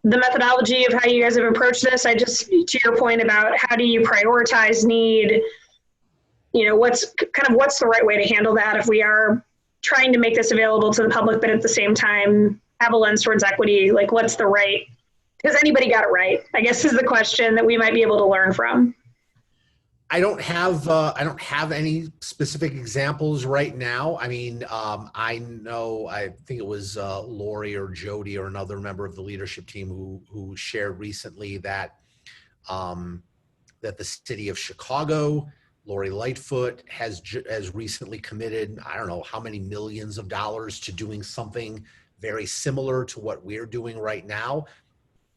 C: the methodology of how you guys have approached this. I just, to your point about how do you prioritize need, what's the right way to handle that if we are trying to make this available to the public, but at the same time have a lens towards equity, like what's the right, has anybody got it right, I guess, is the question that we might be able to learn from.
A: I don't have any specific examples right now. I mean, I think it was Lori or Jody or another member of the leadership team who shared recently that the city of Chicago, Lori Lightfoot, has recently committed, I don't know how many millions of dollars to doing something very similar to what we're doing right now.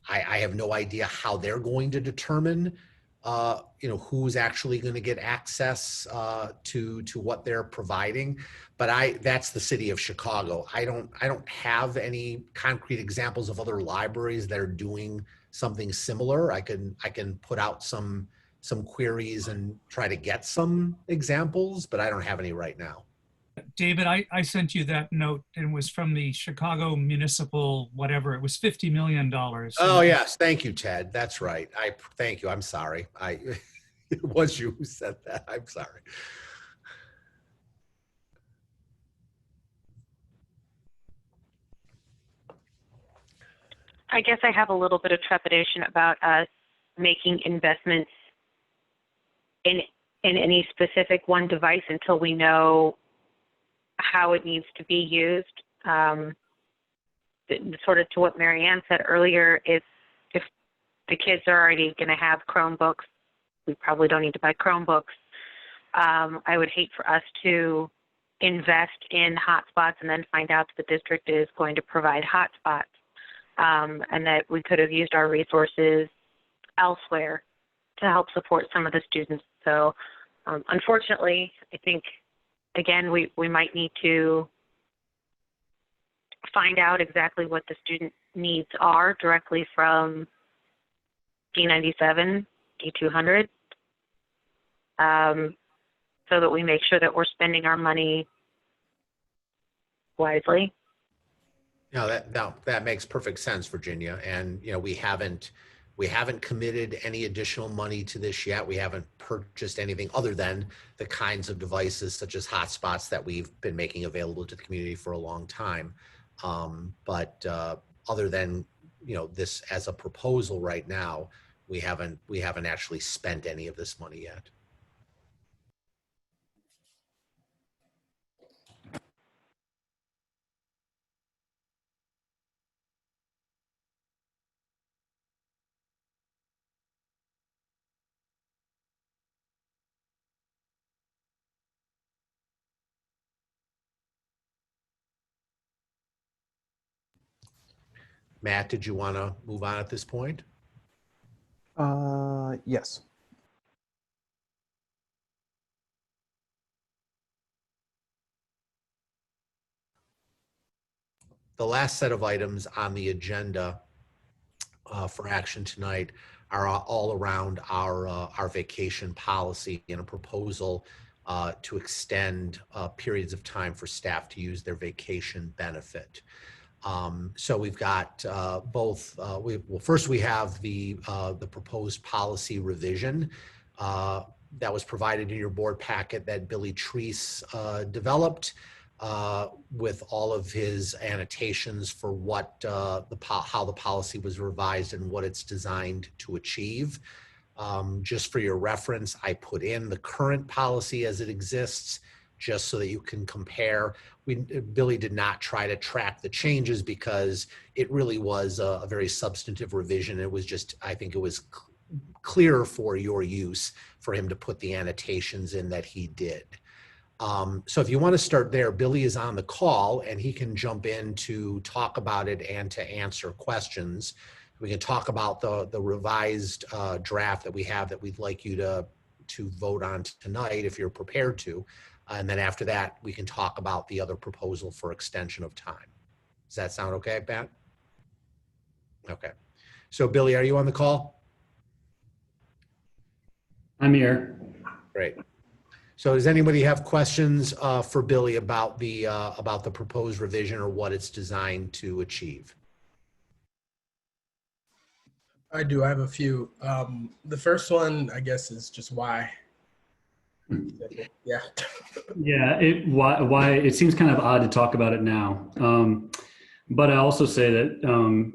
A: I have no idea how they're going to determine who's actually going to get access to what they're providing. But that's the city of Chicago. I don't have any concrete examples of other libraries that are doing something similar. I can put out some queries and try to get some examples, but I don't have any right now.
E: David, I sent you that note, and it was from the Chicago Municipal, whatever. It was $50 million.
A: Oh, yes. Thank you, Ted. That's right. Thank you. I'm sorry. It was you who said that. I'm sorry.
D: I guess I have a little bit of trepidation about us making investments in any specific one device until we know how it needs to be used. Sort of to what Marianne said earlier, if the kids are already going to have Chromebooks, we probably don't need to buy Chromebooks. I would hate for us to invest in hotspots and then find out that the district is going to provide hotspots, and that we could have used our resources elsewhere to help support some of the students. So unfortunately, I think, again, we might need to find out exactly what the student needs are directly from D97, D200, so that we make sure that we're spending our money wisely.
A: That makes perfect sense, Virginia. And we haven't committed any additional money to this yet. We haven't purchased anything other than the kinds of devices such as hotspots that we've been making available to the community for a long time. But other than this as a proposal right now, we haven't actually spent any of this money yet. Matt, did you want to move on at this point?
B: Yes.
A: The last set of items on the agenda for action tonight are all around our vacation policy and a proposal to extend periods of time for staff to use their vacation benefit. So we've got both. First we have the proposed policy revision that was provided in your board packet that Billy Treese developed with all of his annotations for what how the policy was revised and what it's designed to achieve. Just for your reference, I put in the current policy as it exists, just so that you can compare. Billy did not try to track the changes because it really was a very substantive revision. It was just, I think it was clearer for your use for him to put the annotations in that he did. So if you want to start there, Billy is on the call and he can jump in to talk about it and to answer questions. We can talk about the revised draft that we have that we'd like you to vote on tonight if you're prepared to. And then after that, we can talk about the other proposal for extension of time. Does that sound okay, Pat? Okay. So Billy, are you on the call?
L: I'm here.
A: Great. So does anybody have questions for Billy about the proposed revision or what it's designed to achieve?
H: I do. I have a few. The first one, I guess, is just why. Yeah.
L: Yeah. Why it seems kind of odd to talk about it now. But I also say that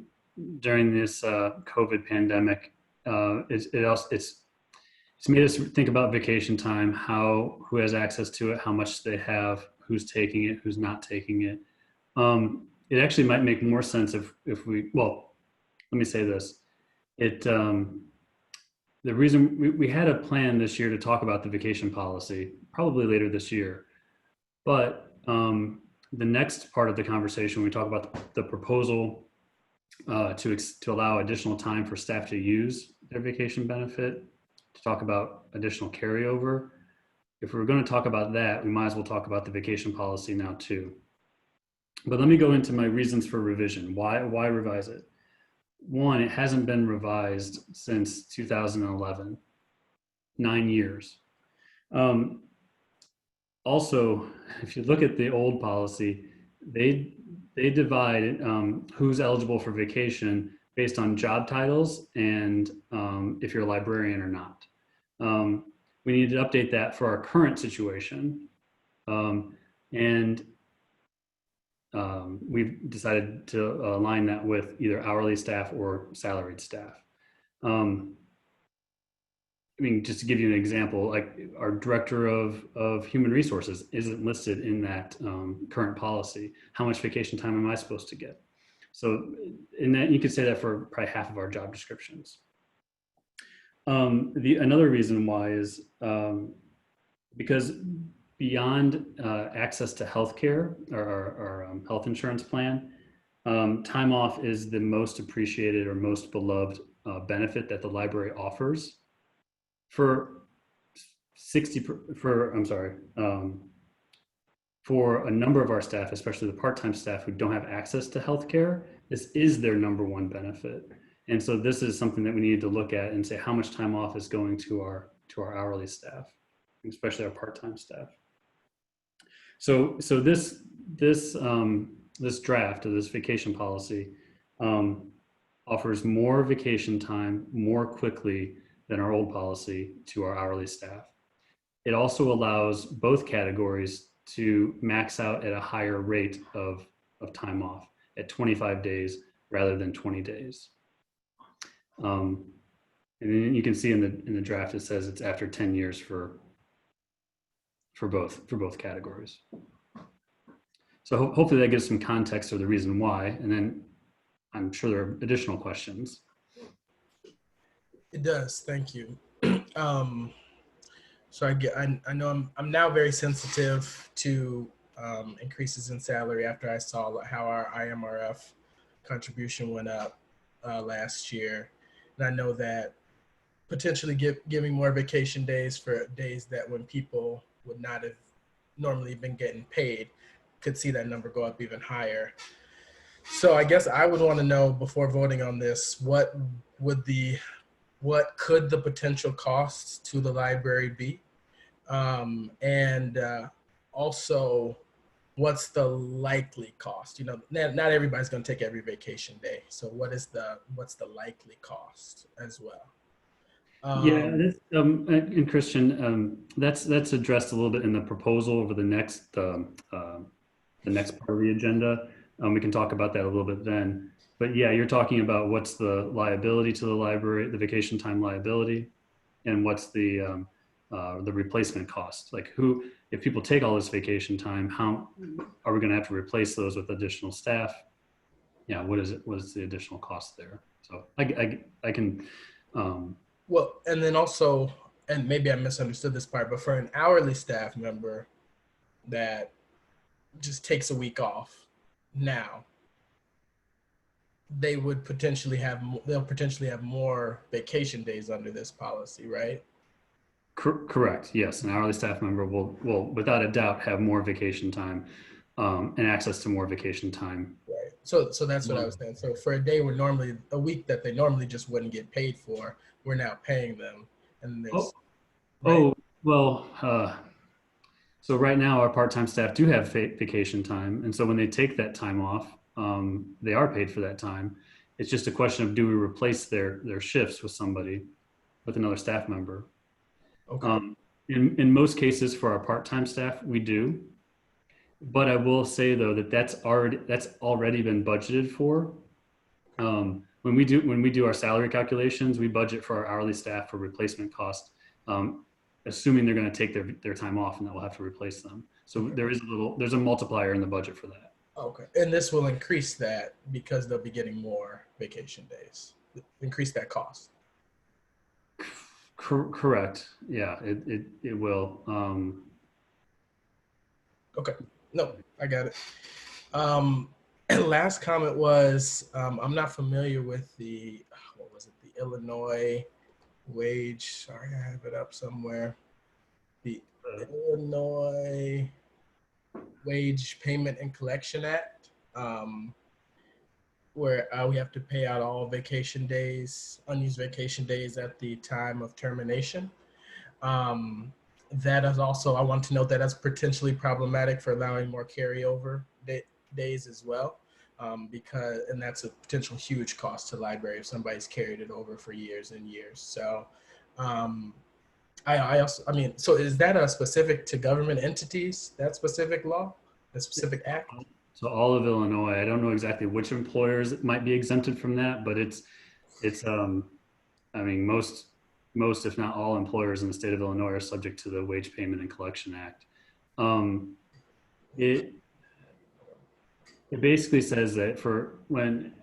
L: during this COVID pandemic, it's made us think about vacation time, who has access to it, how much they have, who's taking it, who's not taking it. It actually might make more sense if we, well, let me say this. The reason we had a plan this year to talk about the vacation policy, probably later this year, but the next part of the conversation, we talk about the proposal to allow additional time for staff to use their vacation benefit to talk about additional carryover. If we're going to talk about that, we might as well talk about the vacation policy now too. But let me go into my reasons for revision. Why revise it? One, it hasn't been revised since 2011, 9 years. Also, if you look at the old policy, they divide who's eligible for vacation based on job titles and if you're a librarian or not. We need to update that for our current situation. We've decided to align that with either hourly staff or salaried staff. I mean, just to give you an example, like our director of human resources isn't listed in that current policy. How much vacation time am I supposed to get? So in that, you could say that for probably half of our job descriptions. Another reason why is because beyond access to healthcare or health insurance plan, time off is the most appreciated or most beloved benefit that the library offers. For a number of our staff, especially the part-time staff who don't have access to healthcare, this is their #1 benefit. And so this is something that we need to look at and say how much time off is going to our hourly staff, especially our part-time staff. So this draft of this vacation policy offers more vacation time more quickly than our old policy to our hourly staff. It also allows both categories to max out at a higher rate of time off at 25 days rather than 20 days. And then you can see in the draft, it says it's after 10 years for both categories. So hopefully that gives some context or the reason why, and then I'm sure there are additional questions.
H: It does, thank you. So I know I'm now very sensitive to increases in salary after I saw how our IMRF contribution went up last year. And I know that potentially giving more vacation days for days that when people would not have normally been getting paid could see that number go up even higher. So I guess I would want to know before voting on this, what could the potential costs to the library be? Also, what's the likely cost? You know, not everybody's going to take every vacation day. So what's the likely cost as well?
L: And Christian, that's addressed a little bit in the proposal over the next part of the agenda. We can talk about that a little bit then. But yeah, you're talking about what's the liability to the library, the vacation time liability, and what's the replacement cost. Like if people take all this vacation time, how are we going to have to replace those with additional staff? Yeah, what is the additional cost there? So I can.
H: Well, and then also, and maybe I misunderstood this part, but for an hourly staff member that just takes a week off now, they'll potentially have more vacation days under this policy, right?
L: Correct. Yes, an hourly staff member will without a doubt have more vacation time and access to more vacation time.
H: Right. So that's what I was saying. So for a week that they normally just wouldn't get paid for, we're now paying them, and there's.
L: So right now our part-time staff do have vacation time, and so when they take that time off, they are paid for that time. It's just a question of do we replace their shifts with another staff member.
H: Okay.
L: In most cases for our part-time staff, we do, but I will say though that's already been budgeted for. When we do our salary calculations, we budget for our hourly staff for replacement cost, assuming they're going to take their time off and that we'll have to replace them. So there's a multiplier in the budget for that.
H: Okay, and this will increase that because they'll be getting more vacation days. Increase that cost.
L: Correct. Yeah, it will.
H: Okay. No, I got it. Last comment was I'm not familiar with the Illinois wage, sorry, I have it up somewhere. The Illinois Wage Payment and Collection Act, where we have to pay out all vacation days, unused vacation days at the time of termination. That is also, I want to note that that's potentially problematic for allowing more carryover days as well, because, and that's a potential huge cost to the library if somebody's carried it over for years and years. So I also, I mean, so is that a specific to government entities, that specific law, that specific act?
L: So all of Illinois, I don't know exactly which employers might be exempted from that, but it's I mean, most, if not all employers in the state of Illinois are subject to the Wage Payment and Collection Act. It basically says that for when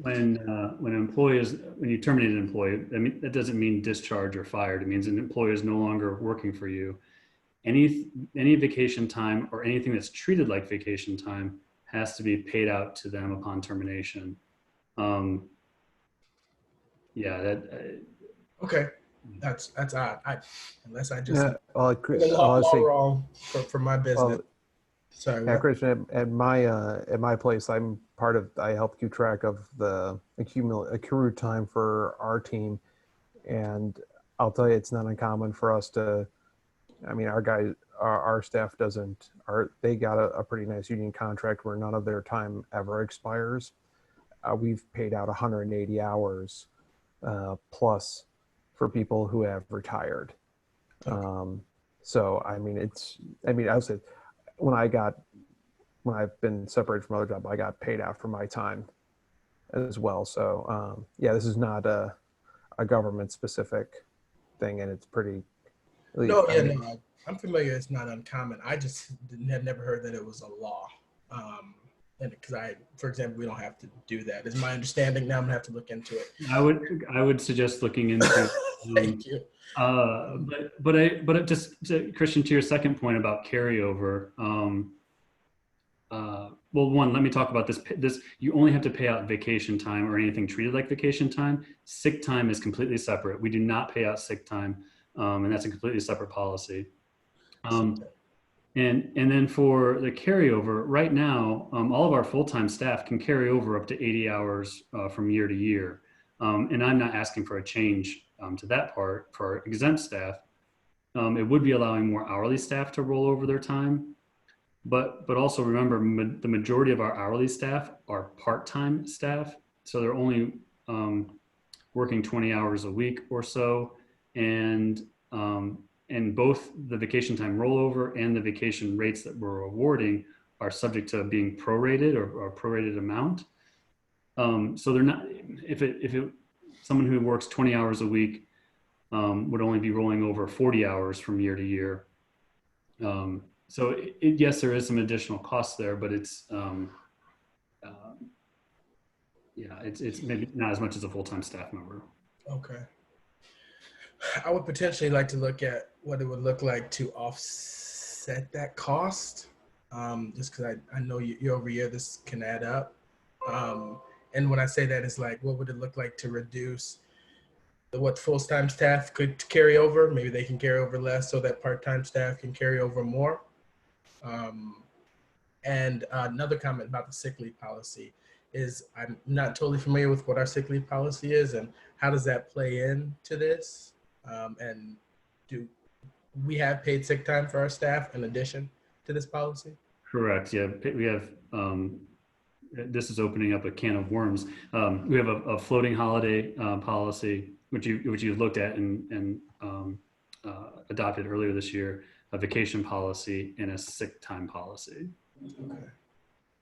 L: an employee is, when you terminate an employee, I mean, that doesn't mean discharge or fired. It means an employee is no longer working for you. Any vacation time or anything that's treated like vacation time has to be paid out to them upon termination. Yeah, that.
H: Okay, that's odd. Unless I just
B: Chris,
H: the law wrong for my business. Sorry.
B: Yeah, Christian, at my place, I help keep track of the accrued time for our team, and I'll tell you, it's not uncommon for us to. I mean, our staff doesn't. They got a pretty nice union contract where none of their time ever expires. We've paid out 180 hours plus for people who have retired. So I mean, I would say when I've been separated from other job, I got paid out for my time as well. So yeah, this is not a government specific thing, and it's pretty.
H: No, I'm familiar. It's not uncommon. I just had never heard that it was a law. And because for example, we don't have to do that. Is my understanding. Now I'm gonna have to look into it.
L: I would suggest looking into.
H: Thank you.
L: But just Christian, to your second point about carryover. Well, one, let me talk about this. You only have to pay out vacation time or anything treated like vacation time. Sick time is completely separate. We do not pay out sick time, and that's a completely separate policy. And then for the carryover, right now, all of our full-time staff can carry over up to 80 hours from year to year. And I'm not asking for a change to that part for our exempt staff. It would be allowing more hourly staff to roll over their time. But also remember, the majority of our hourly staff are part-time staff. So they're only working 20 hours a week or so. And both the vacation time rollover and the vacation rates that we're awarding are subject to being prorated or prorated amount. So they're not, someone who works 20 hours a week would only be rolling over 40 hours from year to year. So yes, there is some additional cost there, but it's maybe not as much as a full-time staff member.
H: Okay. I would potentially like to look at what it would look like to offset that cost, just because I know year over year this can add up. And when I say that, it's like, what would it look like to reduce what full-time staff could carry over? Maybe they can carry over less so that part-time staff can carry over more. And another comment about the sick leave policy is I'm not totally familiar with what our sick leave policy is and how does that play into this? And do we have paid sick time for our staff in addition to this policy?
L: Correct. Yeah, we have. This is opening up a can of worms. We have a floating holiday policy, which you looked at and adopted earlier this year. A vacation policy and a sick time policy.
H: Okay.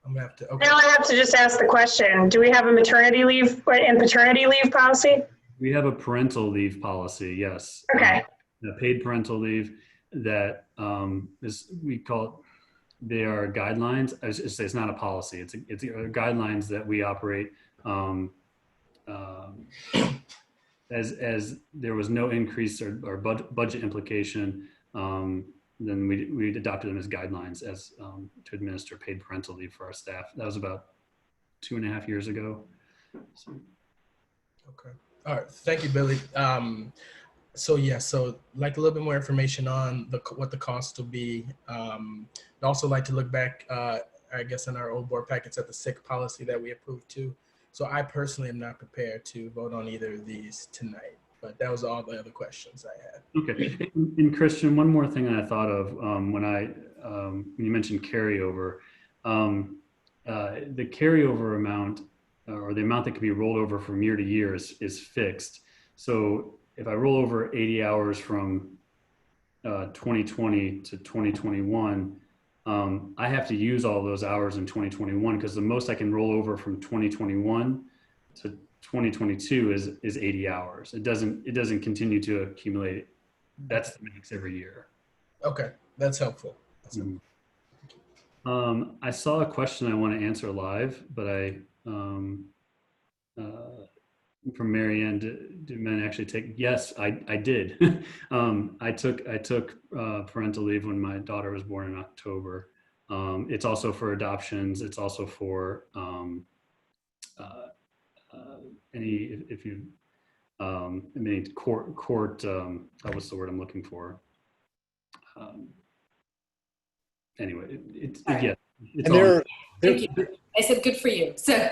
H: I'm gonna have to. Okay.
C: Now I have to just ask the question: do we have a maternity leave and paternity leave policy?
L: We have a parental leave policy, yes.
C: Okay.
L: The paid parental leave that we call it, they are guidelines. I should say it's not a policy. It's guidelines that we operate as there was no increase or budget implication. Then we adopted them as guidelines to administer paid parental leave for our staff. That was about 2.5 years ago. So.
H: Okay. All right. Thank you, Billy. So yeah, so like a little bit more information on what the cost will be. I'd also like to look back, I guess, in our old board packets at the sick policy that we approved too. So I personally am not prepared to vote on either of these tonight, but that was all the other questions I had.
L: Okay. And Christian, one more thing I thought of when you mentioned carryover, the carryover amount or the amount that can be rolled over from year to year is fixed. So if I roll over 80 hours from 2020 to 2021, I have to use all those hours in 2021 because the most I can roll over from 2021 to 2022 is 80 hours. It doesn't continue to accumulate. That's the max every year.
H: Okay, that's helpful.
L: I saw a question I want to answer live, but from Marianne, did men actually take? Yes, I did. I took parental leave when my daughter was born in October. It's also for adoptions. It's also for if you court. What's the word I'm looking for? Anyway, it's
A: and
L: all.
J: Thank you. I said good for you. So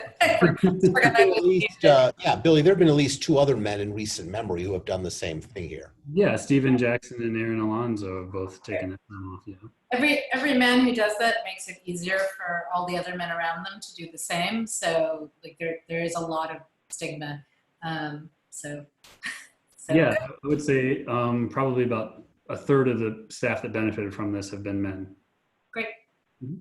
A: Billy, there have been at least 2 other men in recent memory who have done the same thing here.
L: Yeah, Steven Jackson and Aaron Alonzo have both taken that time off. Yeah.
J: Every man who does that makes it easier for all the other men around them to do the same. So like there is a lot of stigma. So
L: yeah, I would say probably about a third of the staff that benefited from this have been men.
J: Great.
L: Mm-hmm.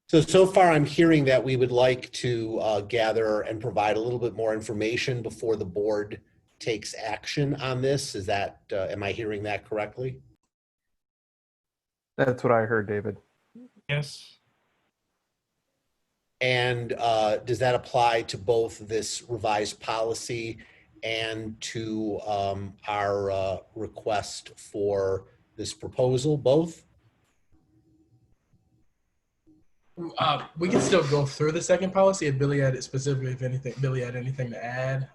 A: So far I'm hearing that we would like to gather and provide a little bit more information before the board takes action on this. Is that, am I hearing that correctly?
B: That's what I heard, David.
E: Yes.
A: And does that apply to both this revised policy and to our request for this proposal, both?
H: We can still go through the second policy if Billy had specifically, Billy had anything to add.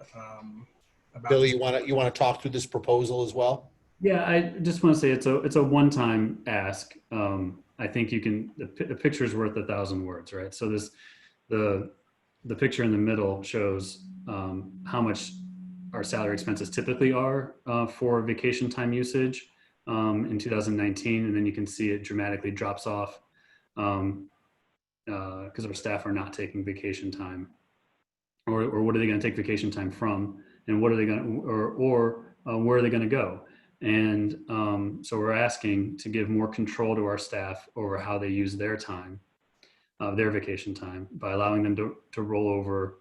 A: Billy, you want to talk through this proposal as well?
L: Yeah, I just want to say it's a one-time ask. I think you can, a picture is worth 1,000 words, right? So the picture in the middle shows how much our salary expenses typically are for vacation time usage in 2019, and then you can see it dramatically drops off because our staff are not taking vacation time, or what are they going to take vacation time from, and what are they going to, or where are they going to go? And so we're asking to give more control to our staff over how they use their time, their vacation time, by allowing them to roll over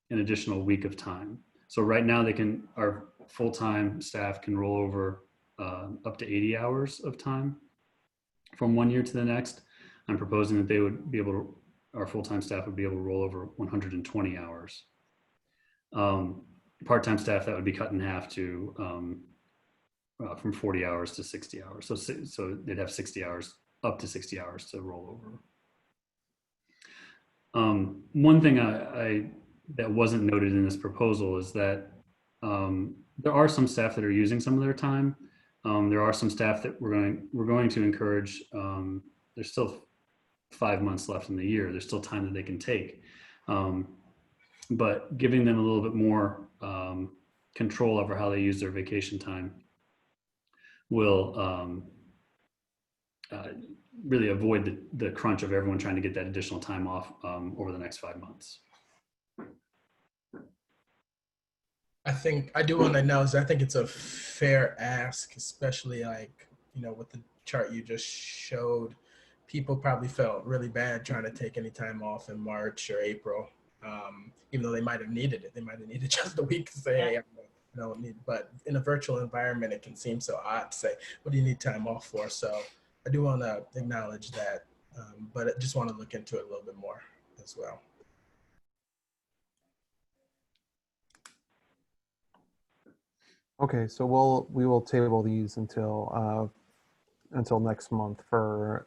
L: an additional week of time. So right now our full-time staff can roll over up to 80 hours of time from one year to the next. I'm proposing that they would be able to, our full-time staff would be able to roll over 120 hours. Part-time staff, that would be cut in half to from 40 hours to 60 hours. So they'd have 60 hours, up to 60 hours to roll over. One thing that wasn't noted in this proposal is that there are some staff that are using some of their time. There are some staff that we're going to encourage. There's still 5 months left in the year. There's still time that they can take. But giving them a little bit more control over how they use their vacation time will really avoid the crunch of everyone trying to get that additional time off over the next 5 months.
H: I think I do want to know is I think it's a fair ask, especially like, with the chart you just showed, people probably felt really bad trying to take any time off in March or April, even though they might have needed it. They might have needed just a week to say, hey, I don't need, but in a virtual environment, it can seem so odd to say, what do you need time off for? So I do want to acknowledge that, but I just want to look into it a little bit more as well.
B: Okay, so we will table these until next month for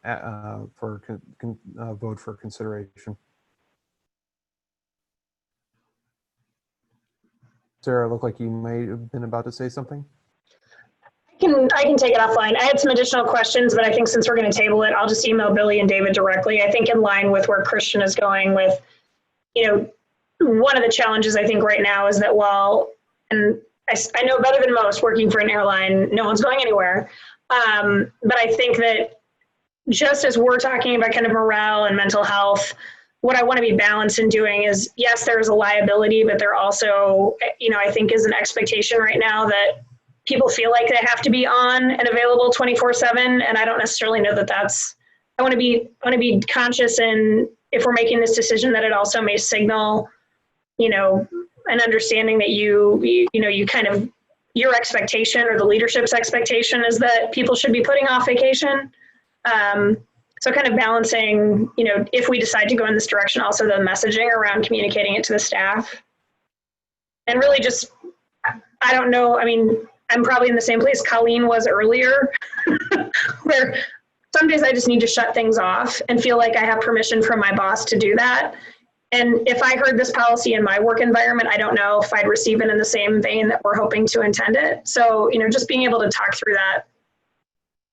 B: vote for consideration. Sarah, looked like you may have been about to say something.
C: I can take it offline. I had some additional questions, but I think since we're going to table it, I'll just email Billy and David directly. I think in line with where Christian is going with, one of the challenges I think right now is that and I know better than most working for an airline, no one's going anywhere. But I think that just as we're talking about kind of morale and mental health, what I want to be balanced in doing is, yes, there's a liability, but there also, I think is an expectation right now that people feel like they have to be on and available 24/7. And I don't necessarily know that I want to be conscious, and if we're making this decision, that it also may signal, an understanding that you kind of, your expectation or the leadership's expectation is that people should be putting off vacation. So kind of balancing, if we decide to go in this direction, also the messaging around communicating it to the staff. And really just, I don't know, I'm probably in the same place Colleen was earlier, where some days I just need to shut things off and feel like I have permission from my boss to do that. And if I heard this policy in my work environment, I don't know if I'd receive it in the same vein that we're hoping to intend it. So, just being able to talk through that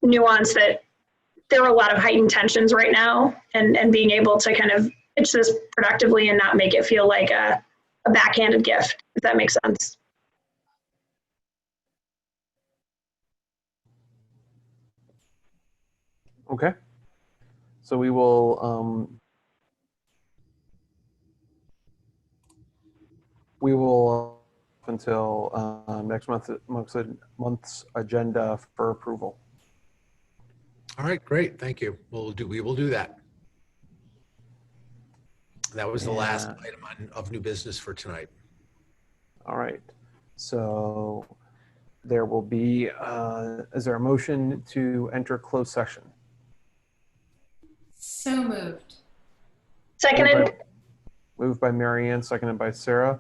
C: nuance, that there are a lot of heightened tensions right now, and being able to kind of pitch this productively and not make it feel like a backhanded gift, if that makes sense.
B: Okay. So we will until next month's agenda for approval.
A: All right, great. Thank you. We will do that. That was the last item of new business for tonight.
B: All right. So there will be, is there a motion to enter closed session?
J: So moved.
C: Seconded.
B: Moved by Mary Ann, seconded by Sarah.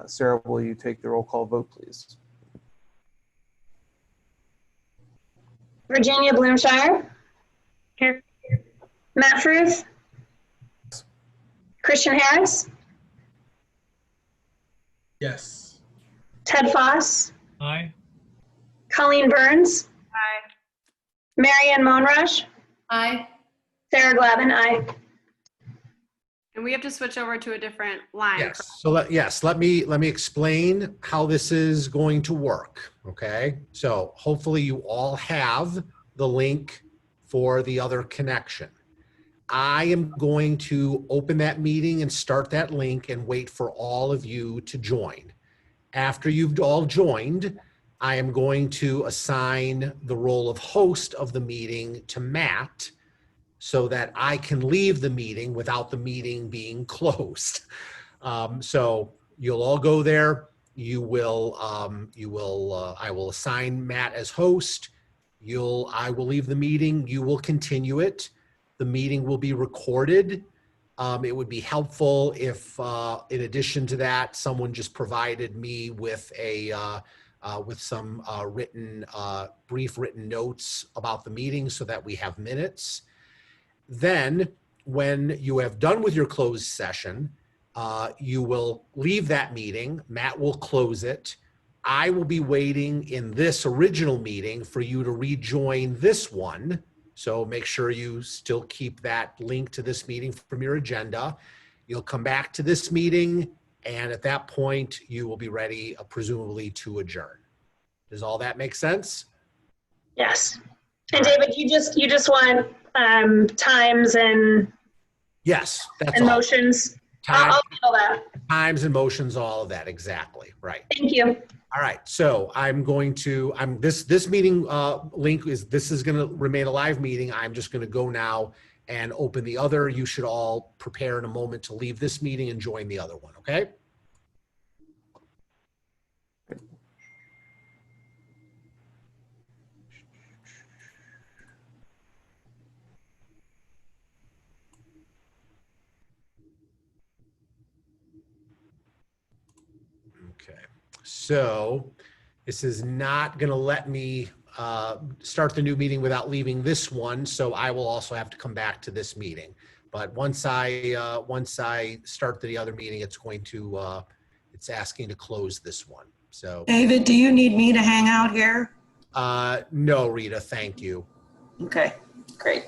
B: Sarah, will you take the roll call vote, please?
C: Virginia Bloomshire.
D: Here.
C: Matt Fruth. Christian Harris.
H: Yes.
C: Ted Foss.
E: Aye.
C: Colleen Burns.
G: Aye.
C: Mary Ann Monrush.
J: Aye.
C: Sarah Glavin, aye.
G: And we have to switch over to a different line.
A: Yes. So let me explain how this is going to work. Okay. So hopefully you all have the link for the other connection. I am going to open that meeting and start that link and wait for all of you to join. After you've all joined, I am going to assign the role of host of the meeting to Matt, so that I can leave the meeting without the meeting being closed. So you'll all go there. I will assign Matt as host. I will leave the meeting. You will continue it. The meeting will be recorded. It would be helpful if, in addition to that, someone just provided me with some brief written notes about the meeting so that we have minutes. Then when you have done with your closed session, you will leave that meeting. Matt will close it. I will be waiting in this original meeting for you to rejoin this one. So make sure you still keep that link to this meeting from your agenda. You'll come back to this meeting, and at that point, you will be ready, presumably, to adjourn. Does all that make sense?
C: Yes. And David, you just want times and
A: Yes, that's
C: and
A: all.
C: motions. I'll handle that.
A: Times and motions, all of that, exactly, right.
C: Thank you.
A: All right, so this meeting link is going to remain a live meeting. I'm just going to go now and open the other. You should all prepare in a moment to leave this meeting and join the other one, okay? Okay, so this is not going to let me start the new meeting without leaving this one, so I will also have to come back to this meeting. But once I start the other meeting, it's going to it's asking to close this one. So,
M: David, do you need me to hang out here?
A: no, Rita, thank you.
M: Okay, great.